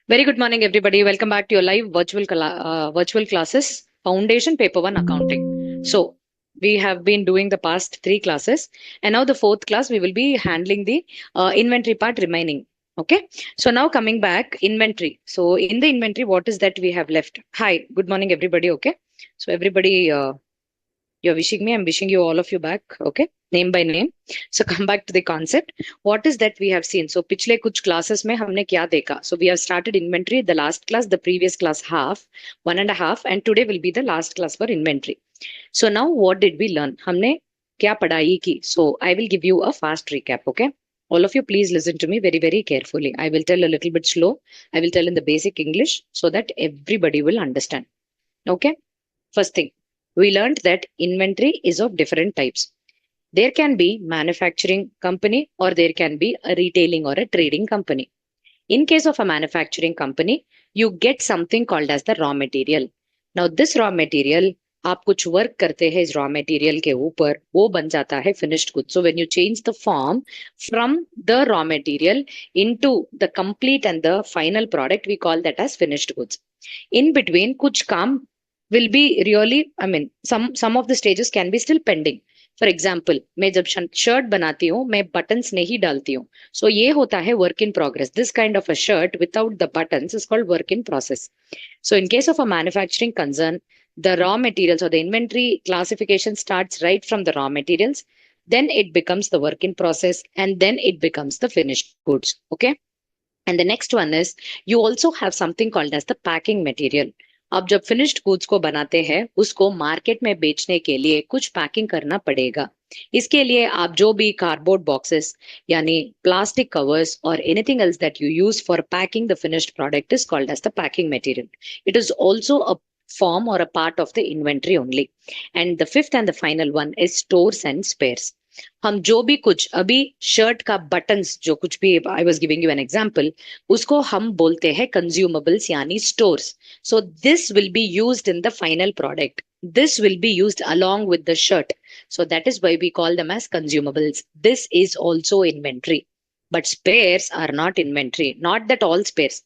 Very good morning, everybody. Welcome back to your live virtual classes, Foundation Paper One Accounting. So we have been doing the past three classes, and now the fourth class we will be handling the inventory part remaining. Okay. So now coming back, inventory. So in the inventory, what is that we have left? Hi, good morning, everybody. Okay. So everybody, you're wishing me, I'm wishing you all of you back. Okay. Name by name. So come back to the concept. What is that we have seen? So पिछले कुछ classes में हमने क्या देखा? So we have started inventory, the last class, the previous class half, 1.5, and today will be the last class for inventory. So now what did we learn? हमने क्या पढ़ाई की? So I will give you a fast recap, okay? All of you, please listen to me very, very carefully. I will tell a little bit slow. I will tell in the basic English so that everybody will understand. Okay? First thing, we learned that inventory is of different types. There can be manufacturing company or there can be a retailing or a trading company. In case of a manufacturing company, you get something called as the raw material. Now this raw material, आप कुछ work करते हैं इस raw material के ऊपर, वो बन जाता है finished good. So when you change the form from the raw material into the complete and the final product, we call that as finished goods. In between, कुछ काम will be really, I mean, some of the stages can be still pending. For example, मैं जब shirt बनाती हूँ मैं buttons नहीं डालती हूँ, सो ये होता है work in progress. This kind of a shirt without the buttons is called work in process. So in case of a manufacturing concern, the raw materials or the inventory classification starts right from the raw materials, then it becomes the work in process, and then it becomes the finished goods. Okay. And the next one is, you also have something called as the packing material. आप जब finished goods को बनाते हैं उसको market में बेचने के लिए कुछ पैकिंग करना पड़ेगा. इसके लिए आप जो भी कार्डबोर्ड बॉक्सेस यानी प्लास्टिक कवर्स और anything else that you use for packing the finished product is called as the packing material. It is also a form or a part of the inventory only. And the fifth and the final one is stores and spares. हम जो भी कुछ अभी shirt का buttons जो कुछ भी, I was giving you an example, उसको हम बोलते हैं कंज्यूमेबल्स यानी stores. So this will be used in the final product. This will be used along with the shirt. So that is why we call them as consumables. This is also inventory. But spares are not inventory. Not that all spares.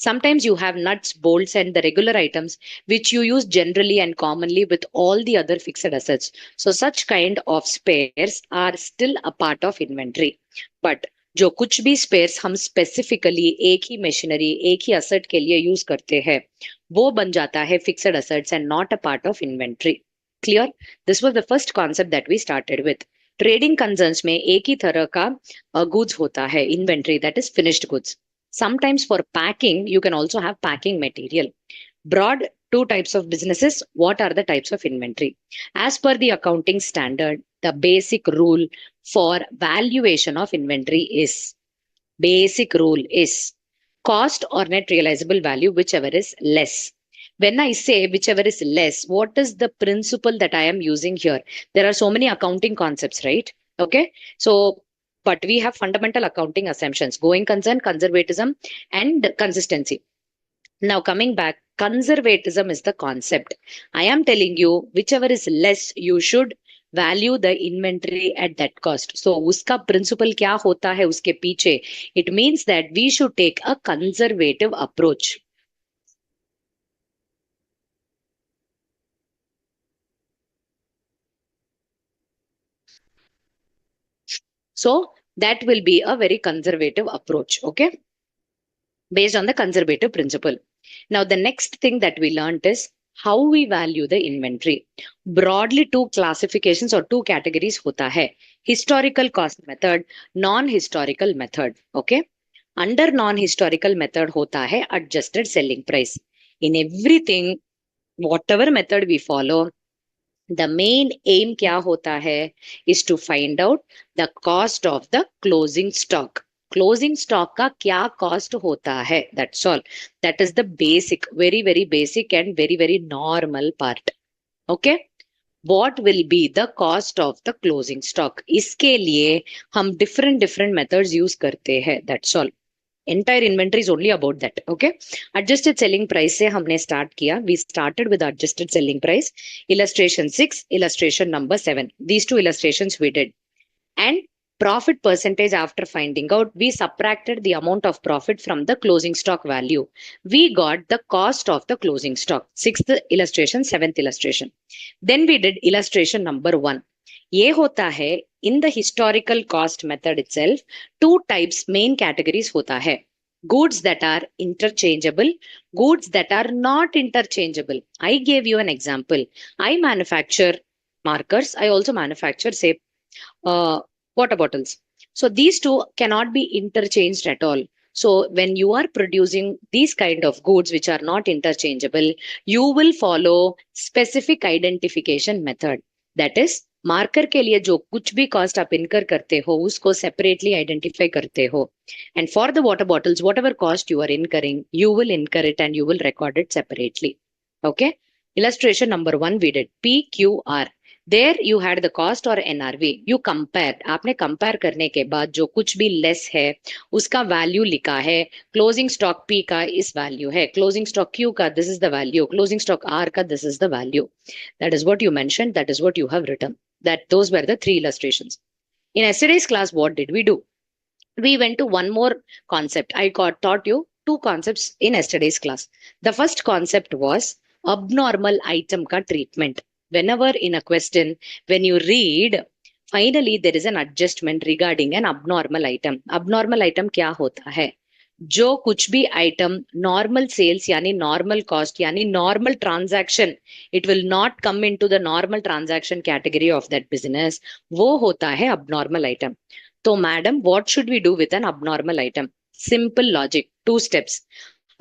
Sometimes you have nuts, bolts, and the regular items which you use generally and commonly with all the other fixed assets. So such kind of spares are still a part of inventory. But जो कुछ भी spheres हम specifically एक ही machinery एक ही asset के लिए use करते हैं वो बन जाता है fixed assets and not a part of inventory. Clear? This was the first concept that we started with. Trading concerns में एक ही तरह का गुड्स होता है inventory, that is finished goods. Sometimes for packing, you can also have packing material. Broad two types of businesses. What are the types of inventory? As per the accounting standard, the basic rule for valuation of inventory is, basic rule is cost or net realizable value, whichever is less. When I say whichever is less, what is the principle that I am using here? There are so many accounting concepts, right? Okay. So but we have fundamental accounting assumptions: going concern, conservatism, and consistency. Now coming back, conservatism is the concept. I am telling you whichever is less, you should value the inventory at that cost. So uska principle kya hota hai uske piche? It means that we should take a conservative approach. So that will be a very conservative approach. Okay, based on the conservative principle. Now, the next thing that we learned is how we value the inventory. Broadly, two classifications or two categories hota hai: historical cost method, non-historical method. Okay. Under non-historical method hota hai adjusted selling price. In everything, whatever method we follow, the main aim kya hota hai is to find out the cost of the closing stock. Closing stock का क्या cost होता है, that's all. That is the basic, very very basic and very very normal part. Okay. What will be the cost of the closing stock? इसके लिए हम different methods use करते हैं, that's all. Entire inventory is only about that. Okay. Adjusted selling price से हमने start किया. We started with adjusted selling price. Illustration 6, illustration number 7. These two illustrations we did. And Profit percentage after finding out, we subtracted the amount of profit from the closing stock value. We got the cost of the closing stock. Sixth illustration, seventh illustration. Then we did illustration number 1. ये होता है in the historical cost method itself, two types main categories होता है. Goods that are interchangeable, goods that are not interchangeable. I gave you an example. I manufacture markers. I also manufacture, say, water bottles. So these two cannot be interchanged at all. So when you are producing these kind of goods which are not interchangeable, you will follow specific identification method. That is, marker के लिए जो कुछ भी cost आप इनकर करते हो उसको सेपरेटली आइडेंटिफाई करते हो. And for the water bottles, whatever cost you are incurring, you will incur it and you will record it separately. Okay. Illustration number 1 we did PQR. There you had the cost or NRV. You compared. आपने compare करने के बाद जो कुछ भी less है उसका value लिखा है. Closing stock P का इस value है. Closing stock Q का this is the value. Closing stock R का this is the value. That is what you mentioned. That is what you have written. Those were the 3 illustrations. In yesterday's class, what did we do? We went to one more concept. I taught you 2 concepts in yesterday's class. The first concept was abnormal item ka treatment. Whenever in a question, when you read, finally there is an adjustment regarding an abnormal item. Abnormal item क्या होता है? जो कुछ भी item normal sales यानी normal cost यानी normal transaction, it will not come into the normal transaction category of that business, वो होता है abnormal item. तो madam, what should we do with an abnormal item? Simple logic, 2 steps.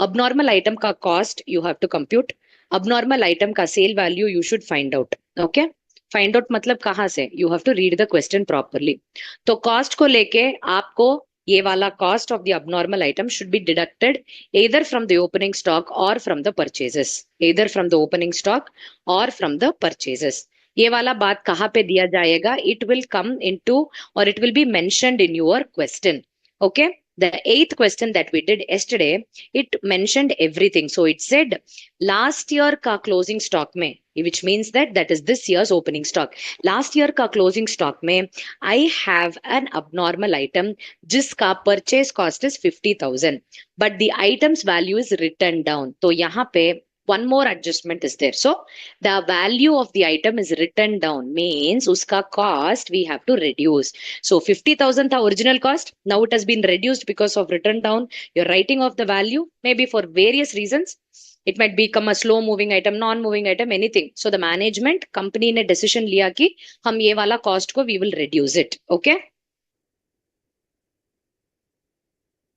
abnormal item का cost you have to compute. abnormal item का sale value you should find out. Okay, find out मतलब कहाँ से? You have to read the question properly. तो cost को लेके आपको ये वाला cost of the abnormal item should be deducted either from the opening stock or from the purchases. Either from the opening stock or from the purchases. ये वाला बात कहाँ पे दिया जाएगा? It will come into or it will be mentioned in your question. Okay. The 8th question that we did yesterday, it mentioned everything. So it said last year ka closing stock mein, which means that is this year's opening stock. Last year ka closing stock mein, I have an abnormal item jiska purchase cost is 50,000, but the item's value is written down. So yahan pe one more adjustment is there. So the value of the item is written down, means uska cost we have to reduce. So 50,000 tha original cost, now it has been reduced because of written down. Your writing of the value, maybe for various reasons. It might become a slow moving item, non moving item, anything. So the management company ने decision लिया कि हम ये वाला cost को we will reduce it. Okay.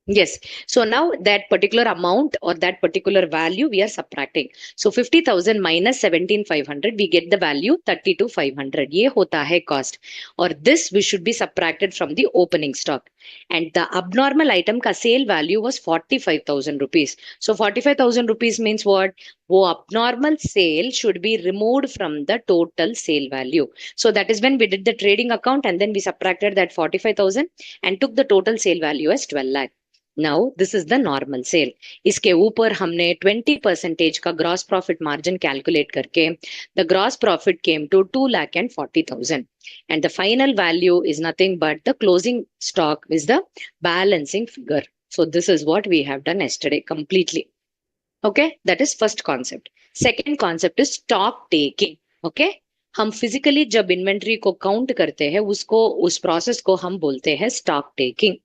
Yes. So now that particular amount or that particular value we are subtracting. So 50,000 minus 17,500, we get the value 32,500. ये होता है cost. Or this we should be subtracted from the opening stock. And the abnormal item का sale value was 45,000 rupees. So 45,000 rupees means what? वो abnormal sale should be removed from the total sale value. So that is when we did the trading account and then we subtracted that 45,000 and took the total sale value as 12 lakh. Now this is the normal sale. इसके ऊपर हमने 20% का gross profit margin calculate करके the gross profit came to 2,40,000 and the final value is nothing but the closing stock is the balancing figure. So this is what we have done yesterday completely. Okay, that is first concept. Second concept is stock taking. Okay, हम physically जब inventory को count करते हैं उस process को हम बोलते हैं stock taking.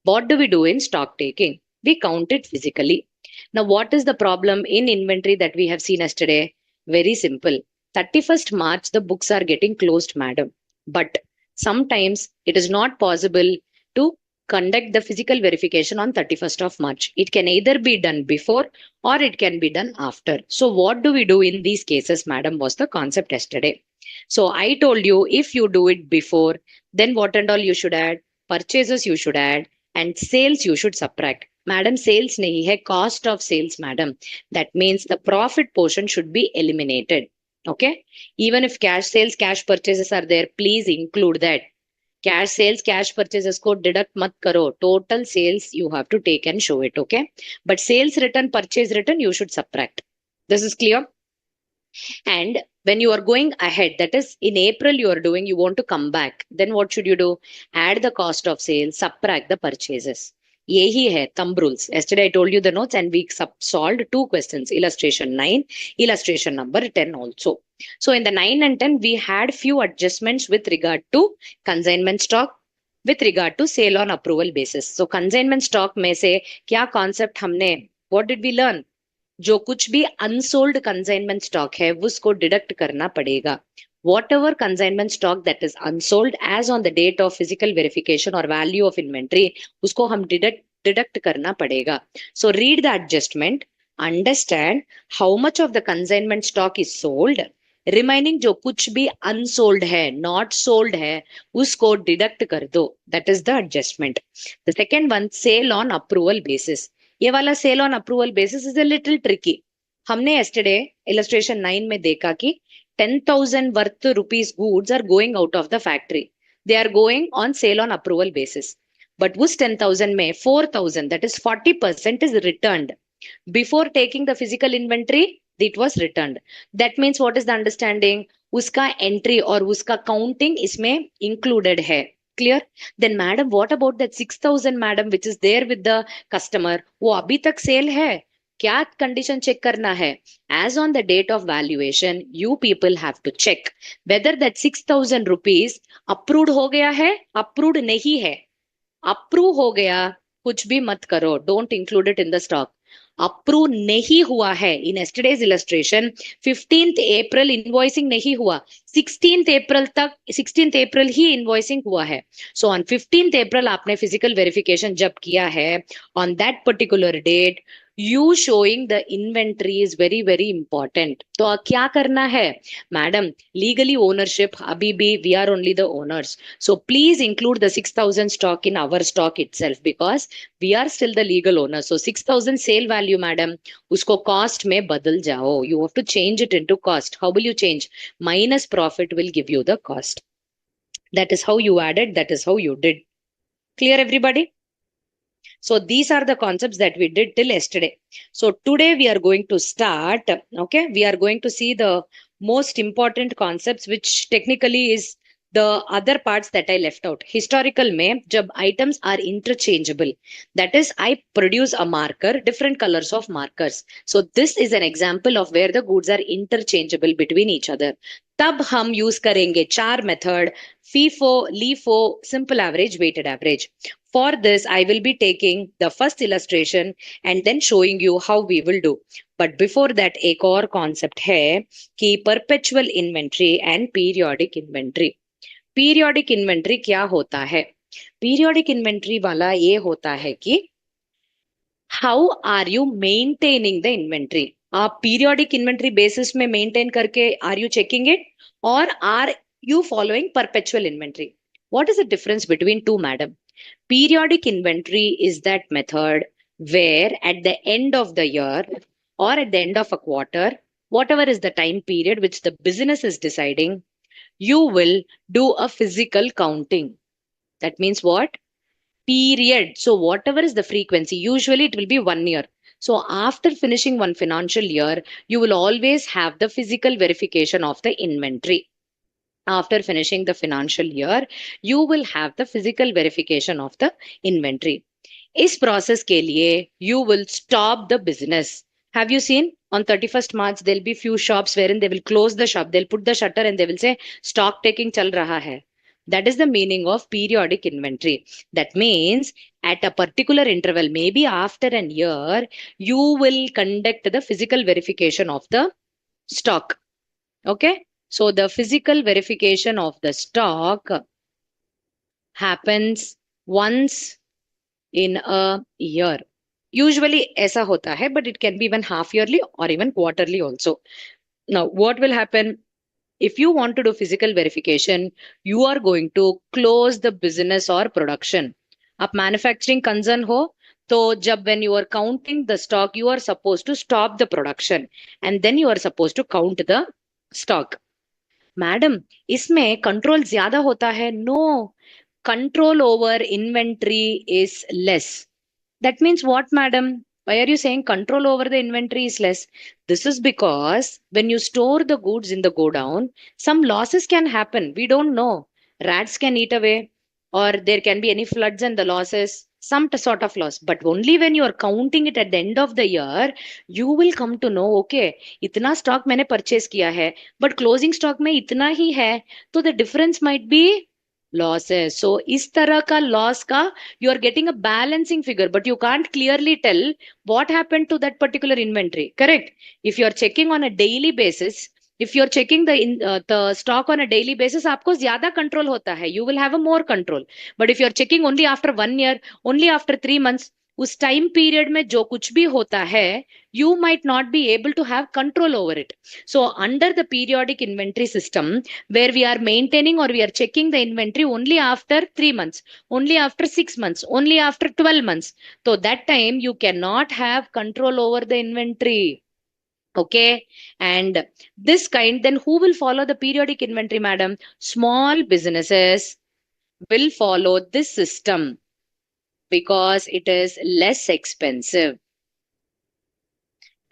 What do we do in stock taking? We count it physically. Now, what is the problem in inventory that we have seen yesterday? Very simple. 31st March, the books are getting closed, madam. But sometimes it is not possible to conduct the physical verification on 31st of March. It can either be done before or it can be done after. So what do we do in these cases, madam, was the concept yesterday. So I told you, if you do it before, then what and all you should add? Purchases you should add. And sales you should subtract. Madam, sales nahi hai, cost of sales, madam. That means the profit portion should be eliminated. Okay. Even if cash sales, cash purchases are there, please include that. Cash sales, cash purchases ko deduct mat karo. Total sales you have to take and show it. Okay. But sales return, purchase return, you should subtract. This is clear? And when you are going ahead, that is in April, you want to come back. Then what should you do? Add the cost of sale, subtract the purchases. यही है thumb rules. Yesterday I told you the notes and we solved two questions. Illustration 9, illustration number 10 also. So in the 9 and 10, we had few adjustments with regard to consignment stock, with regard to sale on approval basis. So consignment stock में से क्या concept हमने, what did we learn? जो कुछ भी unsold consignment stock है उसको deduct करना पड़ेगा. Whatever consignment stock that is unsold as on the date of physical verification और वैल्यू ऑफ इन्वेंट्री, उसको हम डिडक्ट करना पड़ेगा. So read the adjustment, understand how much of the consignment stock is sold, remaining जो कुछ भी unsold है, not sold है, उसको डिडक्ट कर दो. That is the adjustment. The second one, sale on approval basis. ये वाला sale on approval basis is a little tricky. हमने yesterday illustration 9 में देखा कि 10,000 worth rupees goods are going out of the factory. They are going on sale on approval basis. But उस 10,000 में 4,000, that is 40% is returned. Before taking the physical inventory, it was returned. That means what is the understanding? उसका entry और उसका counting इसमें included है. Clear? Then madam, what about that 6,000 madam which is there with the customer? वो अभी तक sale है. क्या कंडीशन चेक करना है? As on the date of valuation, you people have to check whether that 6,000 rupees approved हो गया है, approved नहीं है. अप्रूव हो गया, कुछ भी मत करो, don't include it in the stock. Approve नहीं हुआ है, in yesterday's illustration 15th April invoicing नहीं हुआ, 16th अप्रैल तक, 16th अप्रैल ही इनवॉइसिंग हुआ है. सो ऑन 15th अप्रैल आपने फिजिकल वेरिफिकेशन जब किया है, on that particular date you showing the inventory is very very important. तो क्या करना है मैडम? लीगली ओनरशिप अभी भी we are only the owners, so please include the 6,000 stock in our stock itself because we are still the legal owners. So 6,000 sale value madam, उसको cost में बदल जाओ. You have to change it into cost. How will you change? Minus profit will give you the cost. That is how you added, that is how you did. Clear everybody? So these are the concepts that we did till yesterday. So today we are going to start, okay? We are going to see the most important concepts, which technically is the other parts that I left out. Historical में जब items are interchangeable, that is I produce a marker, different colors of markers. So this is an example of where the goods are interchangeable between each other. तब हम use करेंगे चार method, FIFO, LIFO, simple average, weighted average. For this, I will be taking the first illustration and then showing you how we will do. But before that, एक और concept है कि perpetual inventory and periodic inventory. Periodic inventory क्या होता है? Periodic inventory वाला ये होता है कि how are you maintaining the inventory? आप periodic inventory basis में maintain करके are you checking it or are you following perpetual inventory? What is the difference between two, madam? Periodic inventory is that method where at the end of the year or at the end of a quarter, whatever is the time period which the business is deciding, you will do a physical counting. That means what? Period. So whatever is the frequency, usually it will be 1 year. So after finishing one financial year, you will always have the physical verification of the inventory. After finishing the financial year, you will have the physical verification of the inventory. इस process के लिए you will stop the business. Have you seen on 31st March there'll be few shops wherein they will close the shop, they'll put the shutter and they will say stock taking चल रहा है. That is the meaning of periodic inventory. That means at a particular interval, maybe after an year, you will conduct the physical verification of the stock. Okay. So the physical verification of the stock happens once in a year. Usually ऐसा होता है, but it can be even half yearly or even quarterly also. Now, what will happen? If you want to do physical verification, you are going to close the business or production. आप manufacturing concern हो, तो जब when you are counting the stock, you are supposed to stop the production and then you are supposed to count the stock. Madam, इसमें control ज्यादा होता है? No, control over inventory is less. That means what madam? Why are you saying control over the inventory is less? This is because when you store the goods in the godown, some losses can happen. We don't know. Rats can eat away, or there can be any floods and the losses, some sort of loss. But only when you are counting it at the end of the year, you will come to know, okay, इतना stock मैंने purchase किया है, but closing stock में इतना ही है, तो the difference might be losses. So इस तरह का loss का you are getting a balancing figure, but you can't clearly tell what happened to that particular inventory. Correct? If you are checking on a daily basis, if you're checking the stock on a daily basis, आपको ज्यादा control होता है. You will have a more control. But if you're checking only after 1 year, only after 3 months, उस time period में जो कुछ भी होता है, you might not be able to have control over it. So under the periodic inventory system, where we are maintaining or we are checking the inventory only after 3 months, only after 6 months, only after 12 months. So that time you cannot have control over the inventory. Okay. And this kind, then who will follow the periodic inventory, madam? Small businesses will follow this system because it is less expensive.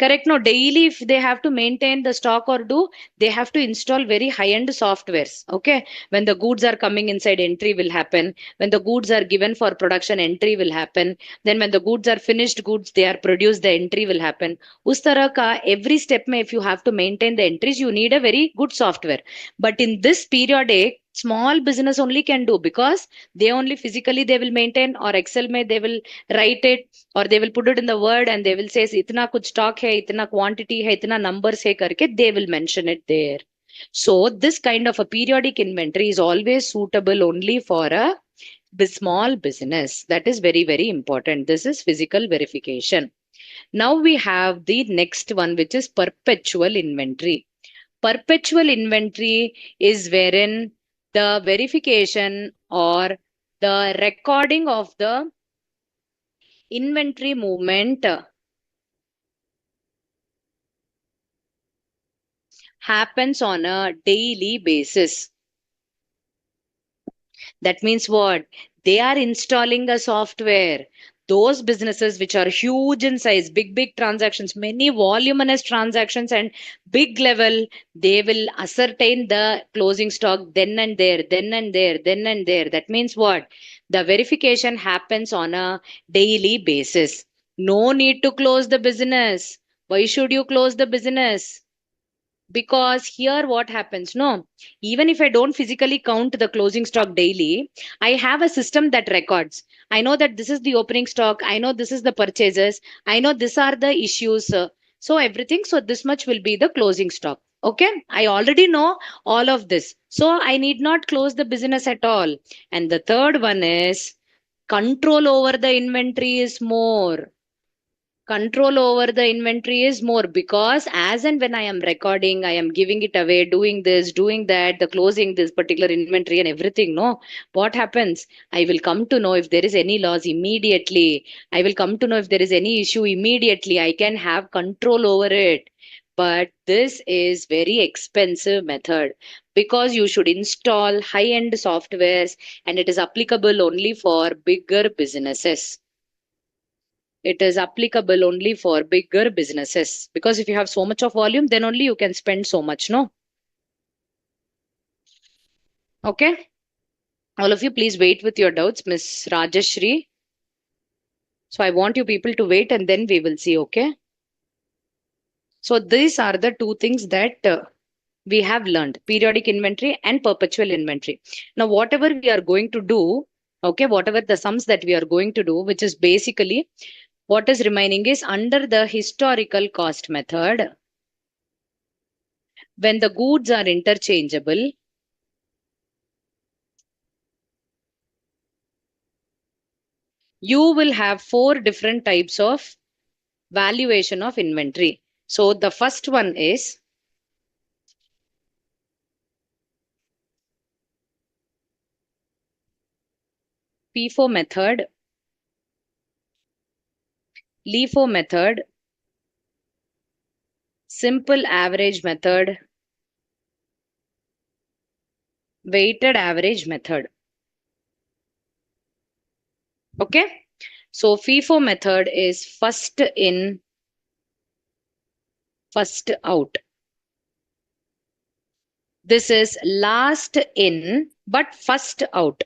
Correct. No, daily, if they have to maintain the stock or do, they have to install very high-end softwares. Okay. When the goods are coming inside, entry will happen. When the goods are given for production, entry will happen. Then when the goods are finished goods, they are produced, the entry will happen. Us tarah ka every step mein, if you have to maintain the entries, you need a very good software. But in this periodic, small business only can do because they only physically they will maintain, or Excel may they will write it, or they will put it in the word and they will say itna kuch stock hai, itna quantity hai, itna numbers hai karke they will mention it there. So this kind of a periodic inventory is always suitable only for a small business. That is very, very important. This is physical verification. Now we have the next one, which is perpetual inventory. Perpetual inventory is wherein the verification or the recording of the inventory movement happens on a daily basis. That means what? They are installing a software. Those businesses which are huge in size, big, big transactions, many voluminous transactions and big level, they will ascertain the closing stock then and there, then and there, then and there. That means what? The verification happens on a daily basis. No need to close the business. Why should you close the business? Because here what happens, no, even if I don't physically count the closing stock daily, I have a system that records. I know that this is the opening stock, I know this is the purchases, I know these are the issues, so everything, so this much will be the closing stock. Okay, I already know all of this, so I need not close the business at all. And the third one is control over the inventory is more. Control over the inventory is more, because as and when I am recording, I am giving it away, doing this, doing that, the closing this particular inventory and everything. No, what happens? I will come to know if there is any loss immediately. I will come to know if there is any issue immediately. I can have control over it. But this is very expensive method because you should install high-end softwares and it is applicable only for bigger businesses. It is applicable only for bigger businesses because if you have so much of volume, then only you can spend so much. No. Okay. All of you, please wait with your doubts, Miss Rajashri. So I want you people to wait and then we will see. Okay. So these are the two things that we have learned: periodic inventory and perpetual inventory. Now, whatever we are going to do, okay, whatever the sums that we are going to do, which is basically what is remaining is under the historical cost method. When the goods are interchangeable, you will have four different types of valuation of inventory. So the first one is FIFO method, LIFO method, simple average method, weighted average method. Okay. So FIFO method is first in, first out. This is last in, but first out.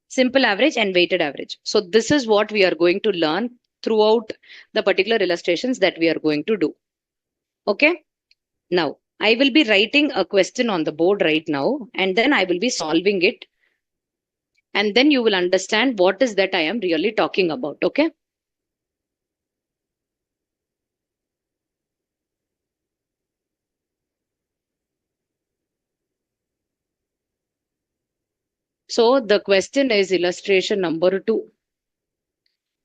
Simple average and weighted average. So this is what we are going to learn throughout the particular illustrations that we are going to do. Okay. Now, I will be writing a question on the board right now, and then I will be solving it. And then you will understand what is that I am really talking about. Okay. So the question is illustration number 2.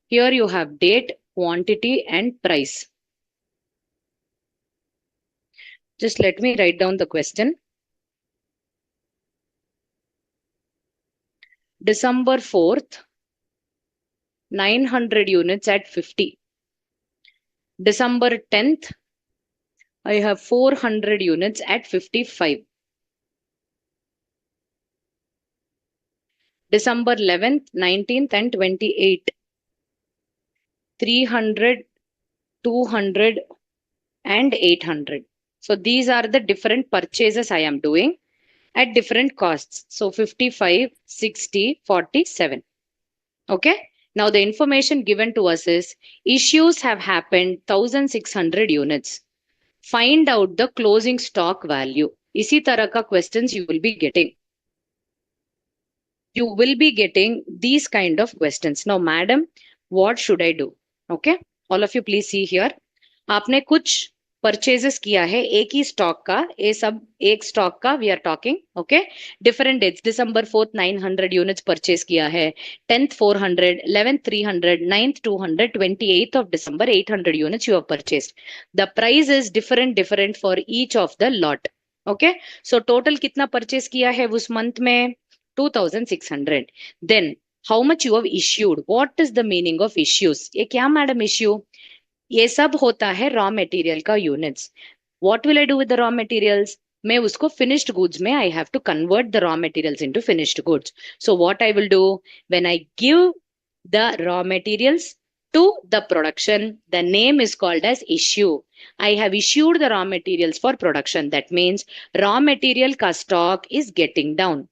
Here you have date, quantity, and price. Just let me write down the question. December 4th, 900 units at 50. December 10th, I have 400 units at 55. December 11th, 19th, and 28th. 300, 200, and 800. So these are the different purchases I am doing at different costs. So 55, 60, 47. Okay. Now the information given to us is issues have happened 1600 units. Find out the closing stock value. इसी तरह का questions you will be getting. You will be getting these kind of questions. Now, madam, what should I do? Okay. All of you please see here. आपने कुछ purchases किया है एक ही stock का, ये सब एक स्टॉक का we are talking. Okay. Different dates. December 4th 900 units purchase किया है, 10th 400, 11th 300, 9th 200, 28th of December 800 units you have purchased. The price is different for each of the lot. Okay. So total कितना purchase किया है उस month में? 2600. Then how much you have issued? What is the meaning of issues? ये क्या madam issue? ये सब होता है रॉ मटेरियल का units. What will I do with the raw materials? मैं उसको फिनिश्ड गुड्स में I have to convert the raw materials into finished goods. So what I will do when I give the raw materials to the production, the name is called as issue. I have issued the raw materials for production. That means raw material ka stock is getting down.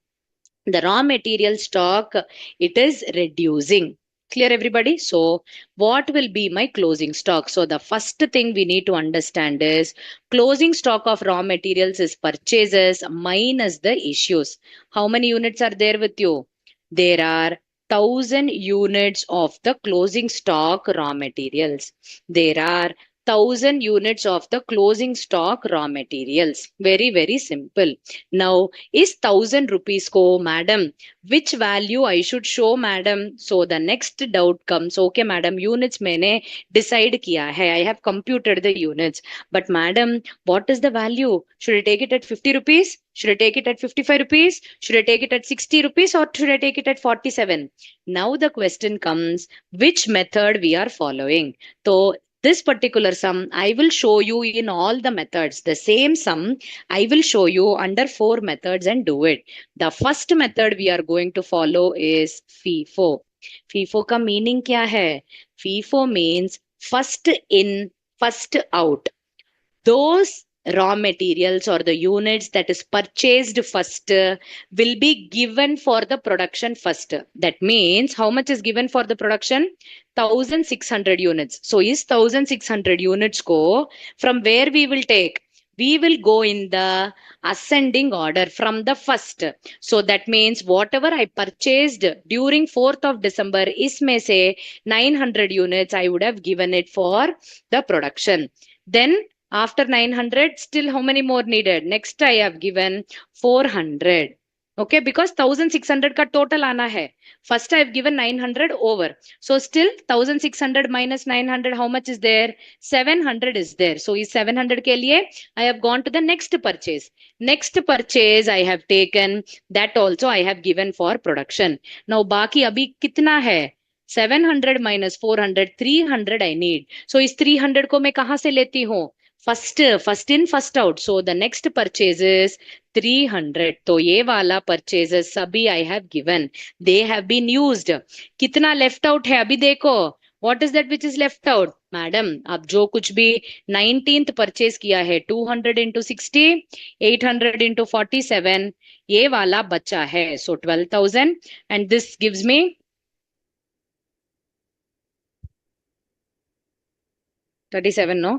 The raw material stock, it is reducing. Clear everybody? So what will be my closing stock? So the first thing we need to understand is closing stock of raw materials is purchases minus the issues. How many units are there with you? There are 1000 units of the closing stock raw materials. There are 1000 units of the closing stock raw materials. Very simple. Now is 1000 rupees ko madam which value I should show madam? So the next doubt comes. Okay madam, units मैंने decide किया है, I have computed the units, but madam what is the value? Should I take it at 50 rupees? Should I take it at 55 rupees? Should I take it at 60 rupees or should I take it at 47? Now the question comes, which method we are following? So this particular sum I will show you in all the methods. The same sum I will show you under 4 methods and do it. The first method we are going to follow is FIFO. FIFO का meaning क्या है? FIFO means first in, first out. Those raw materials or the units that is purchased first will be given for the production first. That means how much is given for the production? 1600 units. So is 1600 units go from where we will take? We will go in the ascending order from the first. So that means whatever I purchased during 4th of December, isme se 900 units I would have given it for the production. Then after 900, still how many more needed? Next I have given 400. Okay, because 1600 ka total आना है. First I have given 900 over. So still 1600 minus 900, how much is there? 700 is there. So is 700 के लिए I have gone to the next purchase. Next purchase I have taken, that also I have given for production. Now बाकी अभी कितना है? 700 minus 400, 300 I need. So इस 300 को मैं कहाँ से लेती हूँ? First in first out, so the next purchase is 300. तो ये वाला परचेजेस सभी I have given, they have been used. कितना लेफ्ट आउट है अभी देखो. What is that which is left out madam? अब जो कुछ भी 19th परचेज किया है, 200 इंटू 60, 800 इंटू 47, ये वाला बचा है. सो 12,000 and this gives me 37, no?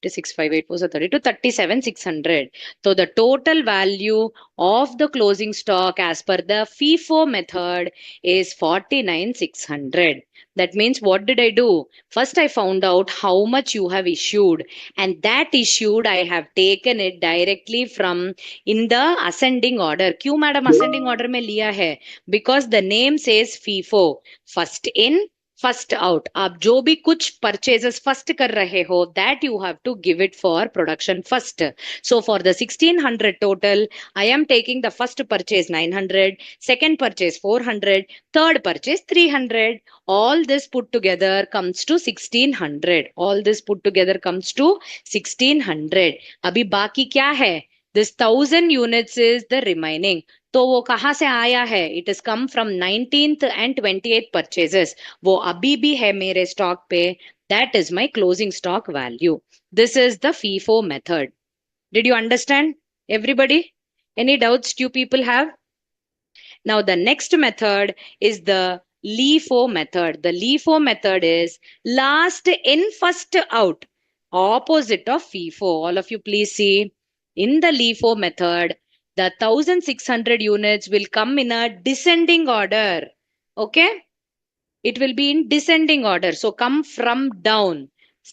658 was a 32, 37,600. So the total value of the closing stock as per the FIFO method is 49,600. That means what did I do? First, I found out how much you have issued, and that issued I have taken it directly from in the ascending order. क्यों madam ascending order में लिया है? Because the name says FIFO, first in first out. आप जो भी कुछ purchases first कर रहे हो, that you have to give it for production first. So for the 1600 total, I am taking the first purchase 900, second purchase 400, third purchase 300. All this put together comes to 1600. All this put together comes to 1600. अभी बाकी क्या है? This 1000 units is the remaining. तो वो कहाँ से आया है? It is come from 19th and 28th purchases. वो अभी भी है मेरे स्टॉक पे. That is my closing stock value. This is the FIFO method. Did you understand everybody? Any doubts you people have? Now the next method is the LIFO method. The LIFO method is last in first out, opposite of FIFO. All of you please see. In the LIFO method, the 1600 units will come in a descending order. Okay? It will be in descending order. So come from down.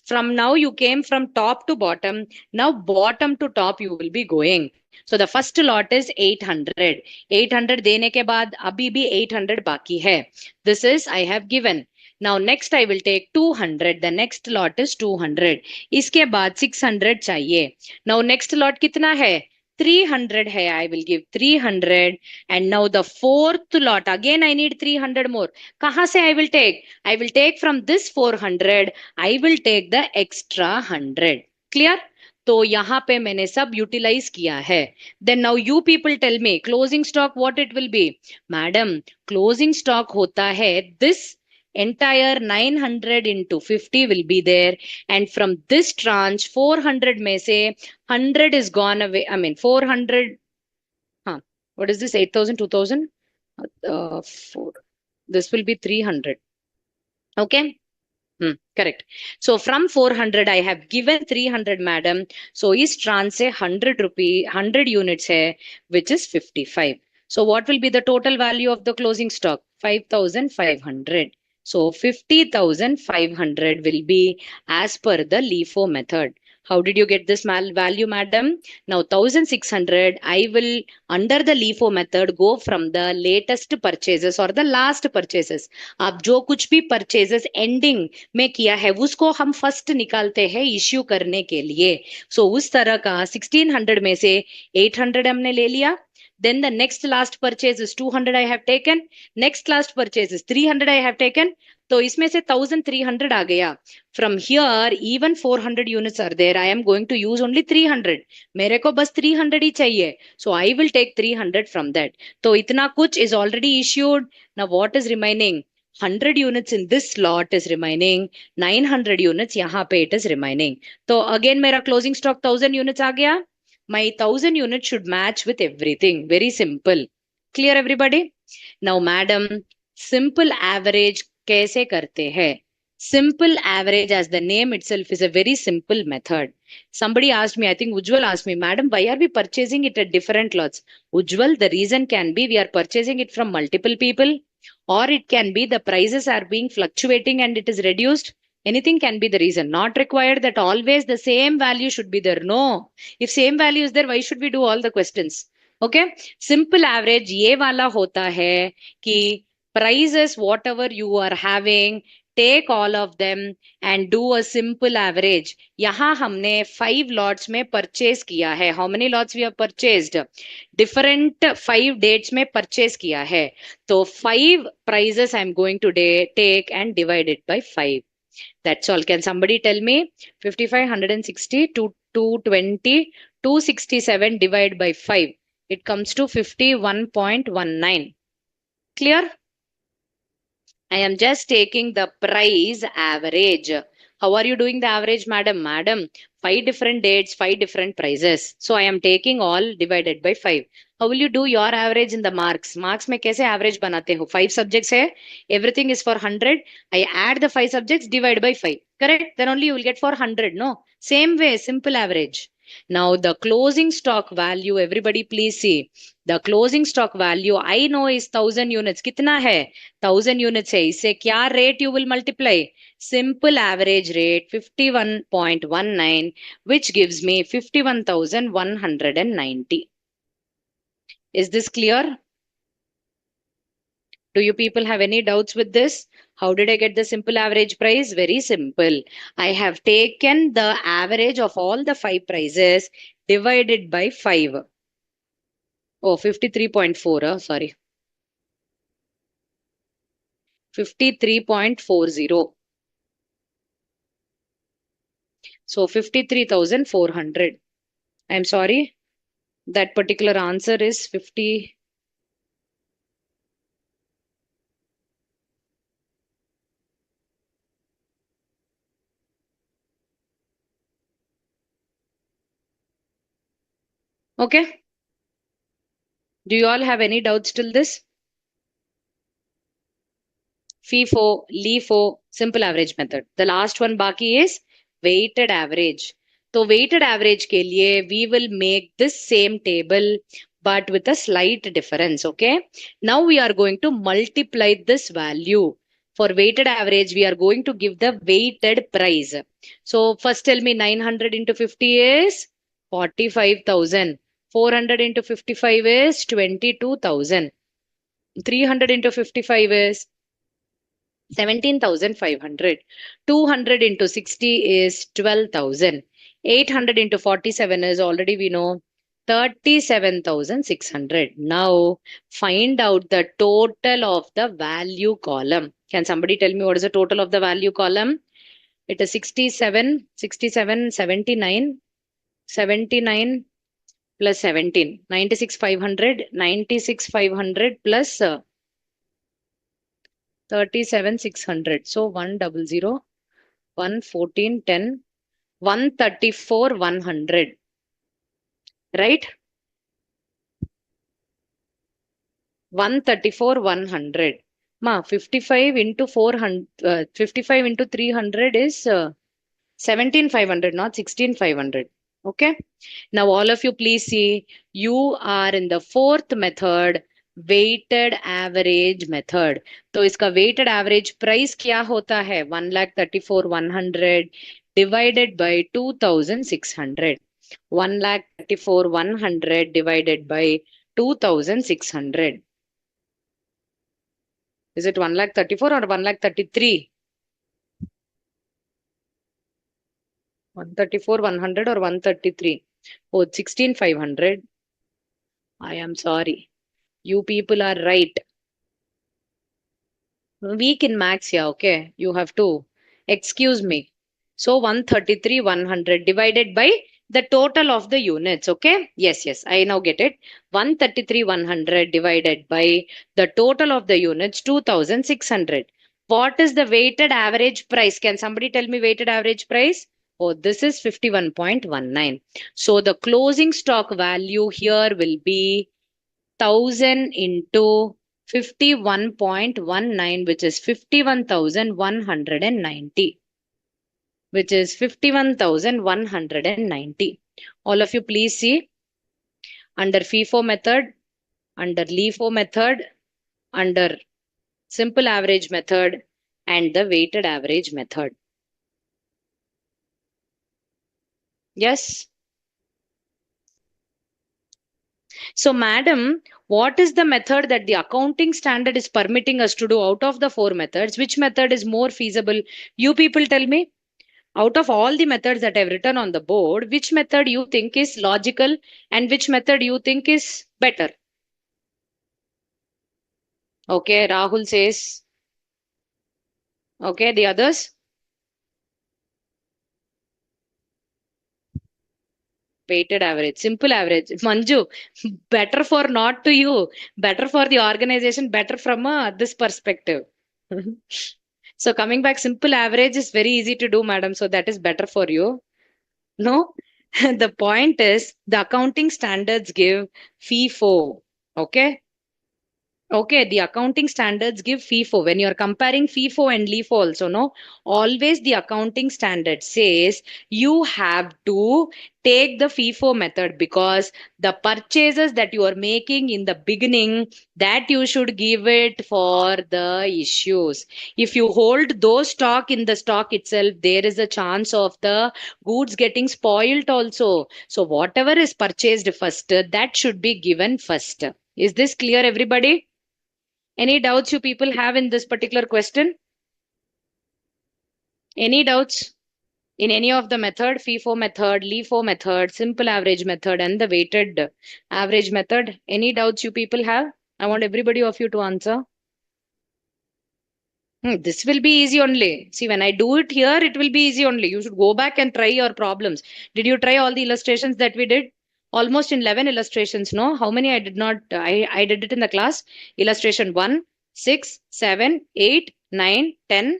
From now you came from top to bottom. Now bottom to top you will be going. So the first lot is 800. 800 देने के बाद अभी भी 800 बाकी है. This is I have given. Now next I will take 200. The next lot is 200. इसके बाद 600 चाहिए. Now next lot कितना है? 300 है. I will give 300. And now the fourth lot, again I need 300 more. कहाँ से I will take? I will take from this 400. I will take the extra 100. Clear? तो यहाँ पे मैंने सब यूटिलाइज किया है. Then now you people tell me closing stock what it will be. Madam closing stock होता है this entire 900 into 50 will be there, and from this tranche 400 में से 100 is gone away. I mean 400. What is this? 8,000, 2,000. 4. This will be 300. Okay. Correct. So from 400 I have given 300 madam. So is trans से 100 rupee 100 units है, which is 55. So what will be the total value of the closing stock? 5,500. So 50,500 will be as per the LIFO method. How did you get this value, madam? Now 1,600, I will under the LIFO method go from the latest purchases or the last purchases. आप जो कुछ भी purchases ending में किया है उसको हम first निकालते हैं issue करने के लिए. So उस तरह का 1600 में से 800 हमने ले लिया. Then the next last purchase is 200 I have taken. Next last purchase is 300 I have taken. तो इसमें से 1300 आ गया. From here even 400 units are there. I am going to use only 300. मेरे को बस 300 ही चाहिए. So I will take 300 from that. तो इतना कुछ is already issued. Now what is remaining? 100 units in this slot is remaining. 900 units यहाँ पे it is remaining. तो again मेरा closing stock 1000 units आ गया. My 1000 units should match with everything. Very simple. Clear everybody? Now madam, simple average कैसे करते हैं? Simple average, as the name itself, is a very simple method. Somebody asked me, I think Ujjwal asked me, madam, why are we purchasing it at different lots? Ujjwal, the reason can be we are purchasing it from multiple people, or it can be the prices are being fluctuating and it is reduced. Anything can be the reason. Not required that always the same value should be there. No. If same value is there, why should we do all the questions? Okay. Simple average ये वाला होता है कि prices whatever you are having, take all of them and do a simple average. यहाँ हमने 5 lots में purchase किया है. How many lots we have purchased? Different 5 dates में purchase किया है. तो 5 prices I am going to take and divide it by 5. That's all. Can somebody tell me 55, 160 to 220, 267 divided by 5? It comes to 51.19. Clear? I am just taking the price average. How are you doing the average, madam? Madam, five different dates, five different prices. So I am taking all divided by 5. How will you do your average in the marks? Marks में कैसे average बनाते हो? 5 subjects है. Everything is for 100. I add the 5 subjects, divide by 5. Correct? Then only you will get for 100. No? Same way, simple average. Now the closing stock value, everybody please see. The closing stock value I know is 1000 units. कितना है? 1000 units है. इससे क्या rate you will multiply? Simple average rate 51.19, which gives me 51,190. Is this clear? Do you people have any doubts with this? How did I get the simple average price? Very simple. I have taken the average of all the 5 prices divided by 5. Oh, 53.4. Sorry. 53.40. So 53,400. I'm sorry. That particular answer is 50. Okay. Do you all have any doubts till this? FIFO, LIFO, simple average method. The last one baki is weighted average. So weighted average के लिए we will make this same table but with a slight difference. Okay. Now we are going to multiply this value. For weighted average, we are going to give the weighted price. So first tell me 900 into 50 is 45,000. 400 into 55 is 22,000. 300 into 55 is 17,500. 200 into 60 is 12,000. 800 into 47 is already we know 37,600. Now find out the total of the value column. Can somebody tell me what is the total of the value column? It is 67, 67, 79, 79 plus 17. 96,500, 96,500 plus 37,600. So 100, 114, 10, 134, 100. Right? 134, 100. Ma, 55 into 400, 55 into 300 is 17,500, not 16,500. Okay. Now all of you please see, you are in the fourth method, weighted average method. तो इसका weighted average price क्या होता है? 1,34,100 divided by 2,600. 1,34,100 divided by 2,600. Is it 1,34,000 or 1,33,000? 134, 100 or 133? Oh, 16,500. I am sorry. You people are right. Weak in maths, yeah, okay. You have to excuse me. So 133, 100 divided by the total of the units, okay? Yes, yes, I now get it. 133, 100 divided by the total of the units, 2,600. What is the weighted average price? Can somebody tell me weighted average price? Oh, this is 51.19. So the closing stock value here will be 1000 into 51.19, which is 51,190, which is 51,190. All of you please see under FIFO method, under LIFO method, under simple average method, and the weighted average method. Yes. So, madam, what is the method that the accounting standard is permitting us to do out of the 4 methods? Which method is more feasible? You people tell me. Out of all the methods that I've written on the board, which method you think is logical and which method you think is better? Okay, Rahul says. Okay, the others? weighted average, simple average. Manju, better for not to you, better for the organization, better from this perspective. So coming back, simple average is very easy to do, madam. So that is better for you. No, the point is the accounting standards give FIFO. Okay. Okay, the accounting standards give FIFO. When you're comparing FIFO and LIFO also, no, always the accounting standard says you have to take the FIFO method because the purchases that you are making in the beginning, that you should give it for the issues. If you hold those stock in the stock itself, there is a chance of the goods getting spoiled also. So whatever is purchased first, that should be given first. Is this clear, everybody? Any doubts you people have in this particular question? Any doubts in any of the method, FIFO method, LIFO method, simple average method, and the weighted average method? Any doubts you people have? I want everybody of you to answer. This will be easy only. See, when I do it here, it will be easy only. You should go back and try your problems. Did you try all the illustrations that we did? Almost in 11 illustrations, no? How many I did not? I did it in the class. Illustration 1, 6, 7, 8, 9, 10.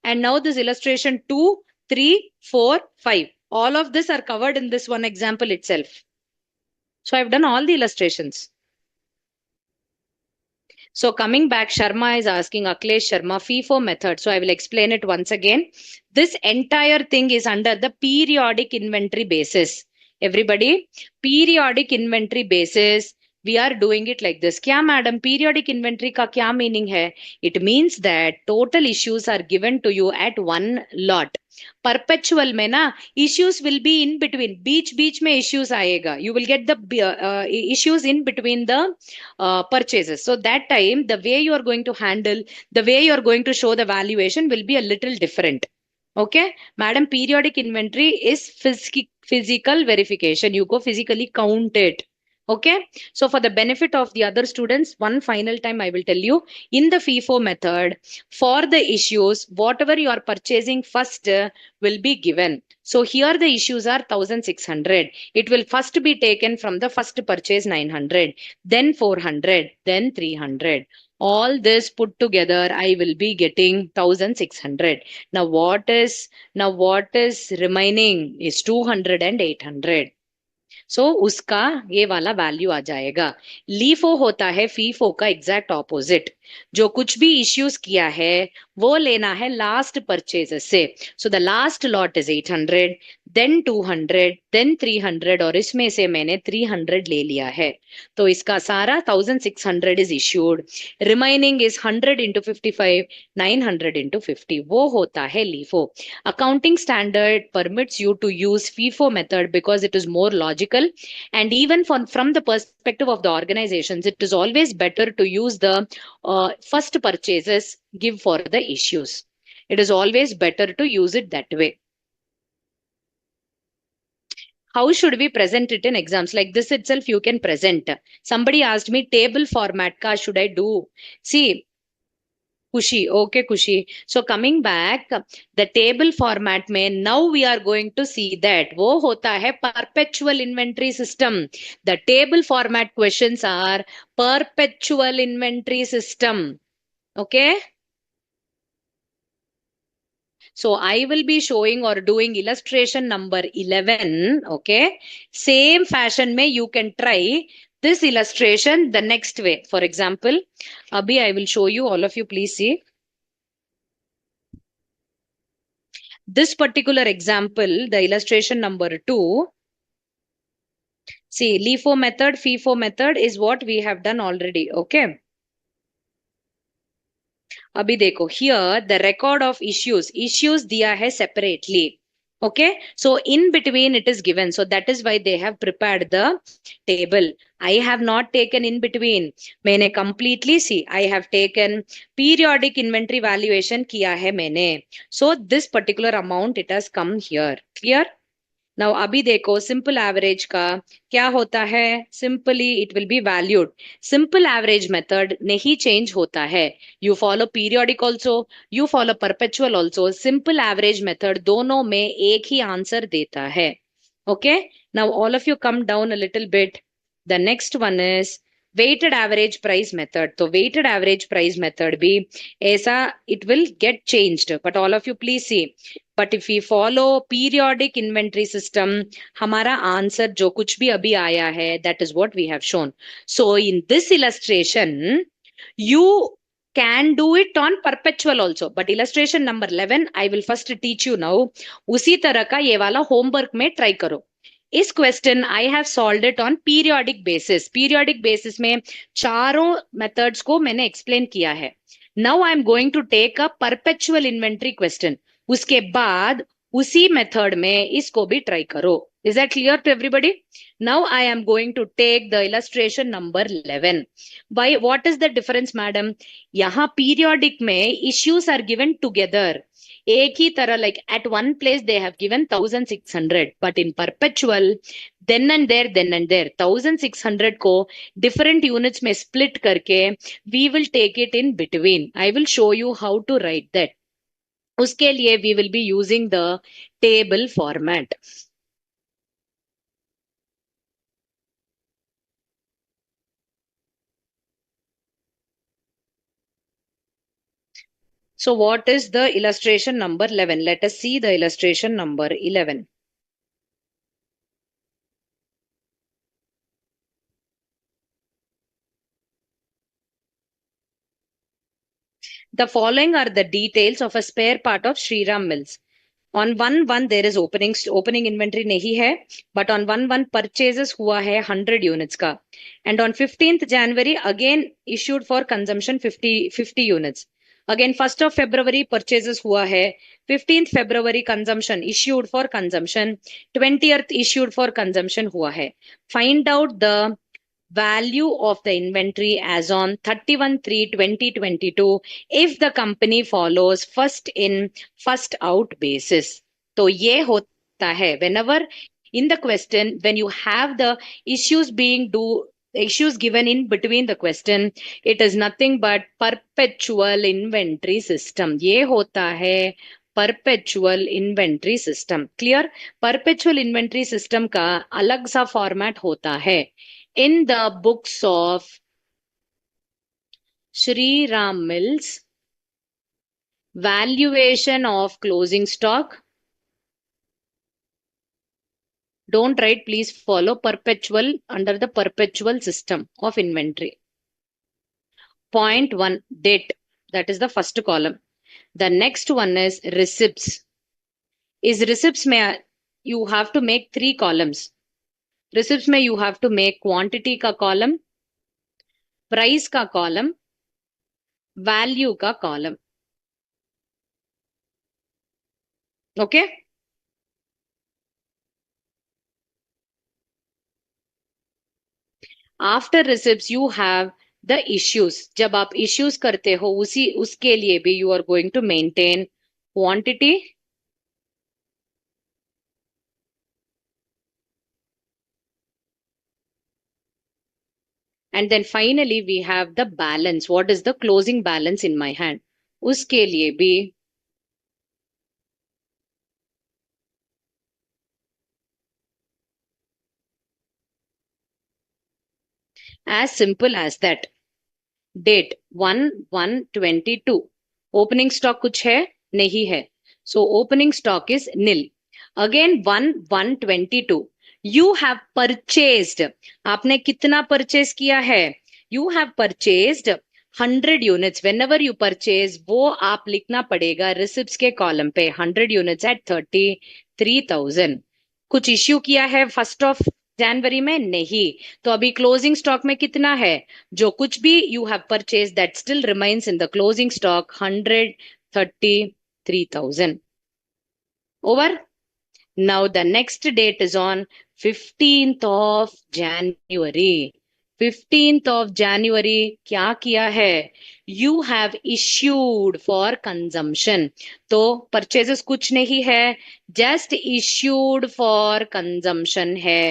And now this illustration 2, 3, 4, 5. All of this are covered in this one example itself. So I've done all the illustrations. So coming back, Sharma is asking Akhilesh Sharma FIFO method. So I will explain it once again. This entire thing is under the periodic inventory basis. Everybody, periodic inventory basis. We are doing it like this. Kya madam, periodic inventory ka kya meaning hai? It means that total issues are given to you at one lot. Perpetual में ना issues will be in between. बीच में issues आएगा. You will get the issues in between the purchases. So that time, the way you are going to handle, the way you are going to show the valuation will be a little different. Okay, madam, periodic inventory is physical verification. You go physically count it. Okay, so for the benefit of the other students, one final time I will tell you, in the FIFO method, for the issues, whatever you are purchasing first will be given. So here the issues are 1600. It will first be taken from the first purchase 900, then 400, then 300. All this put together, I will be getting 1600. Now what is remaining is 200 and 800. सो उसका ये वाला value आ जाएगा. LIFO होता है FIFO का exact opposite. जो कुछ भी इश्यूज किया है वो लेना है लास्ट परचेज से. So the last lot is 800, then 200, then 300 और इसमें से मैंने 300 ले लिया है. तो इसका सारा 1600 is issued. Remaining is 100 into 55, 900 into 50. वो होता है LIFO. Accounting standard permits you to use FIFO method because it is more logical, and even from the perspective of the organizations, it is always better to use the first purchases give for the issues. It is always better to use it that way. How should we present it in exams? Like this itself you can present. Somebody asked me table format ka should I do? See, Kushi, okay, Kushi. So coming back, the table format mein, now we are going to see that wo hota hai perpetual inventory system. The table format questions are perpetual inventory system. Okay. So I will be showing or doing illustration number 11. Okay. Same fashion mein you can try this illustration the next way. For example, Abhi, I will show you, all of you, please see. This particular example, the illustration number 2. See, LIFO method, FIFO method is what we have done already. Okay. Abhi dekho, here the record of issues diya hai separately. Okay, so in between it is given. So that is why they have prepared the table. I have not taken in between. मैंने completely see. I have taken periodic inventory valuation किया है मैंने. So this particular amount it has come here. Clear? Now अभी देखो simple average का क्या होता है? Simply it will be valued. Simple average method नहीं change होता है. You follow periodic also, you follow perpetual also. Simple average method दोनों में एक ही answer देता है. Okay, now all of you come down a little bit. The next one is weighted average price method. So weighted average price method be ऐसा it will get changed. But all of you please see. But if we follow periodic inventory system, हमारा answer जो कुछ भी अभी आया है, that is what we have shown. So in this illustration, you can do it on perpetual also. But illustration number 11, I will first teach you now. उसी तरह का ये वाला होमवर्क में ट्राई करो. इस question I have solved it on periodic basis में चारों मेथड्स को मैंने एक्सप्लेन किया है. Now I am going to take a perpetual inventory question. उसके बाद उसी मेथड में इसको भी ट्राई करो. Is that clear to everybody? Now I am going to take the illustration number 11. By what is the difference madam? यहाँ periodic में issues are given together. एक ही तरह like at one place they have given 1600, but in perpetual then and there 1600 को different units में split करके we will take it in between. I will show you how to write that. उसके लिए we will be using the table format. So what is the illustration number 11? Let us see the illustration number 11. The following are the details of a spare part of Shriram Mills. On 1/1 there is opening inventory नहीं है, but on 1/1 purchases हुआ है 100 units का, and on 15th January again issued for consumption 50 units. Again 1st of February purchases हुआ है, 15th February consumption issued for consumption, 20th issued for consumption हुआ है. Find out the value of the inventory as on 31/3/2022 if the company follows first in first out basis. तो ये होता है whenever in the question when you have the issues given in between the question, it is nothing but perpetual inventory system. ये होता है perpetual inventory system. Clear? Perpetual inventory system का अलग सा format होता है. In the books of Shri Ram Mills, valuation of closing stock. Don't write, please follow perpetual under the perpetual system of inventory. Point 1, date. That is the first column. The next one is receipts. Is receipts में you have to make 3 columns. Receipts में you have to make quantity का column, price का column, value का column. Okay? After receipts you have the issues. जब आप issues करते हो उसके लिए भी you are going to maintain quantity, and then finally we have the balance. What is the closing balance in my hand? उसके लिए भी as simple as that. Date 1/1/22. Opening stock कुछ है? नहीं है. So opening stock is nil. Again 1/1/22. You have purchased. आपने कितना purchase किया है? You have purchased 100 units. Whenever you purchase, वो आप लिखना पड़ेगा receipts के column पे 100 units at 33,000. कुछ issue किया है 1st of जनवरी में? नहीं. तो अभी क्लोजिंग स्टॉक में कितना है? जो कुछ भी you have purchase that still remains in the closing stock 133,000. Over. Now the next date is on 15th of January. 15th of January क्या किया है? You have issued for consumption. तो परचेजेस कुछ नहीं है, जस्ट issued for consumption है.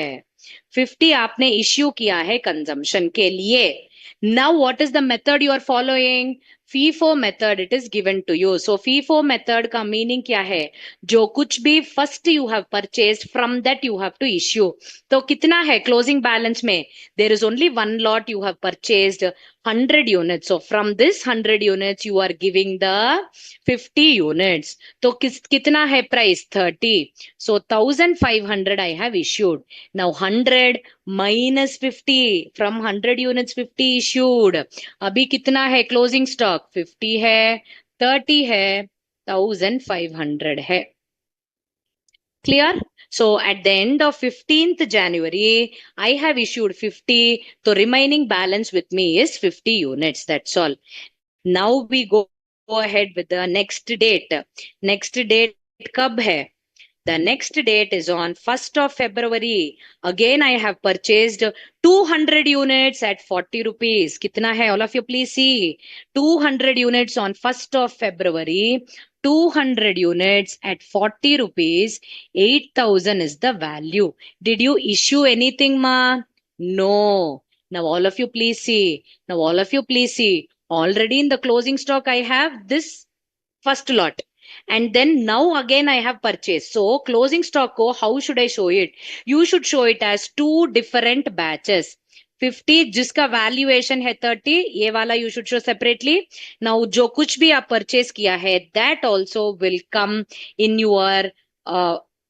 50 आपने issue किया है कंजम्पशन के लिए. Now what is the method you are following? FIFO method it is given to you. So FIFO method का meaning क्या है? जो कुछ भी first you have purchased, from that you have to issue. तो कितना है closing balance में? There is only one lot you have purchased, 100 units. So from this 100 units you are giving the 50 units. तो कितना है price? 30. So 1500 I have issued. Now 100 minus 50, from 100 units 50 issued. अभी कितना है क्लोजिंग स्टॉक? 50 है, 30 है, 1500 है. Clear? So at the end of 15th January, I have issued 50. So remaining balance with me is 50 units. That's all. Now we go ahead with the next date. Next date कब है? The next date is on 1st of February. Again, I have purchased 200 units at 40 rupees. Kitna hai? All of you please see. 200 units on 1st of February. 200 units at 40 rupees. 8,000 is the value. Did you issue anything, ma? No. Now all of you please see. Now all of you please see. Already in the closing stock, I have this first lot. And then now again I have purchased. So closing stock ko how should I show it? You should show it as two different batches. 50 जिसका valuation है 30, ये वाला you should show separately. Now जो कुछ भी आप purchase किया है, that also will come in your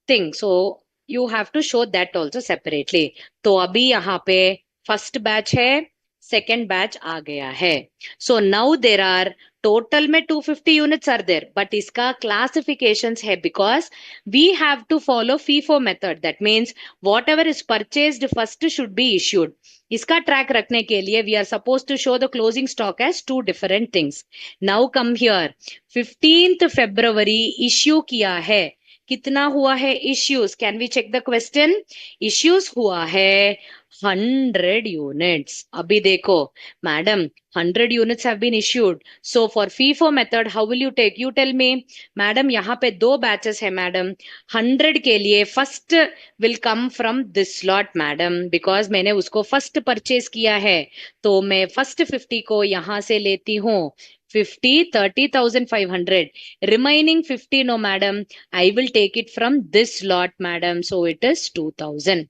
thing. So you have to show that also separately. तो अभी यहाँ पे first batch है, second batch आ गया है. So now there are total में 250 units are there, but इसका classifications है because we have to follow FIFO method. That means whatever is purchased first should be issued. इसका track रखने के लिए we are supposed to show the closing stock as two different things. Now come here. 15th February issue किया है. कितना हुआ है issues? Can we check the question? Issues हुआ है 100 units. अभी देखो, madam, 100 units have been issued. So for FIFO method, how will you take? You tell me. Madam, यहाँ पे दो batches है, madam. 100 के लिए first will come from this lot, madam, because मैंने उसको first purchase किया है. तो मैं first 50 को यहाँ से लेती हूँ. 50, 30,500. Remaining 50, no, madam. I will take it from this lot, madam. So it is 2,000.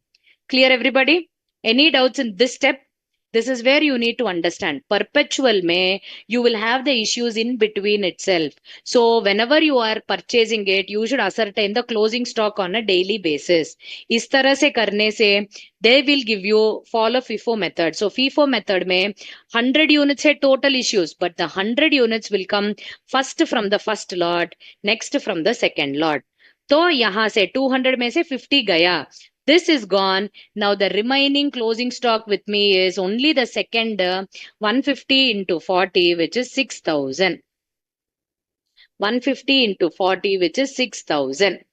Clear, everybody? Any doubts in this step? This is where you need to understand. Perpetual में you will have the issues in between itself. So whenever you are purchasing it, you should ascertain the closing stock on a daily basis. इस तरह से करने से they will give you follow FIFO method. So FIFO method में 100 units है total issues, but the 100 units will come first from the first lot, next from the second lot. तो यहाँ से 200 में से 50 गया. This is gone. Now the remaining closing stock with me is only the second 150 into 40, which is 6,000. 150 into 40, which is 6,000.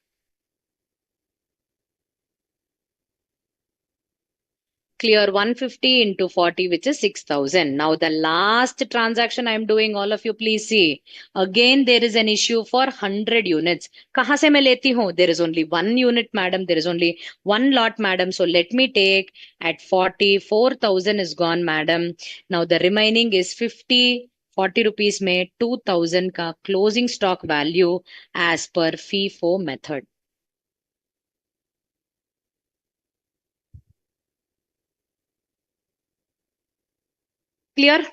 Clear? 150 into 40, which is 6,000. Now the last transaction I am doing, all of you please see. Again, there is an issue for 100 units. कहाँ से मैं लेती हूँ? There is only one unit, madam. There is only one lot, madam. So let me take at 40, 4,000 is gone, madam. Now the remaining is 50. 40 rupees में 2,000 का closing stock value as per FIFO method. Clear?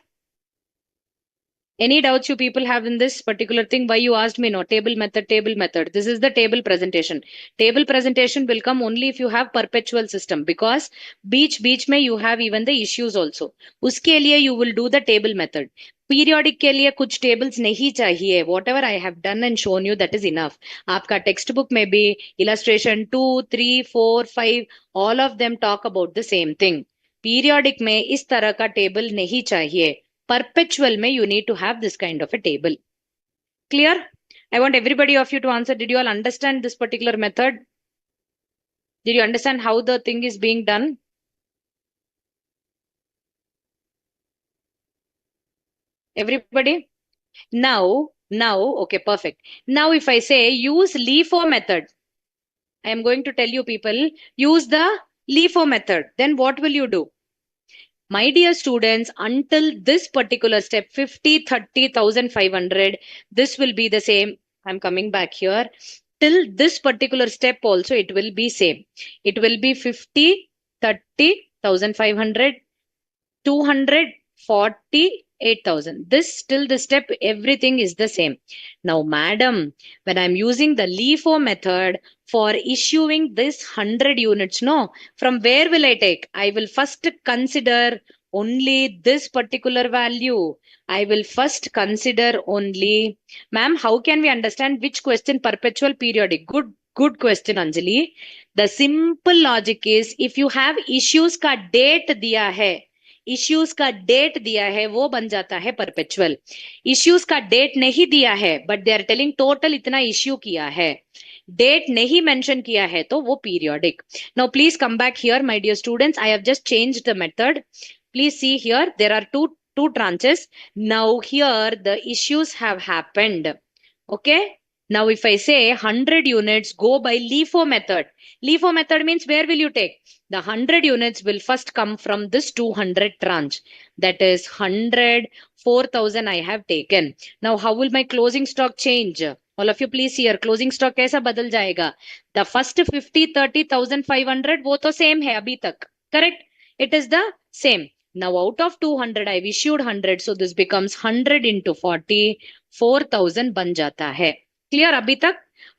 Any doubts you people have in this particular thing? Why you asked me? No, table method, table method. This is the table presentation. Table presentation will come only if you have perpetual system, because beach में you have even the issues also. उसके लिए you will do the table method. Periodic के लिए कुछ tables नहीं चाहिए. Whatever I have done and shown you, that is enough. आपका textbook में भी illustration 2, 3, 4, 5, all of them talk about the same thing. Periodic में इस तरह का table नहीं चाहिए. Perpetual may you need to have this kind of a table. Clear? I want everybody of you to answer. Did you all understand this particular method? Did you understand how the thing is being done? Everybody? Now, okay, perfect. Now if I say use LIFO method, I am going to tell you people, use the LIFO method. Then what will you do? My dear students, until this particular step, 50, 30,500, this will be the same. I'm coming back here. Till this particular step also, it will be same. It will be 50, 30,500, 248,000. This till the step, everything is the same. Now, madam, when I'm using the LIFO method for issuing this 100 units, no, from where will I take? I will first consider only this particular value. I will first consider only, ma'am, how can we understand which question perpetual periodic? Good question, Anjali. The simple logic is if you have issues का date दिया है, issues का date दिया है वो बन जाता है परपेचुअल. इश्यूज का डेट नहीं दिया है but they are telling total इतना इश्यू किया है, डेट नहीं मेंशन किया है तो वो periodic. Now please come back here my dear students, I have just changed the method. Please see here, there are two tranches. Now here the issues have happened. Okay. Now if I say 100 units go by LIFO method. LIFO method means where will you take? The 100 units will first come from this 200 tranche. That is 100, 4,000 I have taken. Now how will my closing stock change? All of you please here, closing stock कैसा बदल जाएगा? The first 50, 30,500 वो तो same है अभी तक. Correct? It is the same. Now out of 200 I've issued 100, so this becomes 100 into 40, 4,000 बन जाता है. Clear अभी तक?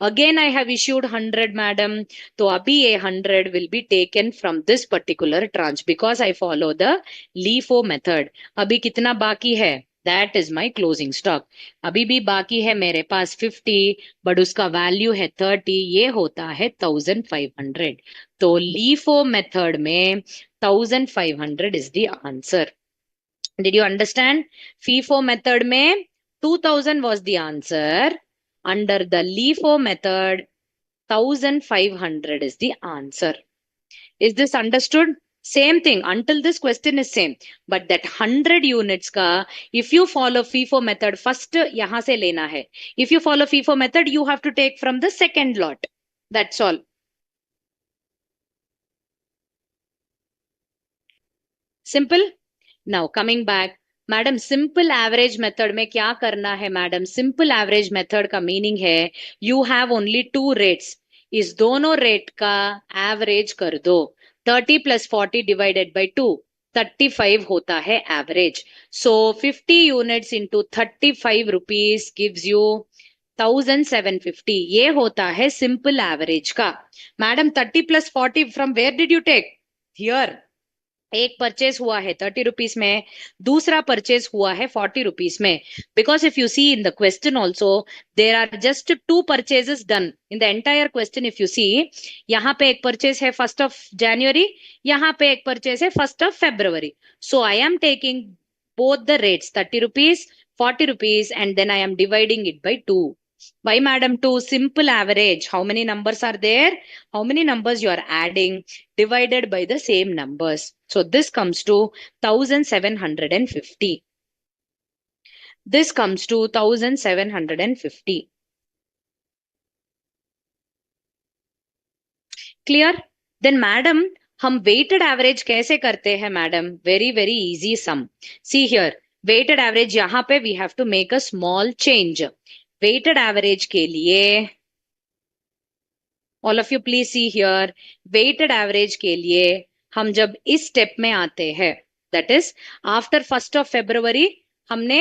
Again I have issued 100 madam, तो अभी ये 100 will be taken from this particular tranche because I follow the LIFO method. अभी कितना बाकी है? That is my closing stock. अभी भी बाकी है मेरे पास 50, बट उसका वैल्यू है 30, ये होता है 1,500. तो LIFO method में 1,500 is the answer. Did you understand? FIFO method में 2,000 was the answer. Under the LIFO method, 1,500 is the answer. Is this understood? Same thing. Until this question is same. But that 100 units ka, if you follow FIFO method, first yahan se lena hai. If you follow FIFO method, you have to take from the second lot. That's all. Simple? Now coming back. Madam simple average method में क्या करना है madam? Simple average method का meaning है you have only two rates, इस दोनों rate का average कर दो. 30 + 40 डिवाइडेड बाई 2, 35 होता है average. So 50 units into 35 rupees gives you 1,750. ये होता है सिंपल एवरेज का. Madam 30 + 40 from where did you take? Here एक परचेज हुआ है 30 रुपीज में, दूसरा परचेज हुआ है 40 रुपीज में. Because if you see in the question also there are just 2 purchases done in the entire question. If you see यहाँ पे एक परचेज है 1st January, यहाँ पे एक परचेज है 1st February. So I am taking both the rates 30 rupees, 40 rupees, and then I am dividing it by 2. Why madam 2? Simple average. How many numbers are there? How many numbers you are adding divided by the same numbers. So this comes to 1,750. This comes to 1,750. Clear? Then madam हम weighted average कैसे करते हैं madam? Very very easy sum. See here, weighted average यहाँ पे we have to make a small change. Weighted average के लिए all of you please see here, weighted average के लिए हम जब इस स्टेप में आते हैं, that is after 1st February हमने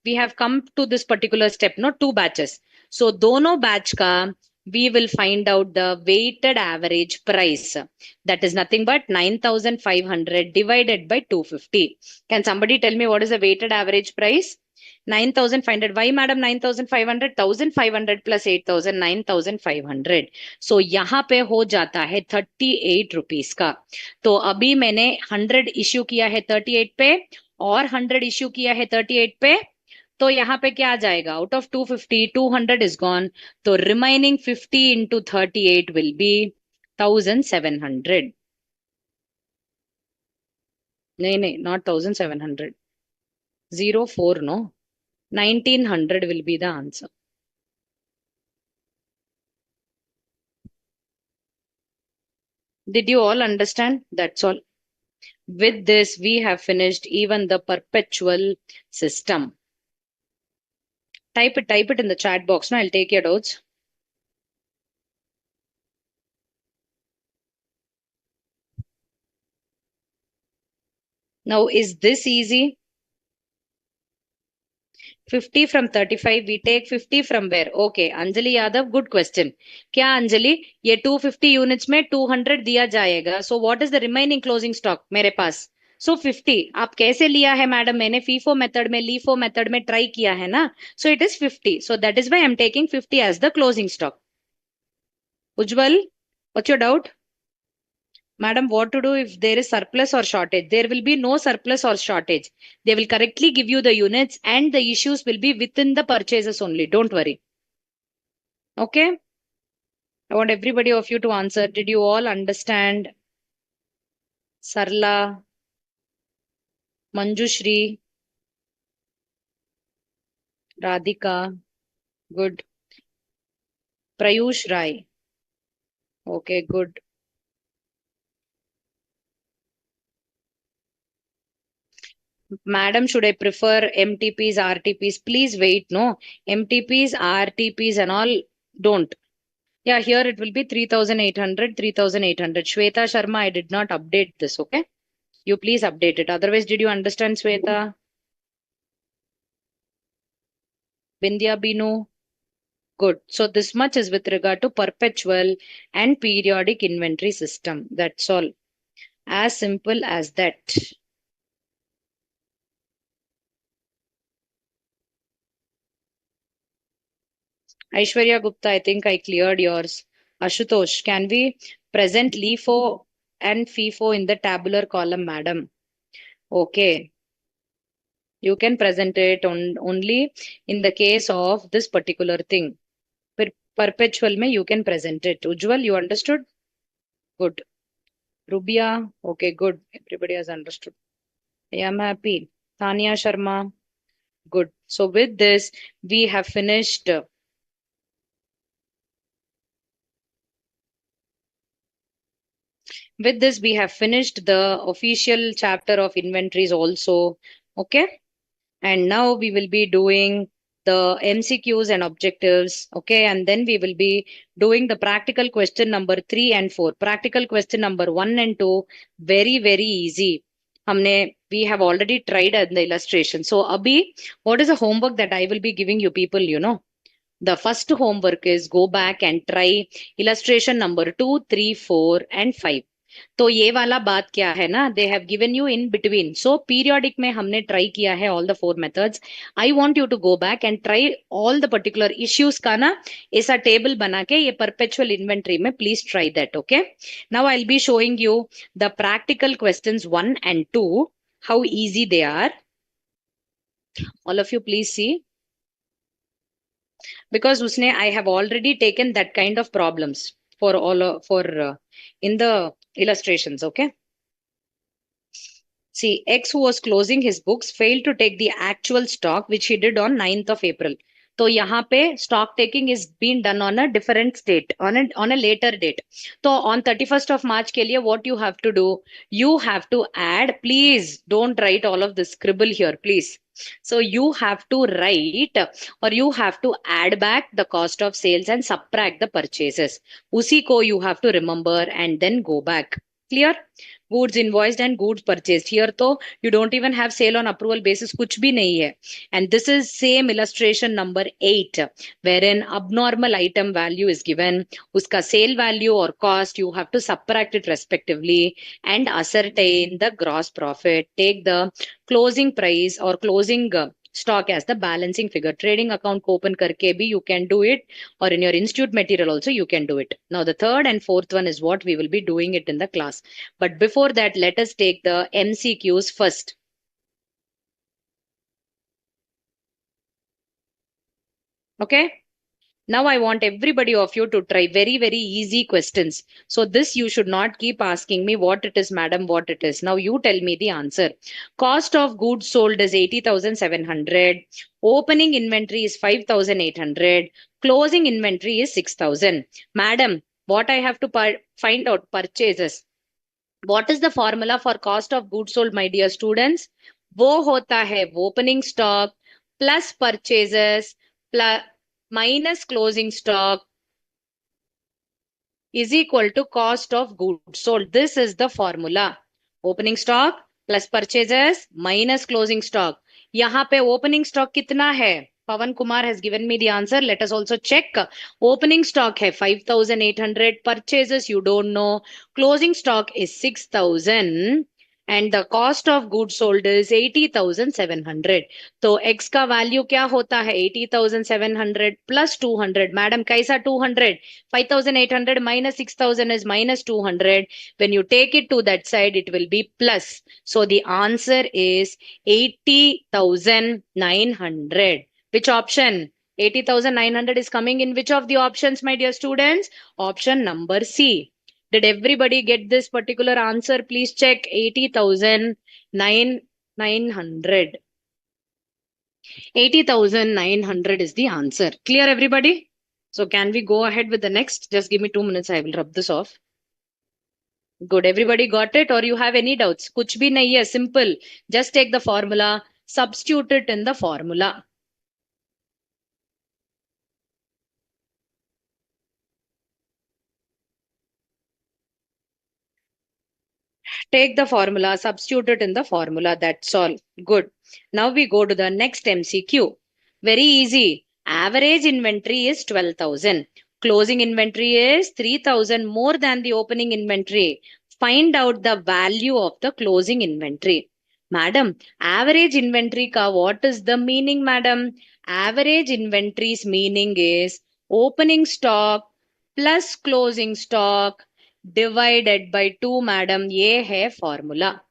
we have come to this particular step, no, 2 batches. So दोनों batch का we will find out the weighted average price. That is nothing but 9,500 divided by 250. Can somebody tell me what is the weighted average price? 9,500. Why madam 9,500? 1,500 plus 8,000, 9,500. So यहाँ पे हो जाता है 38 rupees का. तो अभी मैंने 100 इश्यू किया है 38 पे और 100 इश्यू किया है 38 पे. तो यहाँ पे क्या आ जाएगा? Out of 250, 200 is gone. तो रिमाइनिंग 50 into 38 will be 1,700. नहीं, not 1,700. 04, no. 1,900 will be the answer. Did you all understand? That's all. With this, we have finished even the perpetual system. Type it in the chat box. Now I'll take your notes. Now, is this easy? 50 from 35, we take 50 from where? Okay, Anjali Yadav, good question. क्या अंजलि ये 250 units में 200 दिया जाएगा, so what is the remaining closing stock मेरे पास? So 50 आप कैसे लिया है मैडम? मैंने FIFO मेथड में LIFO मेथड में ट्राई किया है ना, so it is 50, so that is why I'm taking 50 as the closing stock. Ujjwal, what's your doubt? Madam, what to do if there is surplus or shortage? There will be no surplus or shortage. They will correctly give you the units and the issues will be within the purchases only. Don't worry. Okay? I want everybody of you to answer. Did you all understand? Sarla, Manjushri, Radhika, good. Prayush Rai. Okay, good. Madam, should I prefer MTPs, RTPs? Please wait, no. MTPs, RTPs and all, don't. Yeah, here it will be 3,800, 3,800. Shweta Sharma, I did not update this, okay? You please update it. Otherwise, did you understand, Shweta? Vindhya Binu? Good. So this much is with regard to perpetual and periodic inventory system. That's all. As simple as that. Aishwarya Gupta, I think I cleared yours. Ashutosh, can we present LIFO and FIFO in the tabular column, madam? Okay. You can present it only in the case of this particular thing. Perpetual mein you can present it. Ujjwal, you understood? Good. Rubia, okay, good. Everybody has understood. I am happy. Tanya Sharma, good. So with this, we have finished. With this, we have finished the official chapter of inventories also. Okay. And now we will be doing the MCQs and objectives. Okay. And then we will be doing the practical question number 3 and 4. Practical question number 1 and 2, very, very easy. We have already tried the illustration. So, Abhi, what is the homework that I will be giving you people, you know? The first homework is go back and try illustration number 2, 3, 4 and 5. तो ये वाला बात क्या है ना, they have given you in between. So periodic में हमने try किया है all the 4 methods. I want you to go back and try all the particular issues का ना ऐसा टेबल बना के ये परपेचुअल इन्वेंट्री में please try that. Okay, now I will be showing you the practical questions 1 and 2, how easy they are. All of you please see, because usne I have already taken that kind of problems for all for in the illustrations. Okay, see, X, who was closing his books, failed to take the actual stock which he did on 9th of April. तो यहाँ पे stock taking is being done on a different date, on a later date. तो on 31st of March के लिए what you have to do? You have to add, please don't write all of this scribble here, please. So you have to write, or you have to add back the cost of sales and subtract the purchases. उसी को you have to remember and then go back. Clear? Goods invoiced and goods purchased. Here तो you don't even have sale on approval basis, कुछ भी नहीं है. And this is same illustration number 8, wherein abnormal item value is given. उसका sale value or cost you have to subtract it respectively and ascertain the gross profit. Take the closing price or closing stock as the balancing figure. Trading account को open करके भी you can do it, or in your institute material also you can do it. Now the third and fourth one is what we will be doing it in the class. But before that, let us take the MCQs first. Okay. Now I want everybody of you to try very, very easy questions. So this you should not keep asking me what it is, madam, what it is. Now you tell me the answer. Cost of goods sold is 80,700. Opening inventory is 5,800. Closing inventory is 6,000. Madam, what I have to find out? Purchases. What is the formula for cost of goods sold, my dear students? वो होता है opening stock plus purchases plus minus closing stock is equal to cost of goods sold. This is the formula. Opening stock plus purchases minus closing stock. यहाँ पे opening stock कितना है? Pavan Kumar has given me the answer. Let us also check. Opening stock है 5,800. Purchases you don't know. Closing stock is 6,000. And the cost of goods sold is 80,700. तो x का value क्या होता है? 80,700 plus 200. Madam कैसा 200? 5,800 minus 6,000 is minus 200. When you take it to that side, it will be plus. So the answer is 80,900. Which option? 80,900 is coming in which of the options, my dear students? Option number C. Did everybody get this particular answer? Please check. 80,900. 80,900 is the answer. Clear, everybody? So can we go ahead with the next? Just give me 2 minutes. I will rub this off. Good. Everybody got it? Or you have any doubts? Kuch bhi nahi hai. Simple. Just take the formula. Substitute it in the formula. Take the formula, substitute it in the formula. That's all. Good. Now we go to the next MCQ. Very easy. Average inventory is 12,000. Closing inventory is 3,000 more than the opening inventory. Find out the value of the closing inventory. Madam, average inventory ka what is the meaning, madam? Average inventory's meaning is opening stock plus closing stock divided by 2, madam. ये है formula.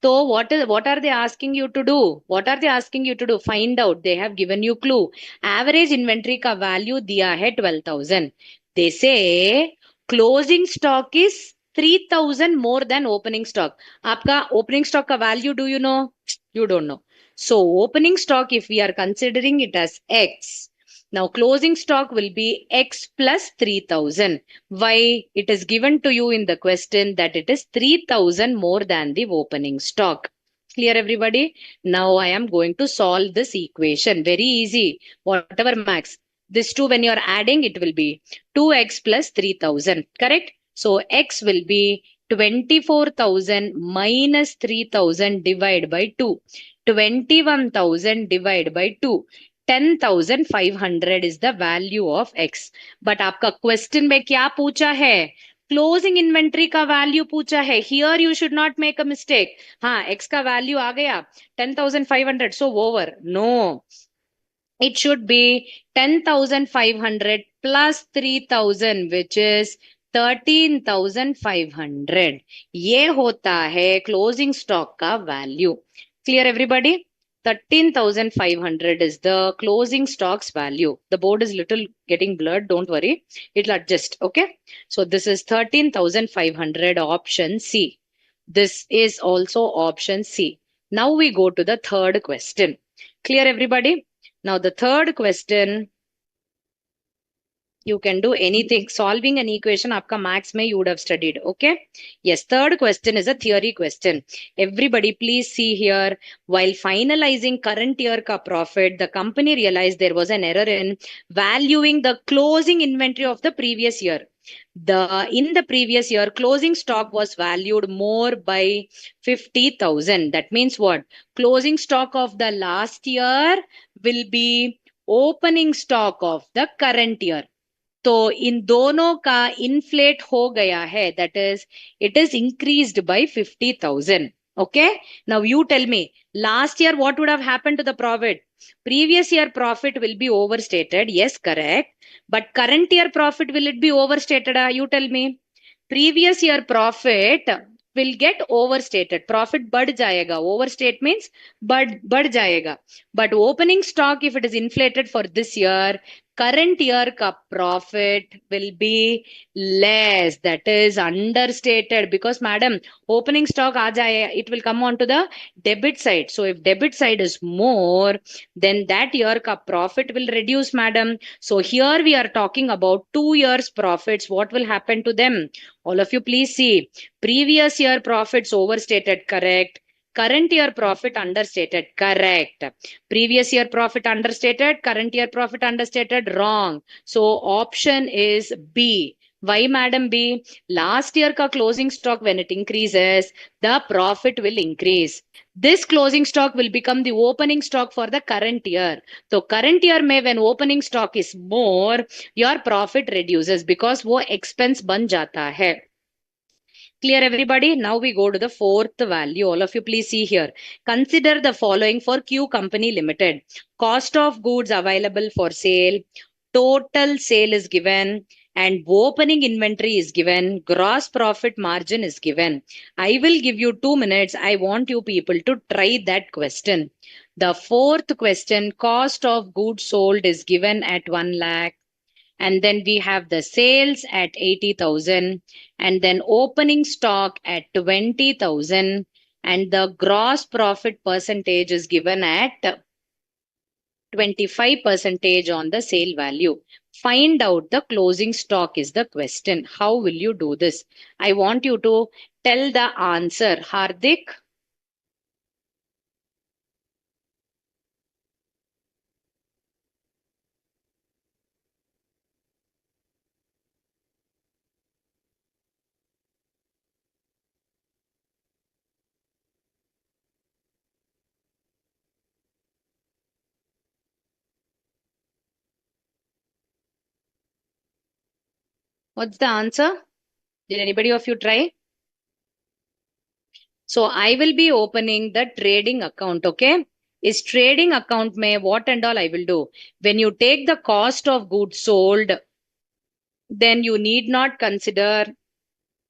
So what are they asking you to do? What are they asking you to do? Find out. They have given you clue. Average inventory का value दिया है 12,000. They say closing stock is 3,000 more than opening stock. आपका opening stock का value do you know? You don't know. So opening stock, if we are considering it as X, now closing stock will be X plus 3,000. Why? It is given to you in the question that it is 3,000 more than the opening stock. Clear, everybody? Now I am going to solve this equation. Very easy. Whatever max. This two, when you are adding, it will be 2x plus 3,000. Correct? So x will be 24,000 minus 3,000 divided by 2. 21,000 divided by 2. 10,500 is the value of x. But आपका question में क्या पूछा है? Closing inventory का value पूछा है. Here you should not make a mistake. हाँ, x का वैल्यू आ गया 10,500. So over. No, it should be 10,500 plus 3,000, which is 13,500. ये होता है क्लोजिंग स्टॉक का value. Clear, everybody? 13,500 is the closing stock's value. The board is little getting blurred. Don't worry. It'll adjust. Okay. So this is 13,500, option C. This is also option C. Now we go to the third question. Clear, everybody? Now the third question, you can do anything. Solving an equation, आपका max में you would have studied. Okay. Yes. Third question is a theory question. Everybody, please see here. While finalizing current year ka profit, the company realized there was an error in valuing the closing inventory of the previous year. In the previous year, closing stock was valued more by 50,000. That means what? Closing stock of the last year will be opening stock of the current year. तो इन दोनों का inflate हो गया है. That is it is increased by 50,000. Okay, now you tell me, last year what would have happened to the profit? Previous year profit will be overstated. Yes, correct. But current year profit, will it be overstated? You tell me. Previous year profit will get overstated. Profit बढ़ जाएगा. Overstate means बढ़ जाएगा. But opening stock, if it is inflated for this year, current year ka profit will be less. That is understated because madam, opening stock aa jaye, it will come on to the debit side. So if debit side is more, then that year ka profit will reduce, madam. So here we are talking about 2 years profits. What will happen to them? All of you please see. Previous year profits overstated, correct. Current year profit understated, correct. Previous year profit understated, current year profit understated, wrong. So option is B. Why, madam, B? Last year ka closing stock, when it increases, the profit will increase. This closing stock will become the opening stock for the current year. So current year may, when opening stock is more, your profit reduces because wo expense ban jata hai. Clear, everybody? Now we go to the fourth value. All of you please see here. Consider the following for Q Company Limited. Cost of goods available for sale, total sale is given, and opening inventory is given, gross profit margin is given. I will give you 2 minutes. I want you people to try that question. The fourth question, cost of goods sold is given at 1 lakh, and then we have the sales at 80,000, and then opening stock at 20,000, and the gross profit percentage is given at 25% on the sale value. Find out the closing stock is the question. How will you do this? I want you to tell the answer. Hardik? What's the answer? Did anybody of you try? So I will be opening the trading account, okay? Is trading account may what and all I will do? When you take the cost of goods sold, then you need not consider.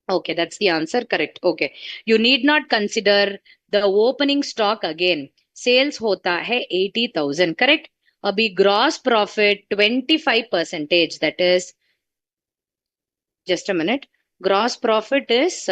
Okay, that's the answer. Correct. Okay. You need not consider the opening stock again. Sales hota hai 80,000. Correct. Abhi gross profit 25 percentage. That is, just a minute. Gross profit is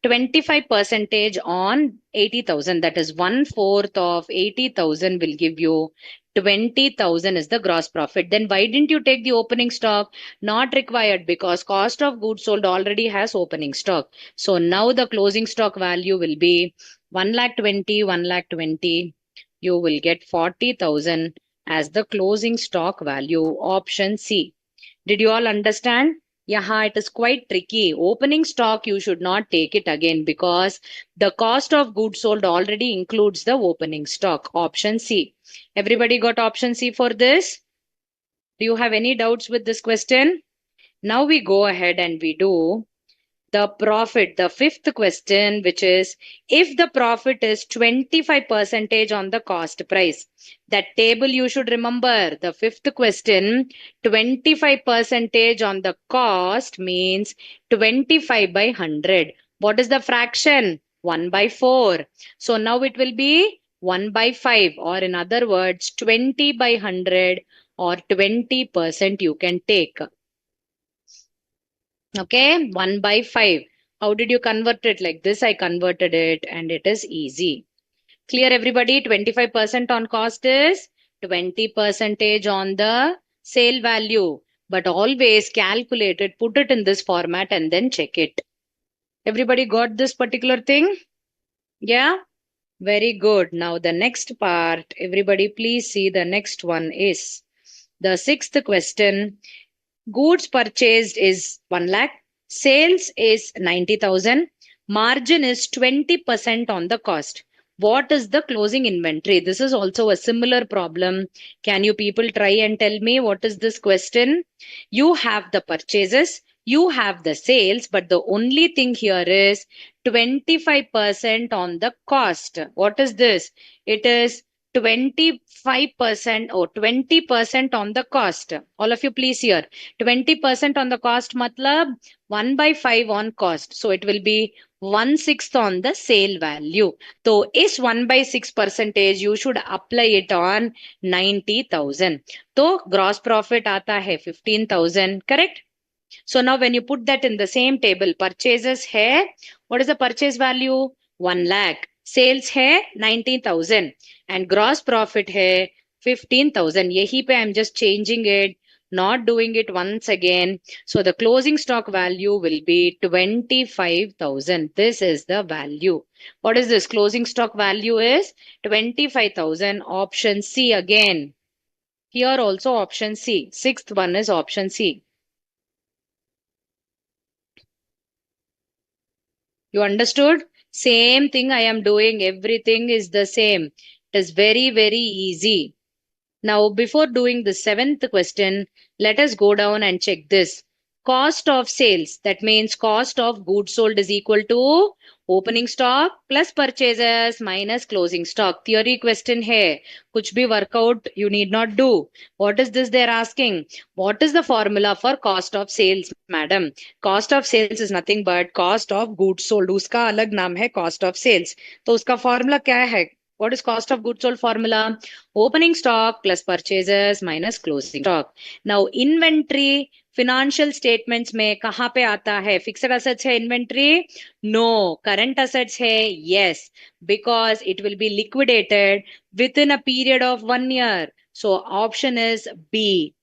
25 percentage on 80,000. That is 1/4 of 80,000 will give you 20,000 is the gross profit. Then why didn't you take the opening stock? Not required because cost of goods sold already has opening stock. So now the closing stock value will be 1,20,000, 1,20,000. You will get 40,000 as the closing stock value. Option C. Did you all understand? Yeah, it is quite tricky. Opening stock, you should not take it again because the cost of goods sold already includes the opening stock. Option C. Everybody got option C for this? Do you have any doubts with this question? Now we go ahead and we do the profit, the fifth question, which is if the profit is 25 percentage on the cost price. That table you should remember. The fifth question, 25 percentage on the cost means 25 by 100. What is the fraction? 1 by 4. So now it will be 1 by 5, or in other words 20 by 100, or 20% you can take. Okay, 1 by 5. How did you convert it? Like this, I converted it and it is easy. Clear, everybody? 25% on cost is 20 percentage on the sale value. But always calculate it, put it in this format and then check it. Everybody got this particular thing? Yeah? Very good. Now the next part, everybody please see the next one is the sixth question. Goods purchased is 1 lakh. Sales is 90,000. Margin is 20% on the cost. What is the closing inventory? This is also a similar problem. Can you people try and tell me what is this question? You have the purchases, you have the sales, but the only thing here is 25% on the cost. What is this? It is 25% or 20% on the cost. All of you please hear. 20% on the cost matlab 1 by 5 on cost. So it will be 1/6 on the sale value. So is 1 by 6 percentage you should apply it on 90,000. So gross profit आता है 15,000. Correct? So now when you put that in the same table, purchases hai, what is the purchase value? 1 lakh. Sales hai 19,000 and gross profit hai 15,000. Yahi pe I'm just changing it, not doing it once again. So the closing stock value will be 25,000. This is the value. What is this? Closing stock value is 25,000. Option C again. Here also option C. Sixth one is option C. You understood? Same thing I am doing. Everything is the same. It is very, very easy. Now, before doing the seventh question, let us go down and check this. Cost of sales, that means cost of goods sold is equal to opening stock plus purchases minus closing stock. Theory question hai. Kuch bhi workout you need not do. What is this they're asking? What is the formula for cost of sales, madam? Cost of sales is nothing but cost of goods sold. Uska alag naam hai cost of sales. तो उसका formula क्या है? What is cost of goods sold formula? Opening stock plus purchases minus closing stock. Now inventory financial statements में कहाँ पे आता है? Fixed assets है inventory? No. Current assets है? Yes. Because it will be liquidated within a period of 1 year. So option is B.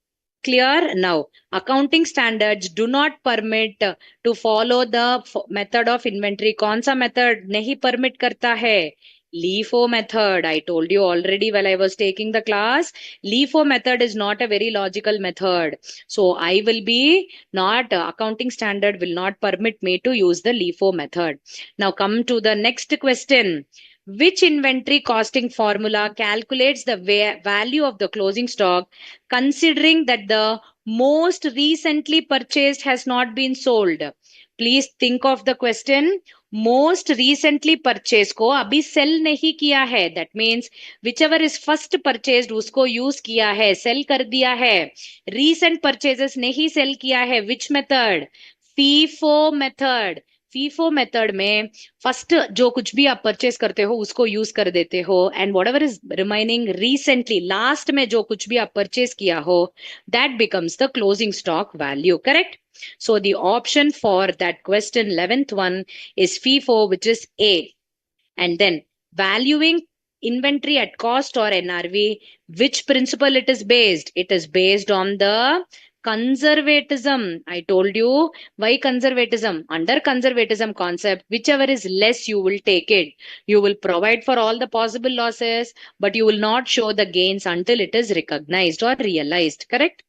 Clear? Now, accounting standards do not permit to follow the method of inventory. कौन सा method नहीं permit करता है? LIFO method. I told you already while I was taking the class. LIFO method is not a very logical method. So I will be not, accounting standard will not permit me to use the LIFO method. Now come to the next question. Which inventory costing formula calculates the value of the closing stock considering that the most recently purchased has not been sold? Please think of the question. Most recently purchased को अभी sell नहीं किया है. That means whichever is first purchased उसको use किया है, sell कर दिया है. Recent purchases नहीं sell किया है. Which method? FIFO method. FIFO method में फर्स्ट जो कुछ भी आप परचेस करते हो उसको यूज कर देते हो and what ever is remaining recently last में जो कुछ भी आप परचेस किया हो that becomes the closing stock value correct so the option for that question 11th one is FIFO which is A and then valuing inventory at cost or NRV which principle it is based on the conservatism. I told you why conservatism. Under conservatism concept, whichever is less, you will take it. You will provide for all the possible losses, but you will not show the gains until it is recognized or realized. Correct?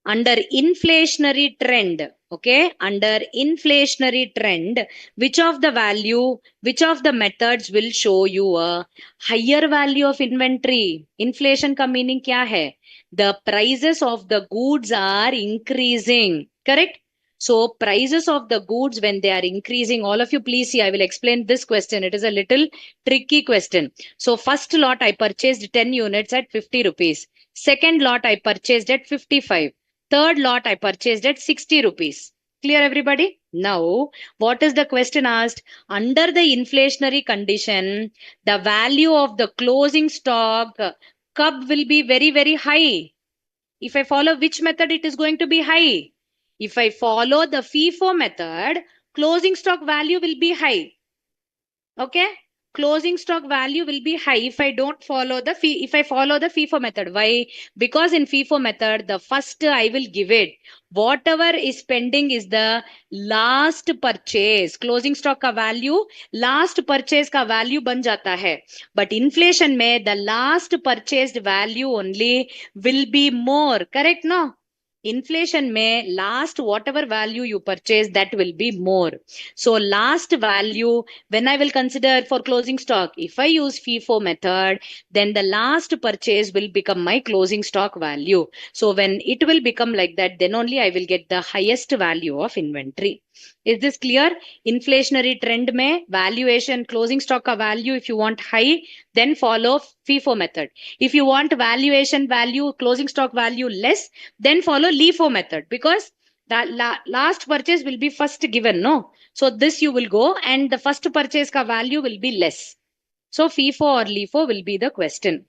Under inflationary trend, okay, under inflationary trend, which of the methods will show you a higher value of inventory? Inflation ka meaning kya hai? The prices of the goods are increasing, correct? So prices of the goods when they are increasing, all of you please see, I will explain this question. It is a little tricky question. So first lot I purchased 10 units at 50 rupees. Second lot I purchased at 55. Third lot I purchased at 60 rupees. Clear everybody? Now, what is the question asked? Under the inflationary condition, the value of the closing stock cub will be very, very high. If I follow which method, it is going to be high. If I follow the FIFO method, closing stock value will be high. Okay? Closing stock value will be high if I don't follow the if I follow the FIFO method. Why? Because in FIFO method, the first I will give it. Whatever is pending is the last purchase. Closing stock का value, last purchase का value बन जाता है. But inflation में the last purchased value only will be more. Correct, no? Inflation में last whatever value you purchase that will be more. So last value when I will consider for closing stock, if I use FIFO method, then the last purchase will become my closing stock value. So when it will become like that, then only I will get the highest value of inventory. Is this clear? Inflationary trend में valuation closing stock का value if you want high, then follow FIFO method. If you want valuation value closing stock value less, then follow LIFO method, because the last purchase will be first given, no? So this you will go and the first purchase ka value will be less. So FIFO or LIFO will be the question.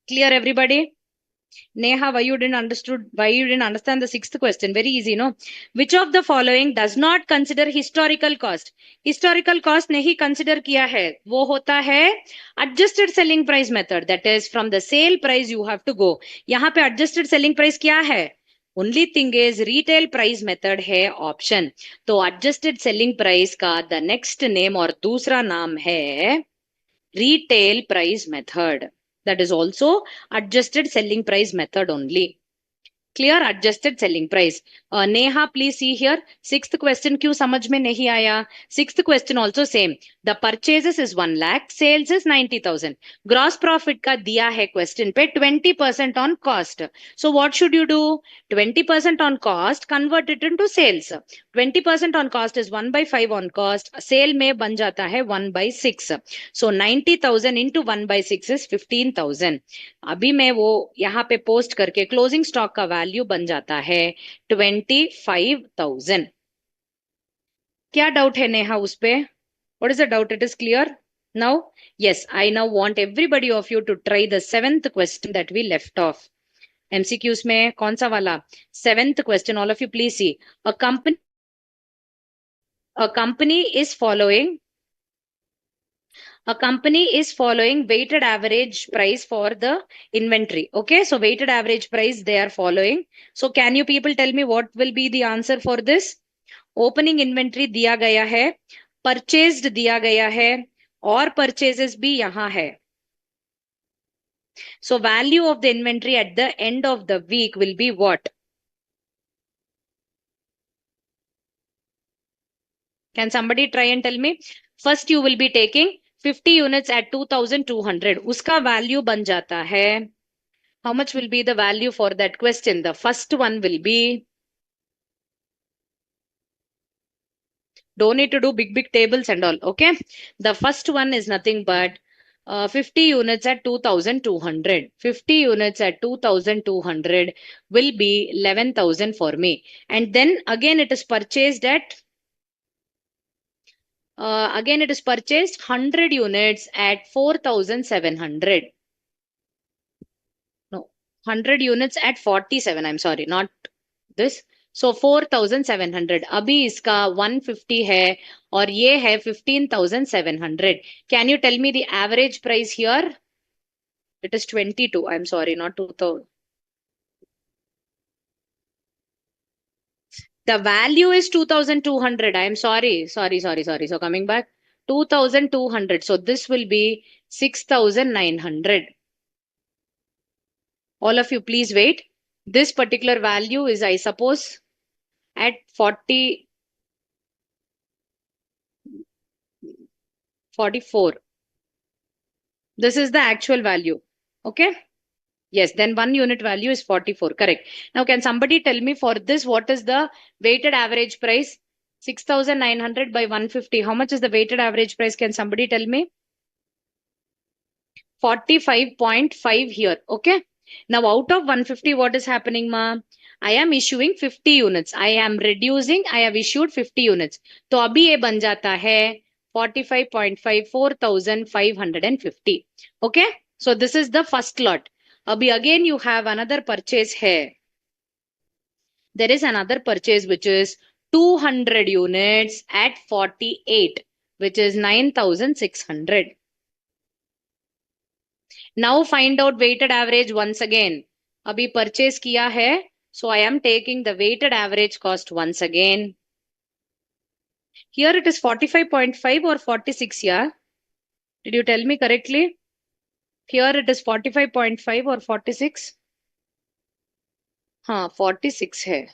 Clear everybody? Neha, why you didn't understand the sixth question? Very easy, no? Which of the following does not consider historical cost? Historical cost नहीं consider किया है. वो होता है adjusted selling price method. That is from the sale price you have to go. यहाँ पे adjusted selling price क्या है? Only thing is retail price method है option. तो adjusted selling price का the next name और दूसरा नाम है retail price method. That is also adjusted selling price method only. Clear? Adjusted selling price. Neha, please see here. Sixth question क्यों समझ में नहीं आया? Sixth question also same. The purchases is 1 lakh, sales is 90,000. Gross profit का दिया है question पे 20% on cost. So what should you do? 20% on cost, convert it into sales. 20% on cost is 1 by 5 on cost. Sale में बन जाता है 1 by 6. So 90,000 into 1 by 6 is 15,000. अभी मैं वो यहाँ पे पोस्ट करके क्लोजिंग स्टॉक का वैल्यू बन जाता है 25,000. क्या डाउट है नेहा उस पे? What is the doubt? It is clear now? Yes, I now want everybody of you to try the seventh question that we left off. MCQs में कौन सा वाला? Seventh question, all of you please see. A company is following weighted average price for the inventory. Okay, so weighted average price they are following. So can you people tell me what will be the answer for this? Opening inventory दिया गया है, purchased दिया गया है, और purchases भी यहाँ है. So value of the inventory at the end of the week will be what? Can somebody try and tell me? First you will be taking 50 units at 2,200. उसका value बन जाता है. How much will be the value for that question? The first one will be, don't need to do big tables and all. Okay. The first one is nothing but 50 units at 2,200. 50 units at 2,200 will be 11,000 for me. And then again it is purchased at 100 units at 4,700. No, 100 units at 47. I'm sorry, not this. So 4,700. अभी इसका 150 है और ये है 15,700. Can you tell me the average price here? It is 22. I'm sorry, not 2,000. The value is 2,200. I'm sorry. So coming back, 2,200. So this will be 6,900. All of you, please wait. This particular value is, I suppose, at 44. This is the actual value. Okay. Yes, then 1 unit value is 44. Correct. Now, can somebody tell me for this, what is the weighted average price? 6,900 by 150. How much is the weighted average price? Can somebody tell me? 45.5 here. Okay. Now, out of 150, what is happening, ma? I am issuing 50 units. I am reducing. I have issued 50 units. तो अभी ये बन जाता है 45.5, 4,550. Okay. So this is the first lot. Abhi again you have another purchase here. There is another purchase which is 200 units at 48, which is 9,600. Now find out weighted average once again. Abhi purchase kiya hai, so I am taking the weighted average cost once again. Here it is 45.5 or 46, yeah? Did you tell me correctly? Here it is 45.5 or 46? हाँ 46 है.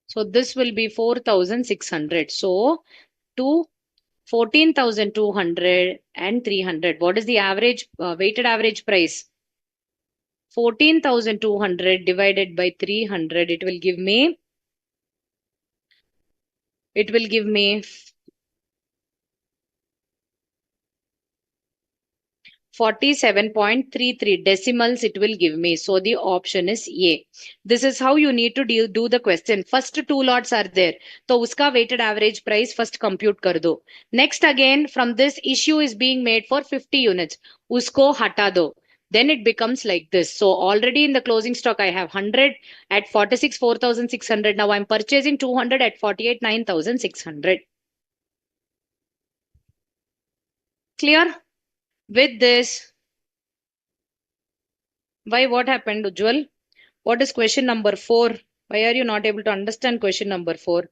So this will be 4,600. So 14,200 and 300. What is the average weighted average price? 14,200 divided by 300, it will give me 47.33 decimals it will give me. So the option is A. This is how you need to do the question. First two lots are there. So uska weighted average price first compute kar do. Next again from this issue is being made for 50 units. Usko hata do. Then it becomes like this. So already in the closing stock I have 100 at 46 4,600. Now I'm purchasing 200 at 48 9,600. Clear? With this, why what happened, Ujjwal? What is question number 4? Why are you not able to understand question number 4?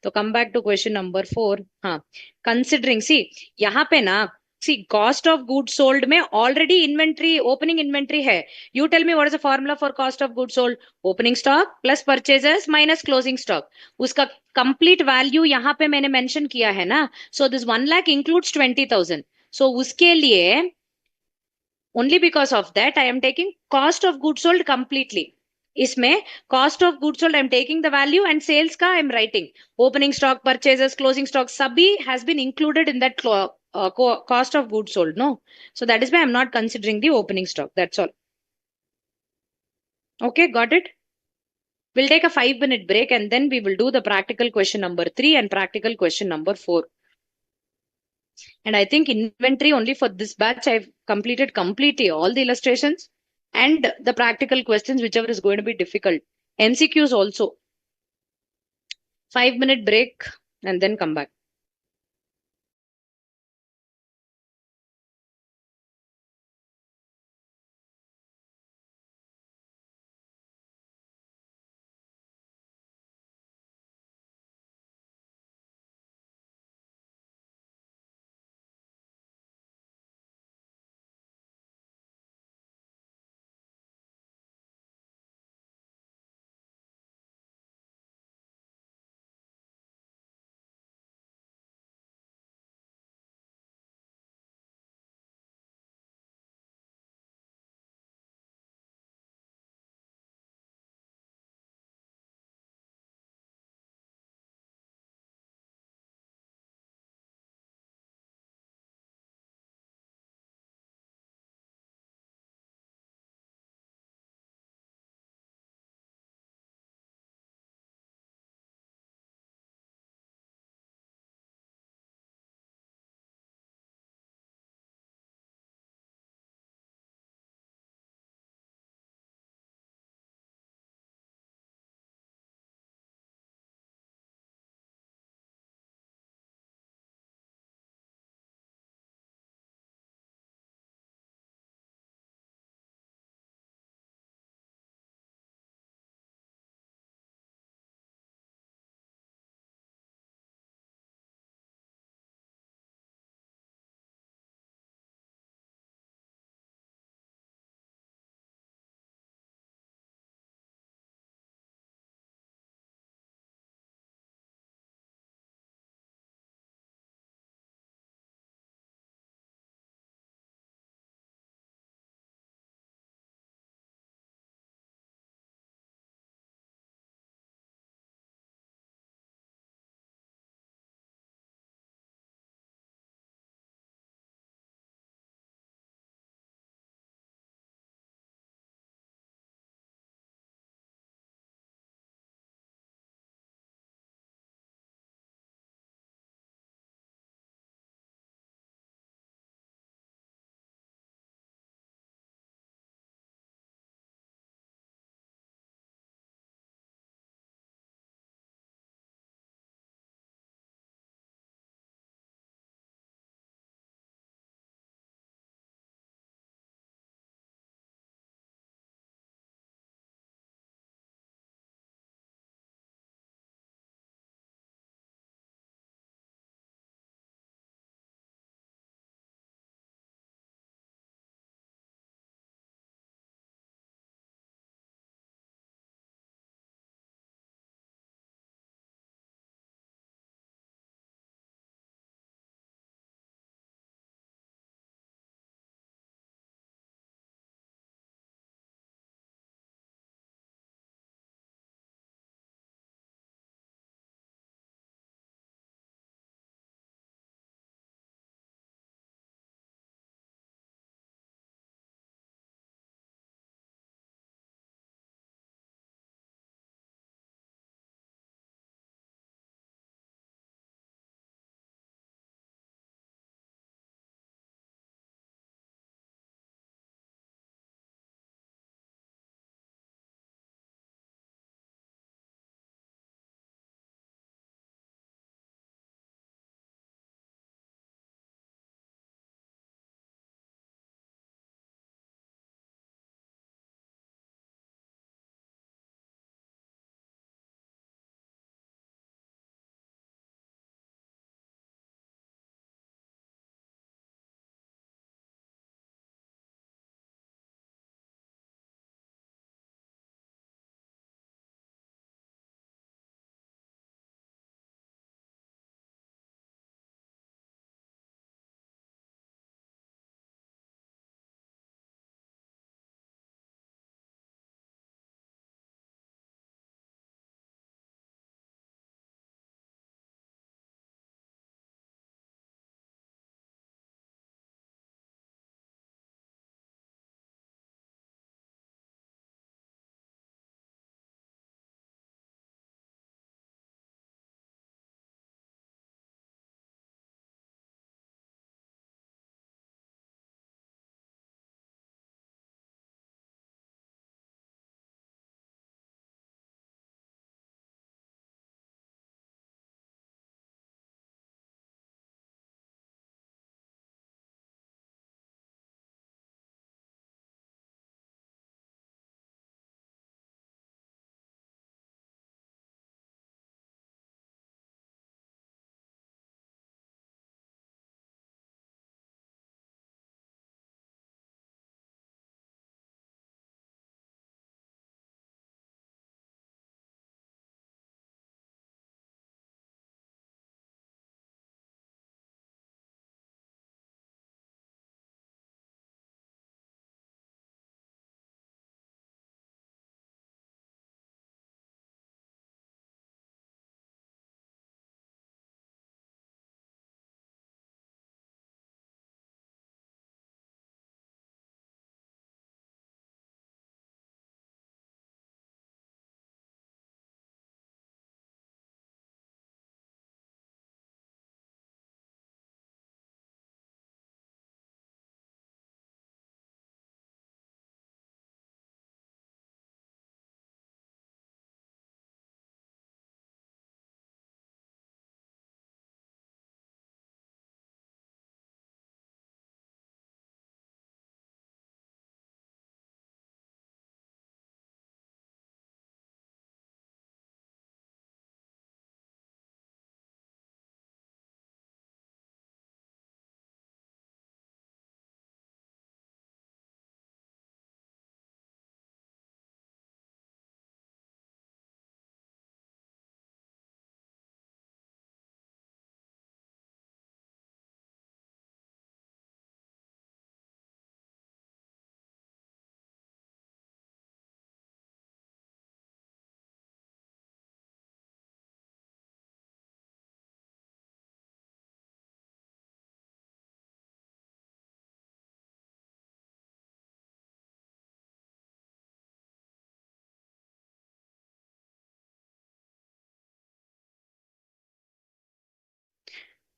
So come back to question number 4. हाँ, considering, see, यहाँ पे ना, see, cost of goods sold में already inventory, opening inventory है. You tell me what is the formula for cost of goods sold? Opening stock plus purchases minus closing stock. उसका complete value यहाँ पे मैंने mention किया है ना. So this 1 lakh includes 20,000. So उसके लिए only because of that I am taking cost of goods sold completely. इसमें cost of goods sold I am taking the value and sales का I am writing opening stock, purchases, closing stock sabhi has been included in that cost of goods sold. No, so that is why I am not considering the opening stock. That's all. Okay, got it. We'll take a 5-minute break and then we will do the practical question number 3 and practical question number 4. And I think inventory only for this batch, I've completed completely all the illustrations and the practical questions, whichever is going to be difficult. MCQs also. 5-minute break and then come back.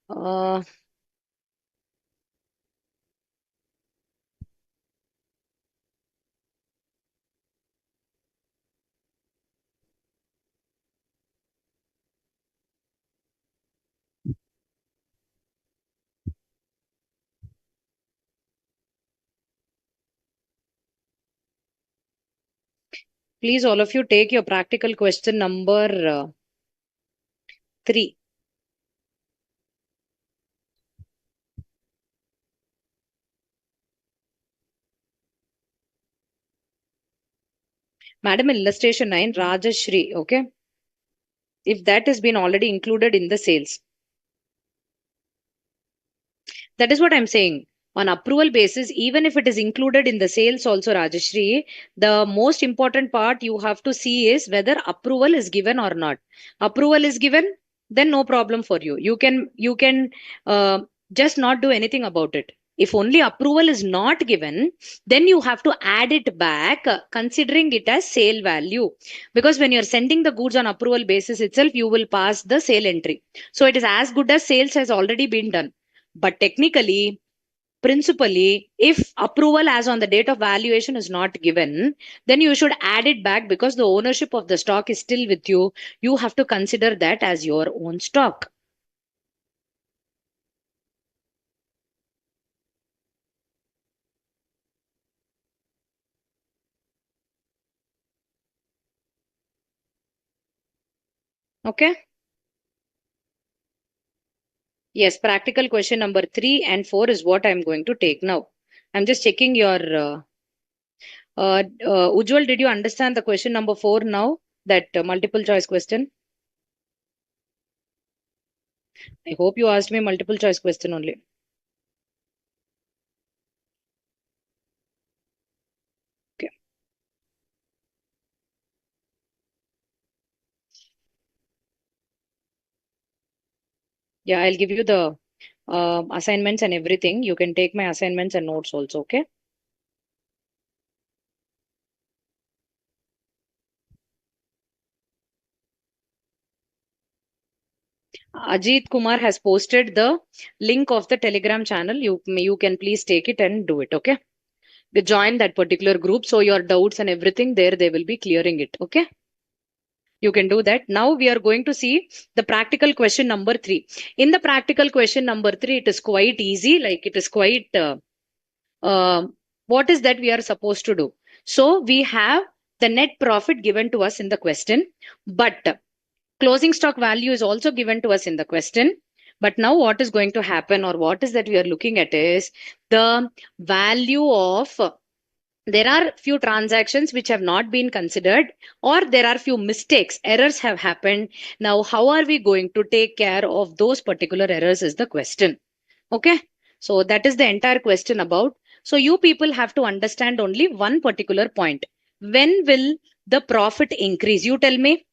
Uh, Please, all of you, take your practical question number 3. Madam, illustration 9, Rajashri, okay? If that has been already included in the sales. That is what I'm saying. On approval basis, even if it is included in the sales also, Rajashri, the most important part you have to see is whether approval is given or not. Approval is given, then no problem for you. You can just not do anything about it. If only approval is not given, then you have to add it back, considering it as sale value. Because when you're sending the goods on approval basis itself, you will pass the sale entry. So it is as good as sales has already been done. But technically, principally, if approval as on the date of valuation is not given, then you should add it back because the ownership of the stock is still with you. You have to consider that as your own stock. Okay? Yes, practical question number 3 and 4 is what I'm going to take now. I'm just checking your. Ujjwal, did you understand the question number 4 now? That multiple choice question? I hope you asked me multiple choice question only. Okay. Yeah, I'll give you the assignments and everything. You can take my assignments and notes also, okay? Ajit Kumar has posted the link of the Telegram channel. You can please take it and do it, okay? You join that particular group, so your doubts and everything there, they will be clearing it, okay? You can do that. Now we are going to see the practical question number 3. In the practical question number 3, it is quite easy, like it is quite uh, what is that we are supposed to do? So we have the net profit given to us in the question, but closing stock value is also given to us in the question. But now what is going to happen, or what is that we are looking at, is the value of there are few transactions which have not been considered, or there are few mistakes, errors have happened. Now how are we going to take care of those particular errors is the question. Okay, so that is the entire question about. So you people have to understand only one particular point. When will the profit increase? You tell me.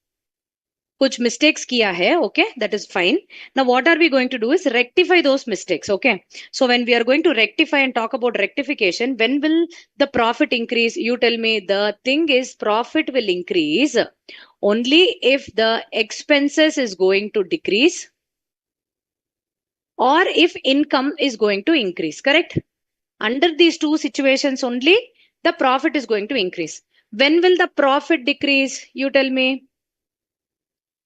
कुछ mistakes किया है, okay, that is fine. Now what are we going to do is rectify those mistakes, okay? So when we are going to rectify and talk about rectification, when will the profit increase? You tell me. The thing is, profit will increase only if the expenses is going to decrease, or if income is going to increase, correct? Under these two situations only, the profit is going to increase. When will the profit decrease? You tell me.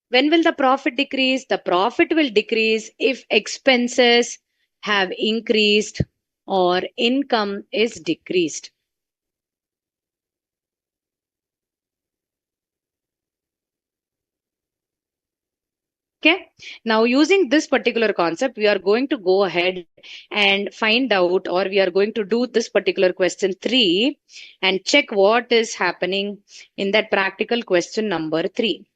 When will the profit decrease? The profit will decrease if expenses have increased or income is decreased. Okay. Now, using this particular concept, we are going to go ahead and find out, or we are going to do this particular question 3 and check what is happening in that practical question number 3.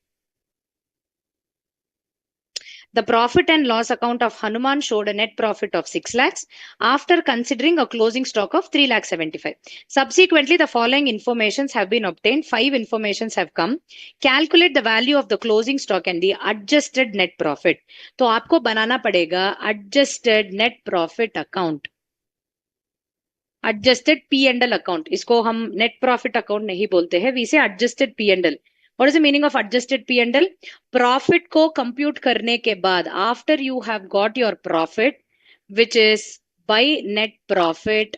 The profit and loss account of Hanuman showed a net profit of 6 lakhs after considering a closing stock of 3 lakh 75. Subsequently, the following informations have been obtained. 5 informations have come. Calculate the value of the closing stock and the adjusted net profit. तो आपको बनाना पड़ेगा adjusted net profit account. Adjusted P&L account. इसको हम net profit account नहीं बोलते हैं. We say adjusted P&L. What is the meaning of adjusted P&L? Profit को compute करने के बाद, after you have got your profit, which is by net profit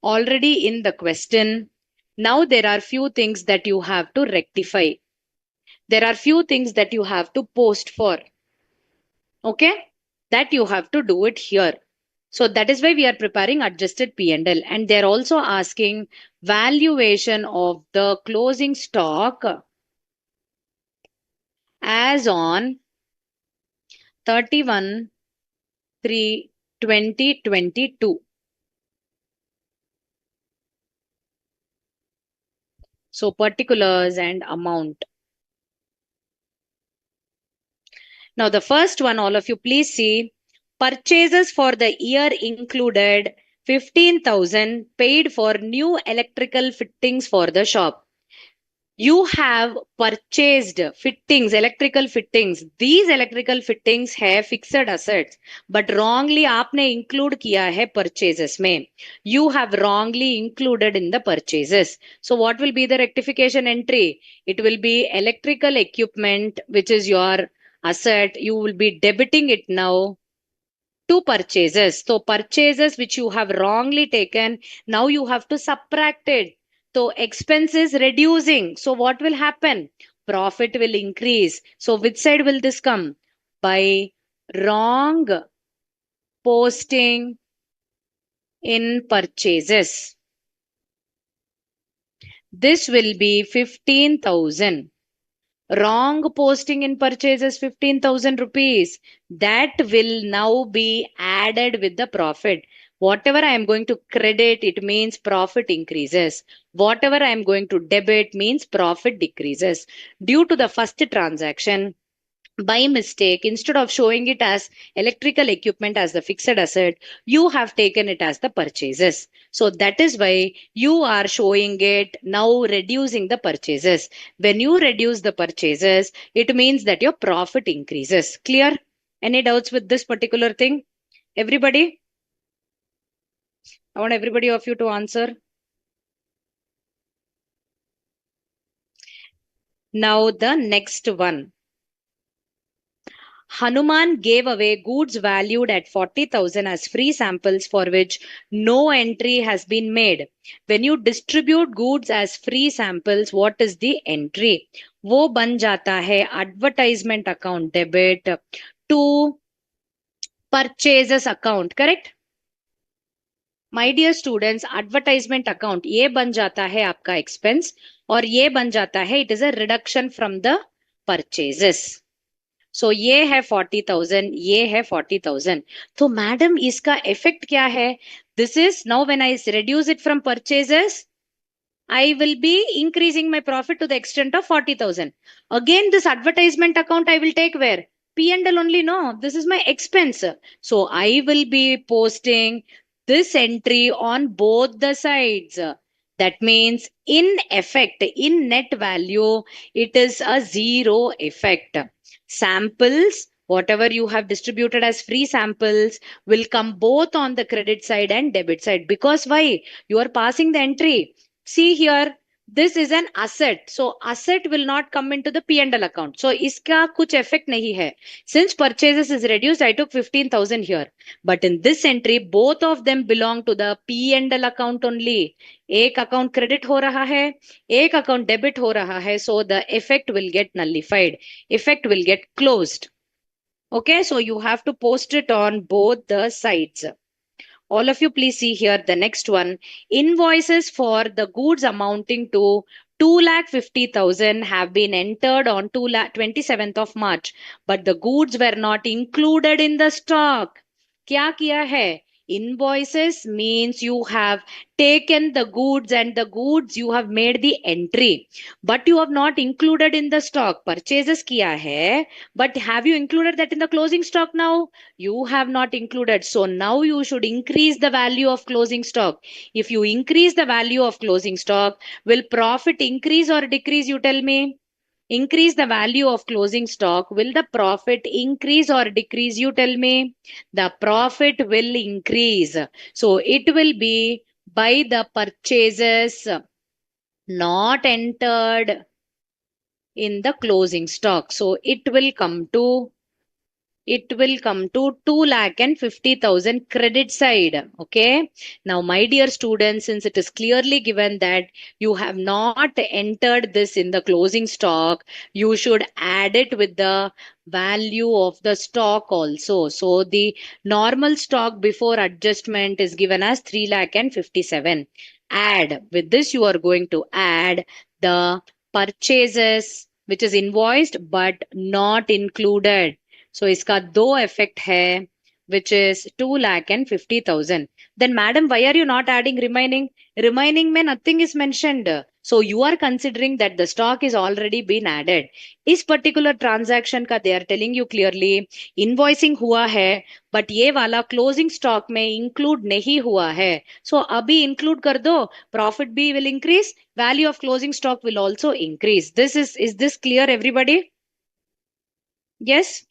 already in the question, now there are few things that you have to rectify. There are few things that you have to post for. Okay? That you have to do it here. So that is why we are preparing adjusted P&L, and they're also asking valuation of the closing stock as on 31/3/2022. So particulars and amount. Now the first one, all of you please see, purchases for the year included 15,000 paid for new electrical fittings for the shop. You have purchased fittings, electrical fittings. These electrical fittings have fixed assets, but wrongly आपने include किया है purchases में. You have wrongly included in the purchases. So what will be the rectification entry? It will be electrical equipment, which is your asset. You will be debiting it now to purchases. So purchases which you have wrongly taken, now you have to subtract it. So expense is reducing. So what will happen? Profit will increase. So which side will this come? By wrong posting in purchases. This will be 15,000. Wrong posting in purchases 15,000 rupees. That will now be added with the profit. Whatever I am going to credit, it means profit increases. Whatever I am going to debit means profit decreases. Due to the first transaction, by mistake, instead of showing it as electrical equipment as the fixed asset, you have taken it as the purchases. So that is why you are showing it now, reducing the purchases. When you reduce the purchases, it means that your profit increases. Clear? Any doubts with this particular thing? Everybody? I want everybody of you to answer. Now the next one. Hanuman gave away goods valued at 40,000 as free samples for which no entry has been made. When you distribute goods as free samples, what is the entry? वो बन जाता है advertisement account debit to purchases account, correct? My dear students, advertisement account ये बन जाता है आपका expense और ये बन जाता है, it is a reduction from the purchases. सो ये है 40,000, ये है 40,000. तो मैडम इसका इफेक्ट क्या है? This is now when I reduce it from purchases, I will be increasing my profit to the extent of 40,000. Again, this advertisement account I will take where? P&L only, no. This is my expense. So I will be posting this entry on both the sides. That means in effect, in net value, it is a zero effect. Samples, whatever you have distributed as free samples, will come both on the credit side and debit side. Because why? You are passing the entry. See here, this is an asset. So asset will not come into the P&L account. So iska kuch effect nahi hai. Since purchases is reduced, I took 15,000 here. But in this entry, both of them belong to the P&L account only. एक account credit हो रहा है, एक account debit हो रहा है. So the effect will get nullified. Effect will get closed. Okay, so you have to post it on both the sides. All of you please see here the next one. Invoices for the goods amounting to 2,50,000 have been entered on 27th of March, but the goods were not included in the stock. क्या किया है? Invoices means you have taken the goods and the goods you have made the entry, but you have not included in the stock. Purchases किया है, but have you included that in the closing stock now? You have not included. So now you should increase the value of closing stock. If you increase the value of closing stock, will profit increase or decrease? You tell me. Increase the value of closing stock. Will the profit increase or decrease? You tell me. The profit will increase. So it will be by the purchases not entered in the closing stock. So it will come to 2,50,000 credit side. Okay. Now, my dear students, since it is clearly given that you have not entered this in the closing stock, you should add it with the value of the stock also. So the normal stock before adjustment is given as 3,57,000. Add with this, you are going to add the purchases which is invoiced but not included. So इसका दो effect है which is 2,50,000. Then madam, why are you not adding remaining? Remaining में nothing is mentioned. So you are considering that the stock is already been added. इस particular transaction का they are telling you clearly invoicing हुआ है but ये वाला closing stock में include नहीं हुआ है. So अभी include कर दो, profit भी will increase, value of closing stock will also increase. Is this clear everybody? Yes.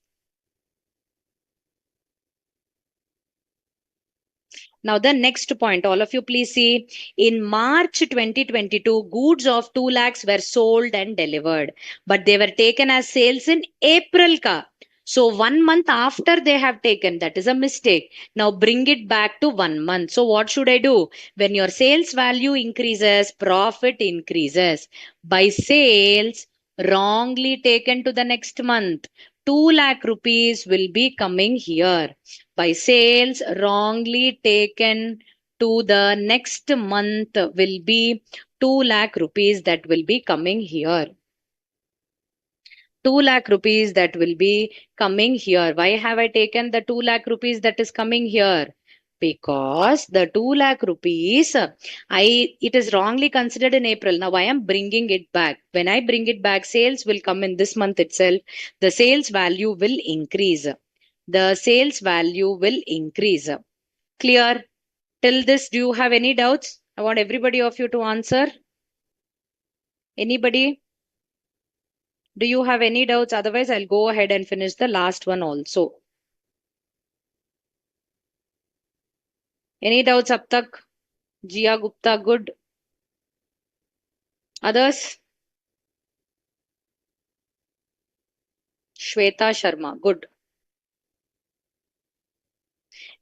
Now, the next point, all of you please see. In March 2022, goods of 2 lakhs were sold and delivered, but they were taken as sales in April ka. So 1 month after they have taken, that is a mistake. Now bring it back to 1 month. So what should I do? When your sales value increases, profit increases. By sales wrongly taken to the next month, 2 lakh rupees will be coming here. By sales wrongly taken to the next month will be 2 lakh rupees that will be coming here. 2 lakh rupees that will be coming here. Why have I taken the 2 lakh rupees that is coming here? Because the 2 lakh rupees, it is wrongly considered in April. Now I am bringing it back. When I bring it back, sales will come in this month itself. The sales value will increase. The sales value will increase. Clear? Till this, do you have any doubts? I want everybody of you to answer. Anybody? Do you have any doubts? Otherwise, I'll go ahead and finish the last one also. Any doubts up tak? Jia Gupta, good. Others? Shweta Sharma, good.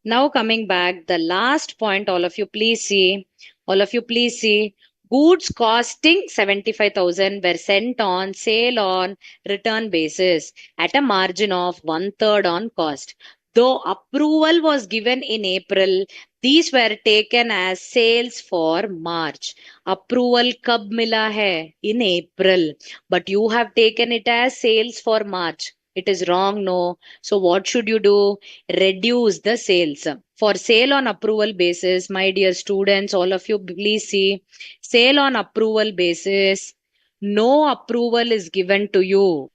Now coming back, the last point, all of you please see. All of you please see. Goods costing 75,000 were sent on sale on return basis at a margin of 1/3 on cost. Though approval was given in April, these were taken as sales for March. Approval kab mila hai? In April. But you have taken it as sales for March. It is wrong, no. So what should you do? Reduce the sales. For sale on approval basis, my dear students, all of you please see, sale on approval basis, no approval is given to you.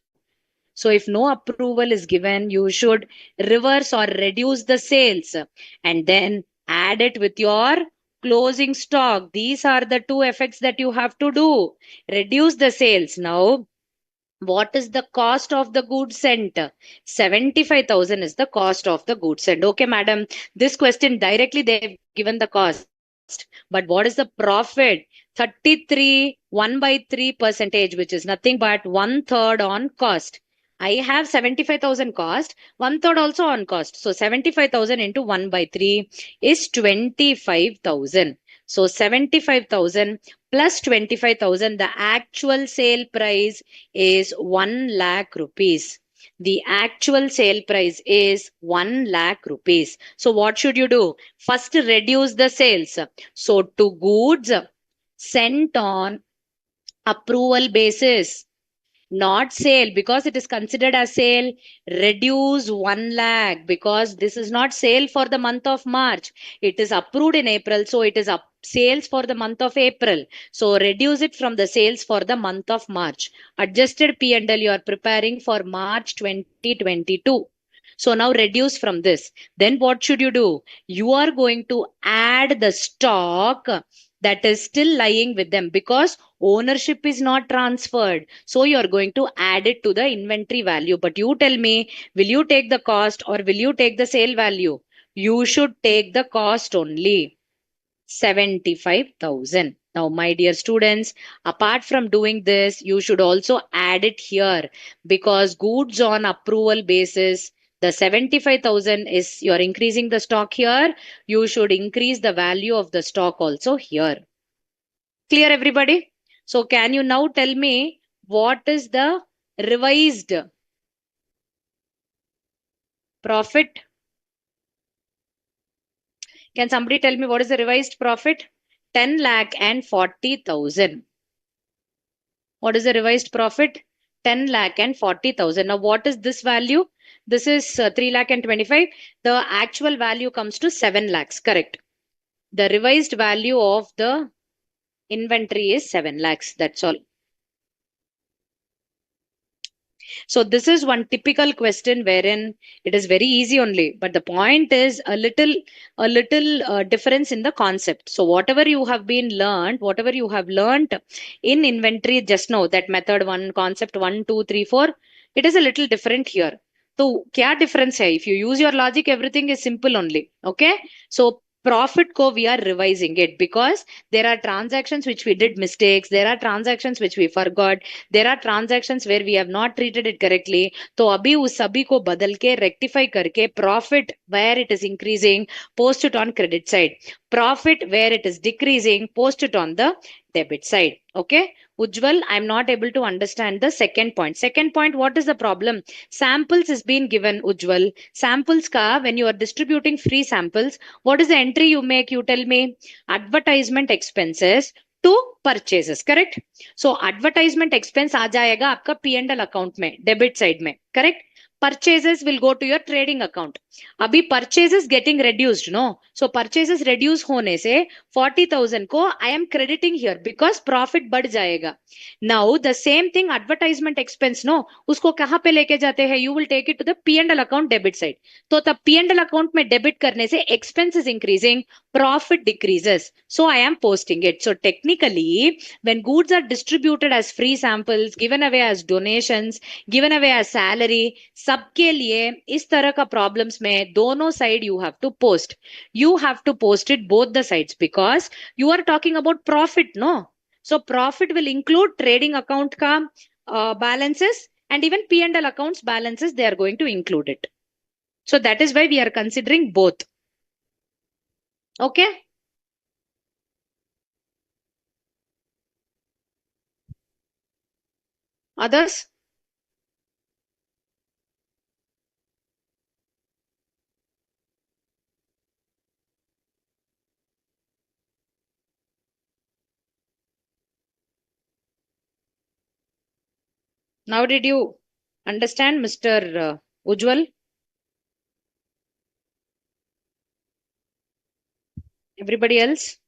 So if no approval is given, you should reverse or reduce the sales and then add it with your closing stock. These are the two effects that you have to do. Reduce the sales. Now, what is the cost of the goods sent? 75,000 is the cost of the goods sent. Okay, madam. This question directly they've given the cost. But what is the profit? 33, 1/3 percentage, which is nothing but 1/3 on cost. I have 75,000 cost, 1/3 also on cost. So 75,000 into 1/3 is 25,000. So 75,000 plus 25,000, the actual sale price is 1 lakh rupees. The actual sale price is 1 lakh rupees. So what should you do? First reduce the sales. So to goods sent on approval basis, not sale, because it is considered as sale, reduce 1 lakh because this is not sale for the month of March. It is approved in April, so it is up sales for the month of April. So reduce it from the sales for the month of March. Adjusted P&L you are preparing for March 2022. So now reduce from this. Then what should you do? You are going to add the stock that is still lying with them because ownership is not transferred. So you are going to add it to the inventory value. But you tell me, will you take the cost or will you take the sale value? You should take the cost only. 75,000. Now, my dear students, apart from doing this, you should also add it here, because goods on approval basis, the 75,000 is you're increasing the stock here. You should increase the value of the stock also here. Clear, everybody? So, can you now tell me what is the revised profit? Can somebody tell me what is the revised profit? 10 lakh and 40,000. What is the revised profit? 10 lakh and 40,000. Now, what is this value? This is 3 lakh and 25. The actual value comes to 7 lakhs. Correct. The revised value of the inventory is 7 lakhs. That's all. So this is one typical question wherein it is very easy only, but the point is a little difference in the concept. So whatever you have learned in inventory just now, that method one, concept one, two, three, four, it is a little different here. So क्या difference है? If you use your logic, everything is simple only. Okay. So profit ko we are revising it because there are transactions which we did mistakes. There are transactions which we forgot. There are transactions where we have not treated it correctly. तो अभी उस सभी को बदल के rectify करके profit where it is increasing, post it on credit side. Profit where it is decreasing, post it on the debit side. Okay. Ujjwal, I'm not able to understand the second point. Second point, what is the problem? Samples is being given, Ujjwal. Samples ka, when you are distributing free samples, what is the entry you make? You tell me. Advertisement expenses to purchases. Correct? So advertisement expense आ जाएगा आपका P&L account में, debit side में. Correct? Purchases will go to your trading account. अभी purchases getting reduced, no? So purchases reduce होने से 40,000 को I am crediting here because profit बढ़ जाएगा. Now the same thing advertisement expense, no? उसको कहाँ पे लेके जाते हैं? You will take it to the P&L account debit side. तो तब P&L account में debit करने से expense is increasing, profit decreases. So I am posting it. So technically, when goods are distributed as free samples, given away as donations, given away as salary, सबके लिए इस तरह का problems में दोनों side you have to post. You have to post it both the sides because you are talking about profit, no? So profit will include trading account ka balances and even P&L accounts balances, they are going to include it. So that is why we are considering both. Okay. Others? Now did you understand, Mr. Ujjwal? Everybody else?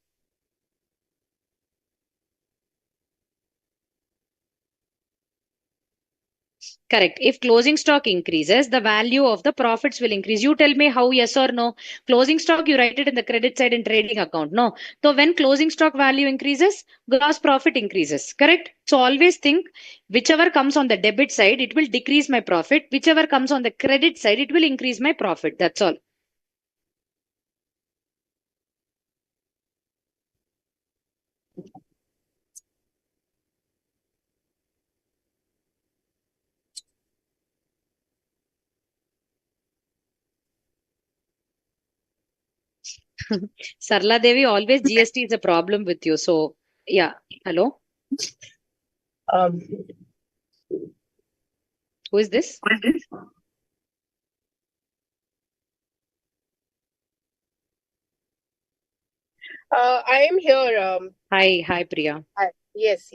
Correct. If closing stock increases, the value of the profits will increase. You tell me how, yes or no. Closing stock, you write it in the credit side in trading account. No. So when closing stock value increases, gross profit increases. Correct. So always think whichever comes on the debit side, it will decrease my profit. Whichever comes on the credit side, it will increase my profit. That's all. Sarla Devi, always GST is a problem with you. So, yeah. Hello. Um, Who is this? I am here. Hi, Priya. Yes.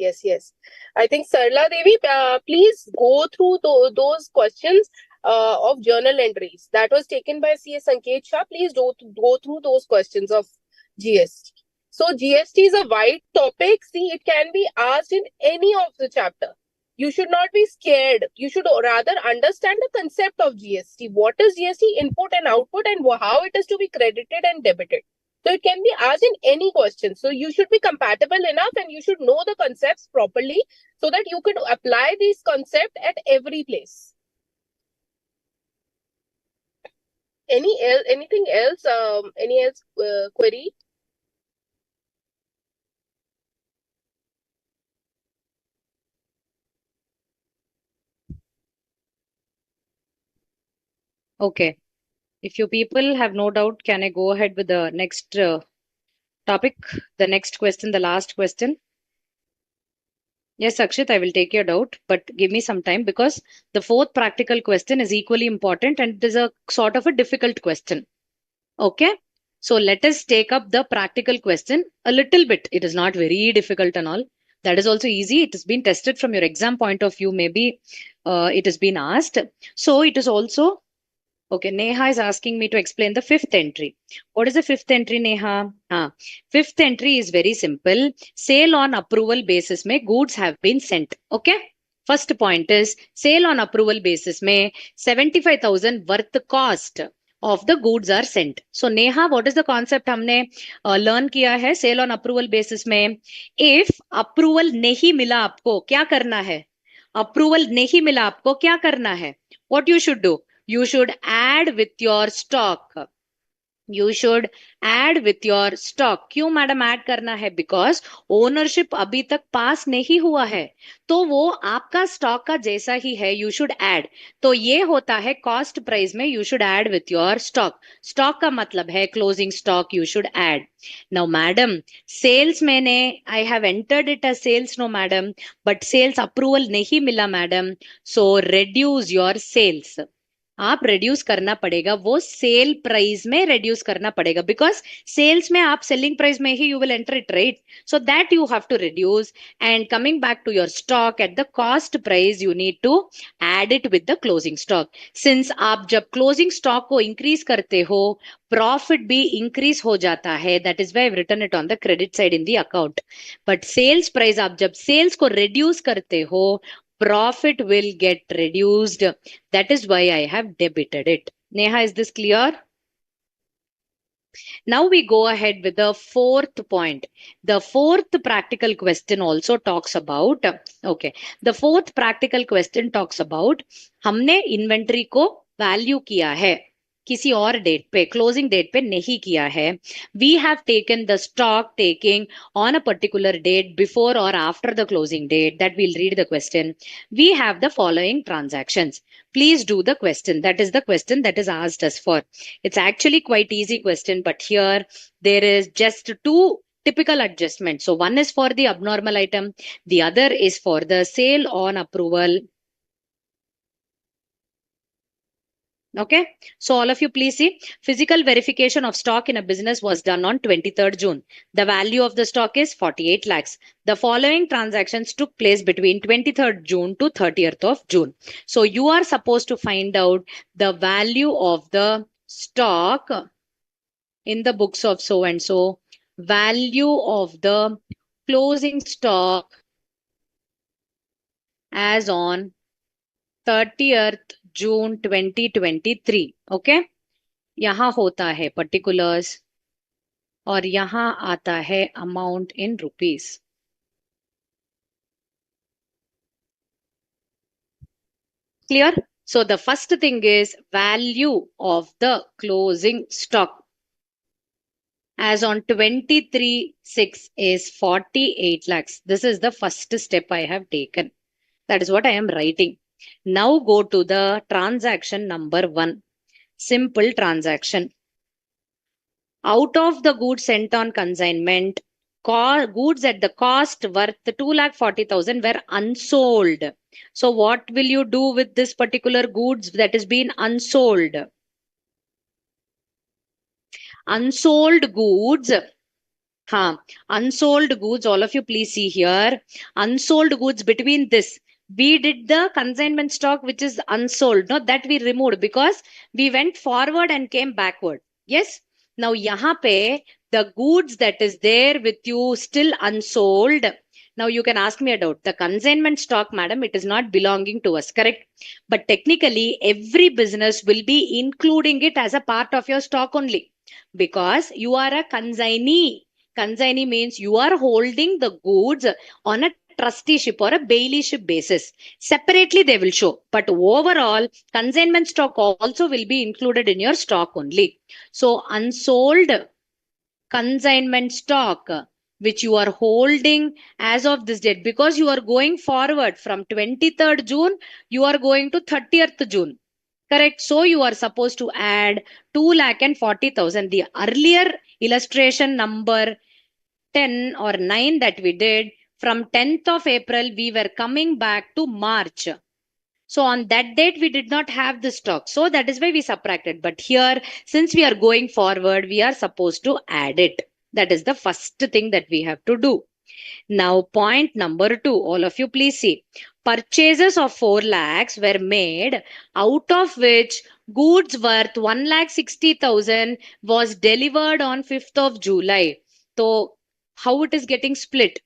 I think Sarla Devi, please go through those questions of journal entries that was taken by CS Sanket Shah. Please go through those questions of GST. So GST is a wide topic. See, it can be asked in any of the chapter. You should not be scared. You should rather understand the concept of GST. What is GST input and output and how it is to be credited and debited. So it can be asked in any question. So you should be compatible enough and you should know the concepts properly so that you can apply these concepts at every place. Anything else? Any else query? Okay. If you people have no doubt, can I go ahead with the next topic, the next question, the last question? Yes, Akshit, I will take your doubt, but give me some time because the fourth practical question is equally important and it is a sort of a difficult question. Okay. So let us take up the practical question a little bit. It is not very difficult and all. That is also easy. It has been tested from your exam point of view. Maybe it has been asked. So it is also okay. Neha is asking me to explain the fifth entry. What is the fifth entry, Neha? Fifth entry is very simple. Sale on approval basis में goods have been sent. Okay. First point is sale on approval basis में 75,000 worth cost of the goods are sent. So Neha, what is the concept हमने learn किया है sale on approval basis में? If approval नहीं मिला आपको क्या करना है? Approval नहीं मिला आपको क्या करना है? What you should do? You should add with your stock. You should add with your stock. क्यों मैडम ऐड करना है? बिकॉज ओनरशिप अभी तक पास नहीं हुआ है, तो वो आपका स्टॉक का जैसा ही है. You should add. तो ये होता है कॉस्ट प्राइस में you should add with your stock. Stock का मतलब है closing stock. You should add. Now madam sales मैंने I have entered it a sales. No madam, but sales approval नहीं मिला madam. So reduce your sales. आप reduce करना पड़ेगा, वो सेल प्राइस में रिड्यूस करना पड़ेगा. बिकॉज सेल्स में आप सेलिंग प्राइस में ही you will enter it, right? So that you have to reduce. And coming back to your stock at the cost price you need to add it with the closing stock. Since आप जब closing stock को increase करते हो, profit भी increase हो जाता है. That is why I written it on the credit side in the account. But sales price आप जब सेल्स को रिड्यूस करते हो, profit will get reduced. That is why I have debited it. Neha, is this clear? Now we go ahead with the fourth point. The fourth practical question also talks about, okay, the fourth practical question talks about, हमने inventory को value किया है, किसी और date पे, closing date पे नहीं किया है. We have taken the stock taking on a particular date before और after the closing date. That will read the question. We have the following transactions. Please do the question. That is the question that is asked us for. It's actually quite easy question, but here there is just two typical adjustments. So one is for the abnormal item, the other is for the sale on approval. Okay, so all of you please see, physical verification of stock in a business was done on 23rd June. The value of the stock is 48 lakhs. The following transactions took place between 23rd June to 30th of June. So you are supposed to find out the value of the stock in the books of so and so, value of the closing stock as on 30th June 2023. Okay, यहां होता है particulars और यहां आता है amount in rupees. Clear? So the first thing is value of the closing stock as on 23/6 is 48 lakhs. This is the first step I have taken. That is what I am writing. Now go to the transaction number 1. Simple transaction. Out of the goods sent on consignment, goods at the cost worth 2,40,000 were unsold. So what will you do with this particular goods that is being unsold? Unsold goods. Unsold goods, all of you please see here. Unsold goods, between this, we did the consignment stock which is unsold. No, that we removed because we went forward and came backward. Yes. Now यहाँ पे the goods that is there with you still unsold. Now you can ask me a doubt. The consignment stock, madam, it is not belonging to us, correct? But technically every business will be including it as a part of your stock only because you are a consignee. Consignee means you are holding the goods on a trusteeship or a baileyship basis. Separately they will show, but overall consignment stock also will be included in your stock only. So unsold consignment stock which you are holding as of this date, because you are going forward from 23rd June, you are going to 30th June. Correct. So you are supposed to add 2,40,000. The earlier illustration number 10 or 9 that we did, from 10th of April, we were coming back to March. So on that date, we did not have the stock. So that is why we subtracted. But here, since we are going forward, we are supposed to add it. That is the first thing that we have to do. Now, point number 2, all of you please see. Purchases of 4 lakhs were made, out of which goods worth 1,60,000 was delivered on 5th of July. So, how it is getting split?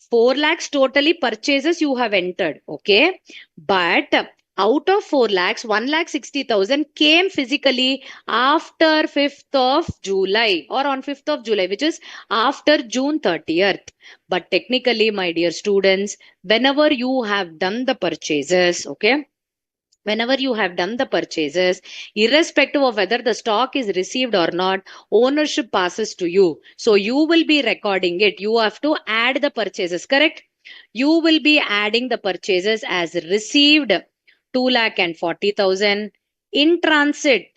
4 lakhs totally purchases you have entered, okay? But out of 4 lakhs, 1,60,000 came physically after 5th of July or on 5th of July, which is after June 30th. But technically, my dear students, whenever you have done the purchases, okay, whenever you have done the purchases, irrespective of whether the stock is received or not, ownership passes to you. So you will be recording it. You have to add the purchases, correct? You will be adding the purchases as received 2,40,000, in transit.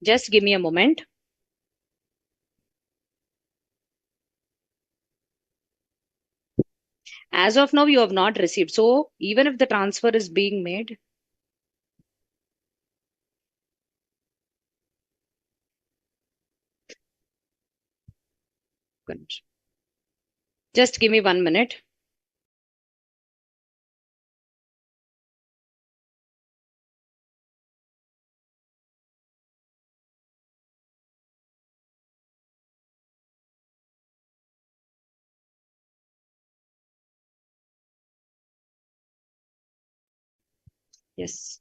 Just give me a moment. As of now, you have not received. So even if the transfer is being made, just give me 1 minute. Yes.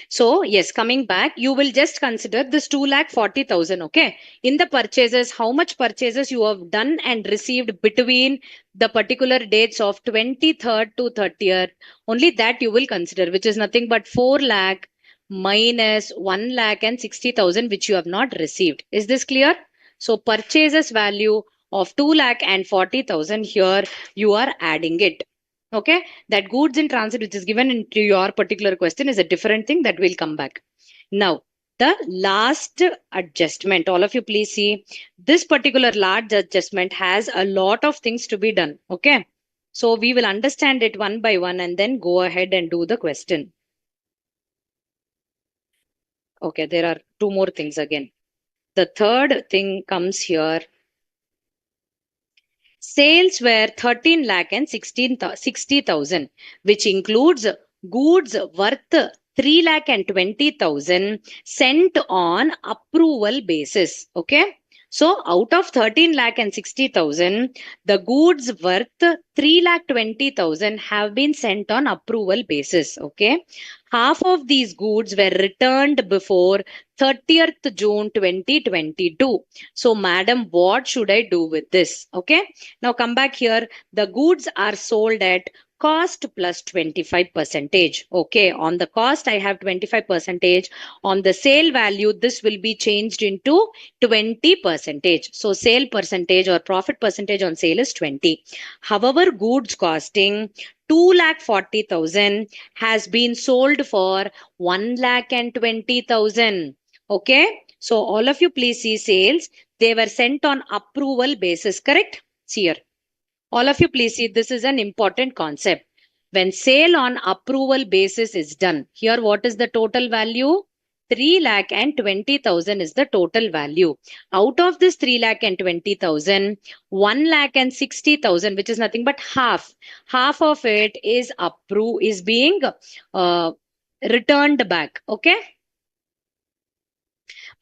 So, yes, coming back, you will just consider this 2,40,000, okay? In the purchases, how much purchases you have done and received between the particular dates of 23rd to 30th, only that you will consider, which is nothing but 4 lakh minus 1 lakh and 60,000, which you have not received. Is this clear? So, purchases value of 2 lakh and 40,000 here, you are adding it. Okay, that goods in transit, which is given into your particular question, is a different thing that will come back. Now, the last adjustment, all of you please see, this particular large adjustment has a lot of things to be done. Okay, so we will understand it one by one and then go ahead and do the question. Okay, there are 2 more things again. The third thing comes here. Sales were 13 lakh and 60,000, which includes goods worth 3 lakh and 20,000 sent on approval basis. Okay. So out of 13 lakh and 60,000, the goods worth 3 lakh 20,000 have been sent on approval basis. Okay. Half of these goods were returned before 30th June 2022. So, madam, what should I do with this? Okay. Now come back here. The goods are sold at cost plus 25%. Okay. On the cost, I have 25%. On the sale value, this will be changed into 20%. So sale percentage or profit percentage on sale is 20. However, goods costing 2,40,000 has been sold for 1,20,000. Okay. So all of you please see sales. They were sent on approval basis, correct? See here. All of you please see, this is an important concept. When sale on approval basis is done, here what is the total value? 3,20,000 is the total value. Out of this 3,20,000, 1,60,000, which is nothing but half. Half of it is being returned back. Okay.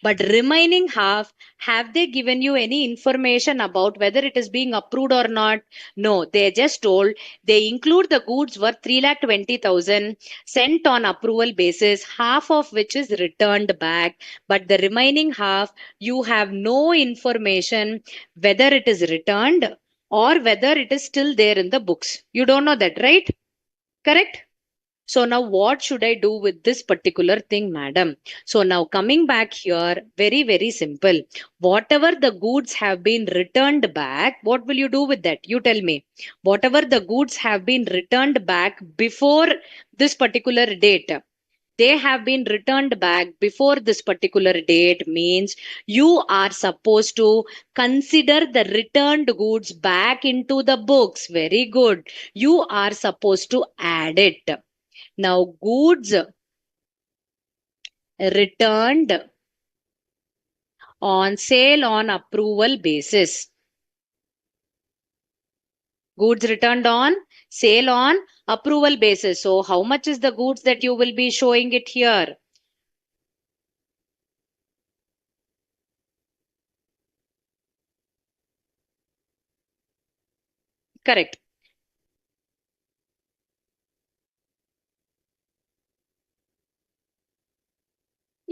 But remaining half, have they given you any information about whether it is being approved or not? No, they just told they include the goods worth 3,20,000 sent on approval basis, half of which is returned back. But the remaining half, you have no information whether it is returned or whether it is still there in the books. You don't know that, right? Correct? So now what should I do with this particular thing, madam? So now coming back here, very, very simple. Whatever the goods have been returned back, what will you do with that? You tell me. Whatever the goods have been returned back before this particular date, they have been returned back before this particular date means you are supposed to consider the returned goods back into the books. Very good. You are supposed to add it. Now, goods returned on sale on approval basis. Goods returned on sale on approval basis. So, how much is the goods that you will be showing it here? Correct.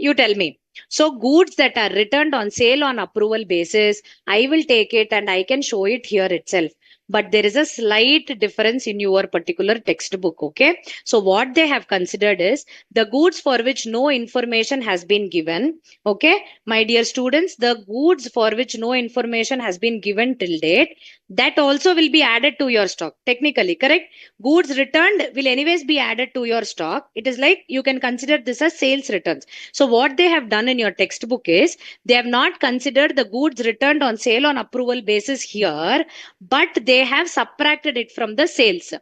You tell me. So goods that are returned on sale on approval basis, I will take it and I can show it here itself. But there is a slight difference in your particular textbook. Okay. So what they have considered is the goods for which no information has been given. Okay. My dear students, the goods for which no information has been given till date, that also will be added to your stock. Technically, correct? Goods returned will anyways be added to your stock. It is like you can consider this as sales returns. So what they have done in your textbook is they have not considered the goods returned on sale on approval basis here, but they have subtracted it from the sales.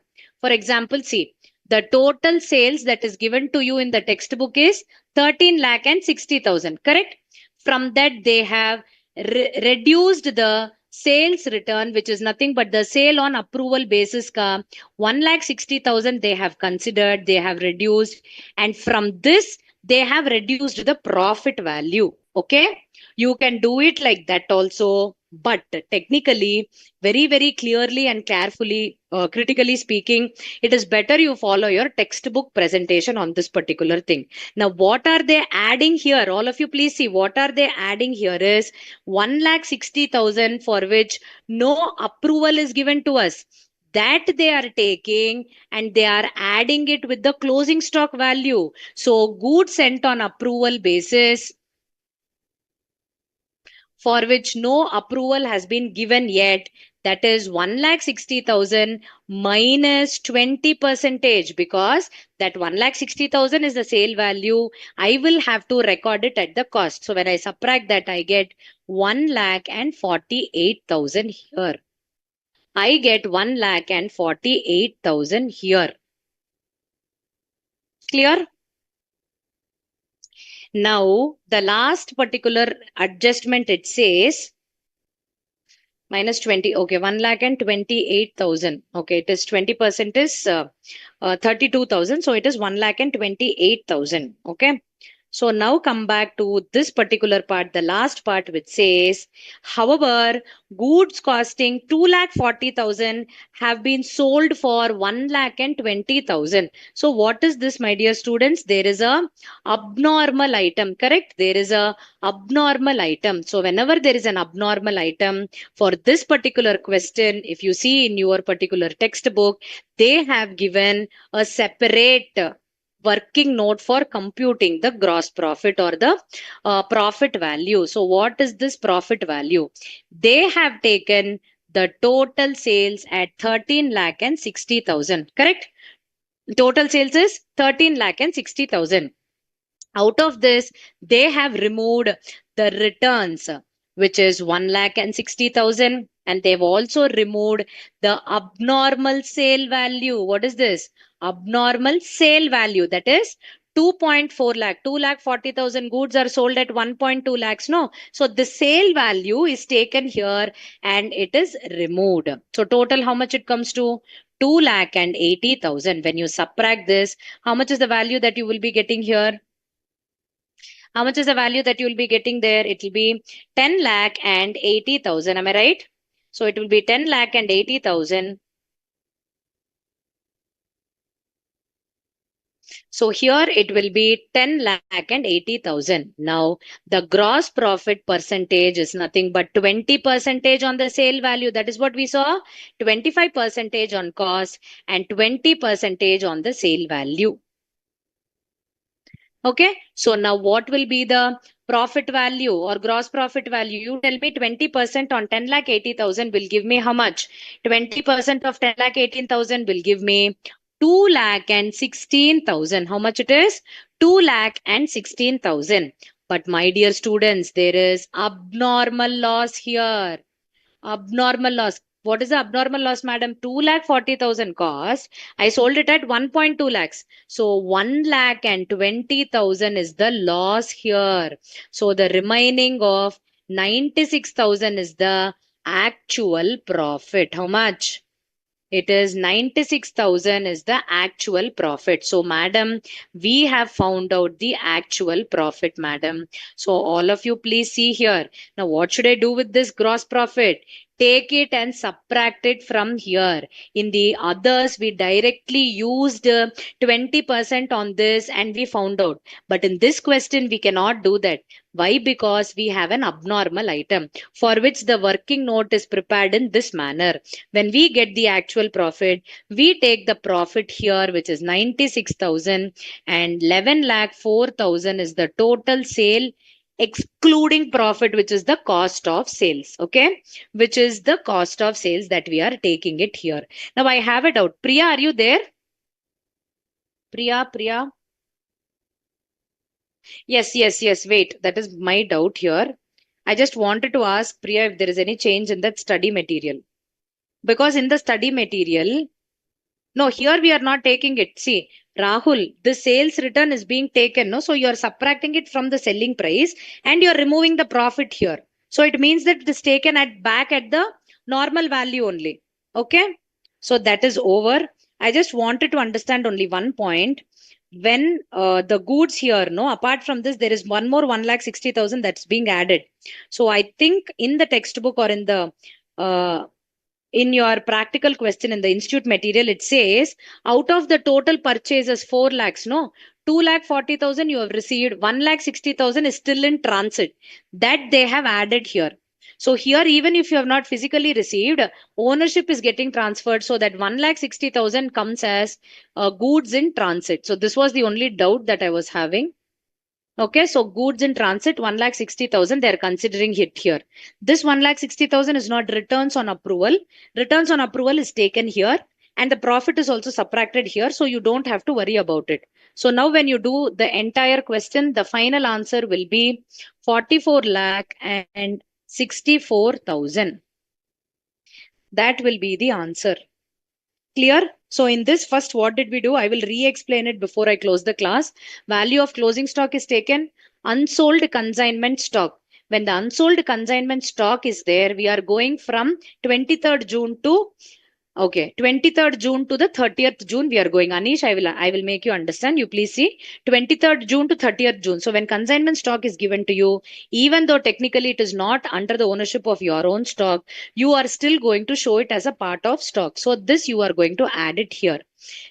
For example, see, the total sales that is given to you in the textbook is 13 lakh and 60,000, correct? From that, they have reduced the sales return, which is nothing but the sale on approval basis ka 1,60,000 they have considered, they have reduced, and from this they have reduced the profit value. Okay, you can do it like that also, but technically, very, very clearly and carefully, critically speaking, it is better you follow your textbook presentation on this particular thing. Now, what are they adding here? All of you, please see what are they adding here is 1,60,000 for which no approval is given to us. That they are taking and they are adding it with the closing stock value. So goods sent on approval basis for which no approval has been given yet, that is 1,60,000 minus 20 percentage, because that 1,60,000 is the sale value. I will have to record it at the cost. So when I subtract that, I get 1,48,000 here. I get 1,48,000 here. Clear? Now, the last particular adjustment, it says minus 20. Okay, 1,28,000. Okay, it is 20% is 32,000. So it is 1,28,000. Okay. So now come back to this particular part, the last part, which says, however, goods costing 2,40,000 have been sold for 1,20,000. So what is this, my dear students? There is a abnormal item, correct? There is a abnormal item. So whenever there is an abnormal item for this particular question, if you see in your particular textbook, they have given a separate working note for computing the gross profit or the profit value. So what is this profit value? They have taken the total sales at 13 lakh and 60,000, correct? Total sales is 13 lakh and 60,000. Out of this, they have removed the returns, which is 1,60,000, and they've also removed the abnormal sale value. What is this? Abnormal sale value, that is 2.4 lakh. 2,40,000 goods are sold at 1.2 lakhs. No. So the sale value is taken here and it is removed. So total, how much it comes to? 2,80,000. When you subtract this, how much is the value that you will be getting here? How much is the value that you will be getting there? It will be 10 lakh and 80,000. Am I right? So it will be 10 lakh and 80,000. So here it will be 10 lakh and 80,000. Now the gross profit percentage is nothing but 20% on the sale value. That is what we saw. 25% on cost and 20% on the sale value. Okay, so now what will be the profit value or gross profit value? You tell me 20% on 10 lakh 80,000 will give me how much? 20% of 10 lakh 18,000 will give me 2 lakh and 16,000. How much it is? 2 lakh and 16,000. But my dear students, there is abnormal loss here. Abnormal loss. What is the abnormal loss, madam? 2,40,000 cost. I sold it at 1.2 lakhs. So 1,20,000 is the loss here. So the remaining of 96,000 is the actual profit. How much? It is 96,000 is the actual profit. So, madam, we have found out the actual profit, madam. So, all of you, please see here. Now, what should I do with this gross profit? Take it and subtract it from here. In the others, we directly used 20% on this and we found out. But in this question, we cannot do that. Why? Because we have an abnormal item for which the working note is prepared in this manner. When we get the actual profit, we take the profit here, which is 96,000, and 11 lakh 4,000 is the total sale, excluding profit, which is the cost of sales. Okay, which is the cost of sales that we are taking it here. Now I have it out. Priya, are you there? Priya. Yes. Wait, that is my doubt here. I just wanted to ask Priya if there is any change in that study material. Because in the study material, no, here we are not taking it. See, Rahul, the sales return is being taken, no? So you are subtracting it from the selling price and you are removing the profit here. So it means that it is taken at back at the normal value only. Okay. So that is over. I just wanted to understand only one point. When the goods here, no, apart from this, there is one more 1,60,000 that's being added. So I think in the textbook or uh, in your practical question in the institute material, it says out of the total purchases 4 lakhs, no, 2,40,000 you have received, 1,60,000 is still in transit. That they have added here. So here, even if you have not physically received, ownership is getting transferred so that 1,60,000 comes as goods in transit. So this was the only doubt that I was having. Okay, so goods in transit 1,60,000 they are considering it here. This 1,60,000 is not returns on approval. Returns on approval is taken here and the profit is also subtracted here, so you don't have to worry about it. So now when you do the entire question, the final answer will be 44 lakh and 64,000. That will be the answer. Clear? So in this first, what did we do? I will re-explain it before I close the class. Value of closing stock is taken. Unsold consignment stock. When the unsold consignment stock is there, we are going from 23rd June to 23rd June to the 30th June we are going. Anish, I will make you understand. You please see 23rd June to 30th June. So when consignment stock is given to you, even though technically it is not under the ownership of your own stock, you are still going to show it as a part of stock. So this you are going to add it here.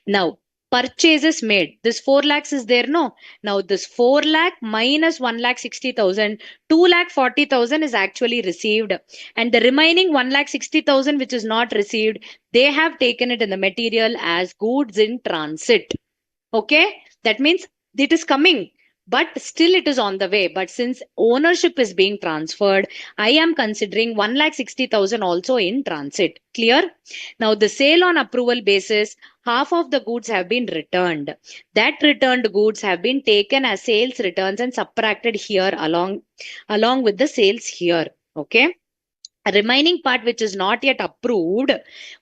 Now, purchases made. This 4 lakhs is there, no? Now, this 4 lakh minus 1,60,000, 2,40,000 is actually received. And the remaining 1,60,000 which is not received, they have taken it in the material as goods in transit. Okay? That means it is coming, but still it is on the way. But since ownership is being transferred, I am considering 1,60,000 also in transit. Clear? Now, the sale on approval basis, half of the goods have been returned. That returned goods have been taken as sales returns and subtracted here along with the sales here. Okay? Remaining part which is not yet approved,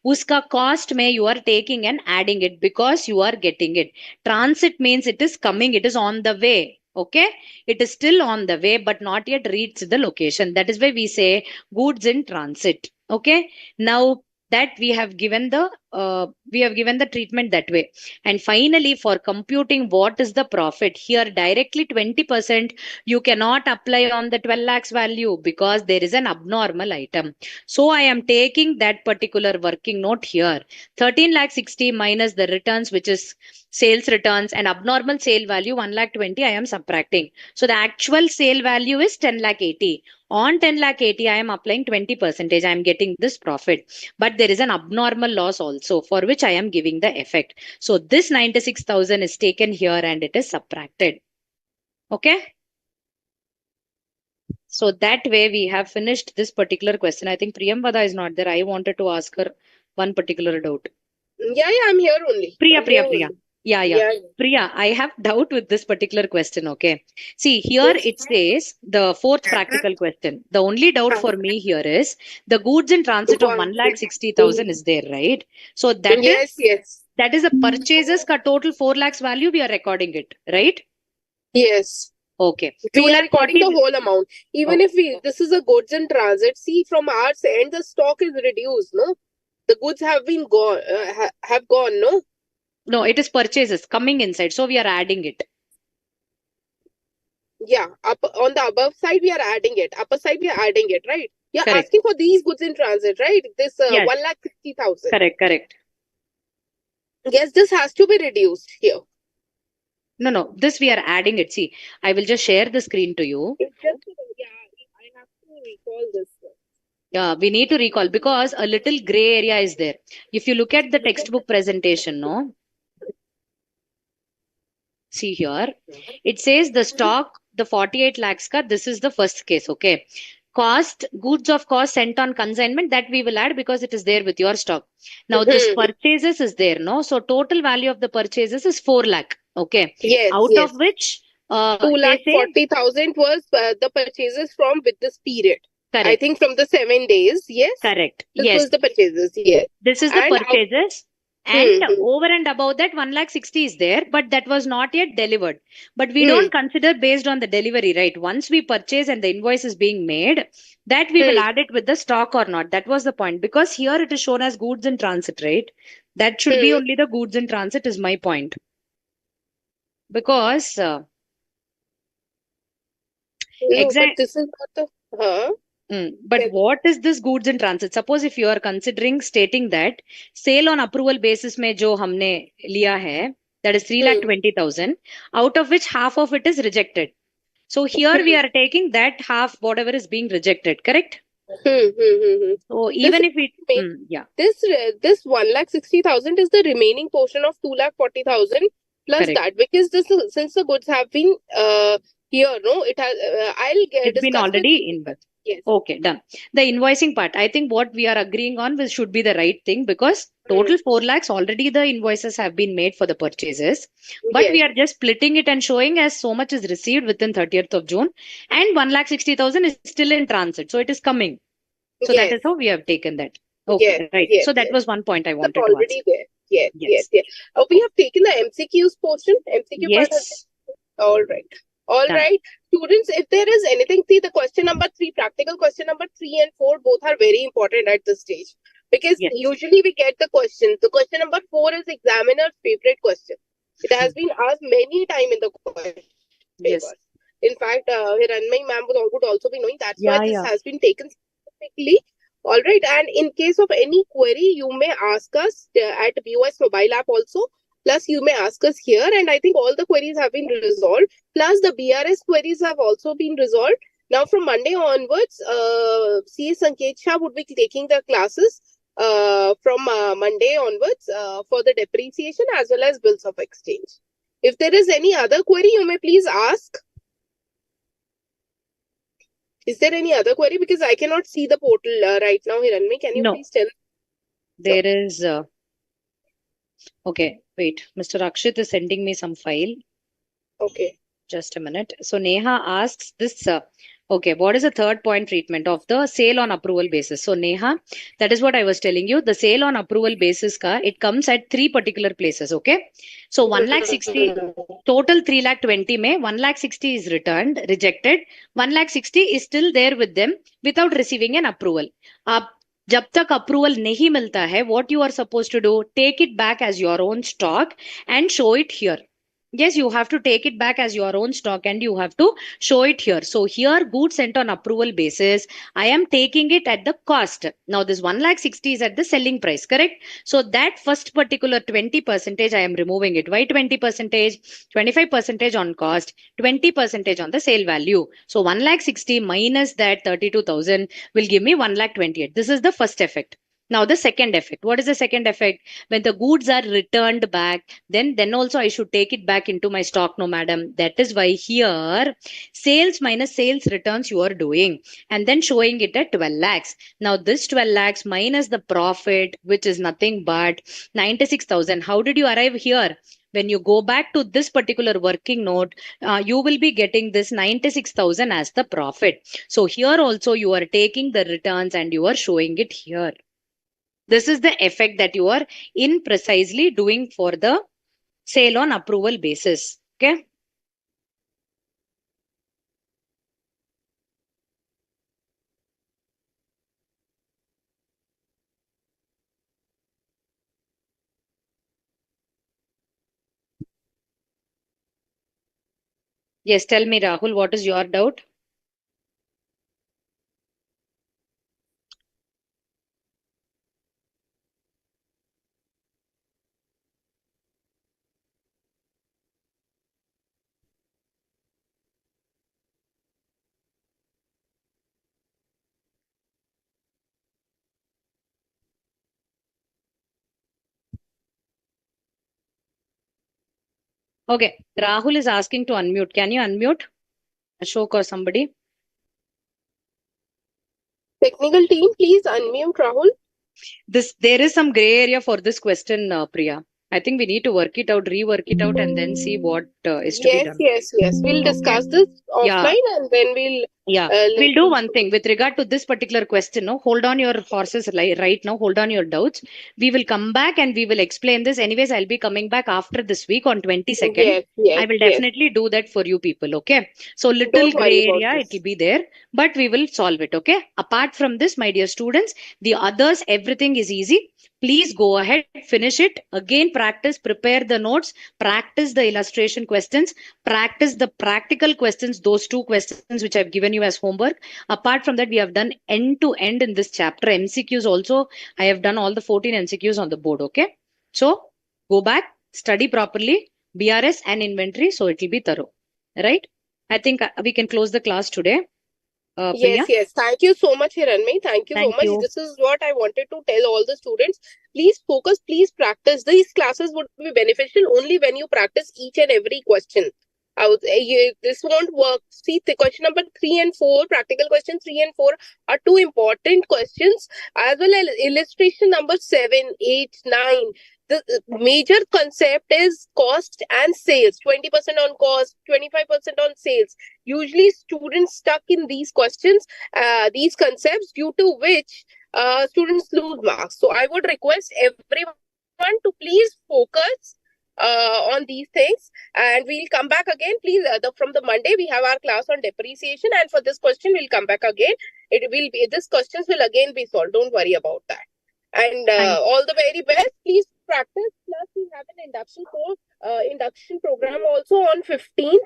uska cost may you are taking and adding it because you are getting it. Transit means it is coming, it is on the way. Okay, it is still on the way but not yet reached the location. That is why we say goods in transit. Okay, now that we have given the treatment that way. And finally, for computing what is the profit here, directly 20% you cannot apply on the 12 lakhs value because there is an abnormal item. So I am taking that particular working note here. 13 lakh 60 minus the returns, which is sales returns, and abnormal sale value 1 lakh 20 I am subtracting. So the actual sale value is 10 lakh 80. On 10 lakh 80, I am applying 20%. I am getting this profit. But there is an abnormal loss also for which I am giving the effect. So this 96,000 is taken here and it is subtracted. Okay. So that way we have finished this particular question. I think Priyamvada is not there. I wanted to ask her one particular doubt. Yeah, I'm here only. Priya. Yeah. Yeah. Priya, I have doubt with this particular question. Okay. See, here Yes. it says the fourth practical question. The only doubt for me here is the goods in transit of 1,60,000 is there, right? So Yes. that is a purchases ka total 4 lakhs value. We are recording it, right? Yes. Okay. 2 We are lakh recording 40. the whole amount. Even Oh, if this is a goods in transit, see from our end the stock is reduced, no? The goods have been gone, have gone, no? no, it is purchases coming inside. So we are adding it. Yeah, up on the above side we are adding it. Upper side we are adding it, right? You're Correct. asking for these goods in transit, right? This Yes. 1,60,000. Correct. Yes, this has to be reduced here. No. This we are adding it. See, I will just share the screen to you. It's just, yeah, I have to recall this. Yeah, we need to recall because a little gray area is there. If you look at the textbook presentation, no, see here, it says the stock, the 48 lakhs ka, this is the first case, okay. Cost, goods of cost sent on consignment, that we will add because it is there with your stock. Now this purchases is there, no, so total value of the purchases is 4 lakh, okay. Yes, Out of which, 2 they lakh say, 40,000 was the purchases from with this period. I correct, think from the 7 days, yes. correct, This yes, was the purchases, yes. this is the And purchases. And over and above that, 1,60,000 is there, but that was not yet delivered. But we don't consider based on the delivery, right? Once we purchase and the invoice is being made, that we will add it with the stock or not. That was the point. Because here it is shown as goods in transit, right? That should be only the goods in transit is my point. Because no, but this is not the but what is this goods in transit? Suppose if you are considering stating that sale on approval basis में जो हमने लिया है, that is 3,20,000, out of which half of it is rejected. So here we are taking that half, whatever is being rejected, correct? So even if we, yeah, this 1,60,000 is the remaining portion of 2,40,000 plus correct. that, because this since the goods have been here, no, it has. It's been discuss already in. Yes. Okay, done. The invoicing part, I think what we are agreeing on should be the right thing because total 4 lakhs already the invoices have been made for the purchases. But we are just splitting it and showing as so much is received within 30th of June and 1,60,000 is still in transit. So it is coming. So that is how we have taken that. Okay, right. So that was one point I wanted to ask. Already there. Yes. We have taken the MCQs portion. MCQ part has been. All right. Students, if there is anything, see the question number 3, practical question number 3 and 4, both are very important at this stage. Because usually we get the question. The question number 4 is examiner's favorite question. It has been asked many times in the question paper. In fact, Hiranmay ma'am would also be knowing. That's why this has been taken specifically. All right. And in case of any query, you may ask us at BOS mobile app also. Plus, you may ask us here. And I think all the queries have been resolved. Plus, the BRS queries have also been resolved. Now, from Monday onwards, CS Sanket Shah would be taking the classes from Monday onwards for the depreciation as well as bills of exchange. If there is any other query, you may please ask. Is there any other query? Because I cannot see the portal right now, Hiranmay. Can you please tell? There is... okay, wait. Mr. Rakshit is sending me some file. Okay. Just a minute. So Neha asks this... okay, what is the third point treatment of the sale on approval basis? So Neha, that is what I was telling you. The sale on approval basis, it comes at 3 particular places, okay? So 1,60,000, total 3,20,000 mein 1,60,000 is returned, rejected. 1,60,000 is still there with them without receiving an approval. जब तक approval नहीं मिलता है, what you are supposed to do, take it back as your own stock and show it here. Yes, you have to take it back as your own stock and you have to show it here. So here, goods sent on approval basis, I am taking it at the cost. Now this 1,60,000 is at the selling price, correct? So that first particular 20% I am removing it. Why 20%? 25% on cost, 20% on the sale value. So 1,60,000 minus that 32,000 will give me 1,28,000. This is the first effect. Now the second effect. What is the second effect? When the goods are returned back, then also I should take it back into my stock. No, madam. That is why here sales minus sales returns you are doing and then showing it at 12 lakhs. Now this 12 lakhs minus the profit, which is nothing but 96,000. How did you arrive here? When you go back to this particular working note, you will be getting this 96,000 as the profit. So here also you are taking the returns and you are showing it here. This is the effect that you are in precisely doing for the sale on approval basis. Okay. Yes, tell me, Rahul, what is your doubt? Okay, Rahul is asking to unmute. Can you unmute? Ashok or somebody? Technical team, please unmute Rahul. There is some gray area for this question, Priya. I think we need to work it out, rework it out, and then see what is to be Yes, done. yes, yes. We'll Okay. discuss this Yeah. offline and then we'll Yeah, let we'll do you one thing with regard to this particular question. No, hold on your horses right now. Hold on your doubts. We will come back and we will explain this. Anyways, I'll be coming back after this week on 22nd. Yes, yes, I will yes. definitely do that for you people. Okay. So little Don't worry gray about area, it this. will be there, but we will solve it. Okay. Apart from this, my dear students, the others, everything is easy. Please go ahead, finish it. Again, practice, prepare the notes, practice the illustration questions, practice the practical questions, those two questions which I've given you as homework. Apart from that, we have done end to end in this chapter. MCQs also, I have done all the 14 MCQs on the board. Okay. So go back, study properly, BRS and inventory. So it will be thorough. Right. I think we can close the class today. Priya. Yes, yes. Thank you so much, Hiranmay. Thank you so Thank much. you. This is what I wanted to tell all the students. Please focus, please practice. These classes would be beneficial only when you practice each and every question. This won't work. See, the question number 3 and 4, practical question 3 and 4 are two important questions, as well as illustration number 7, 8, 9. The major concept is cost and sales. 20% on cost, 25% on sales. Usually students stuck in these questions, these concepts, due to which students lose marks. So I would request everyone to please focus on these things, and we'll come back again. Please, from the Monday we have our class on depreciation, and for this question we'll come back again. It will be, this questions will again be solved. Don't worry about that. And all the very best. Please practice. Plus we have an induction program also on 15th.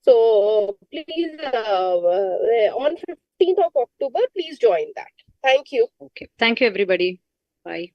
So please, on 15th of October, please join that. Thank you. Okay. Thank you, everybody. Bye.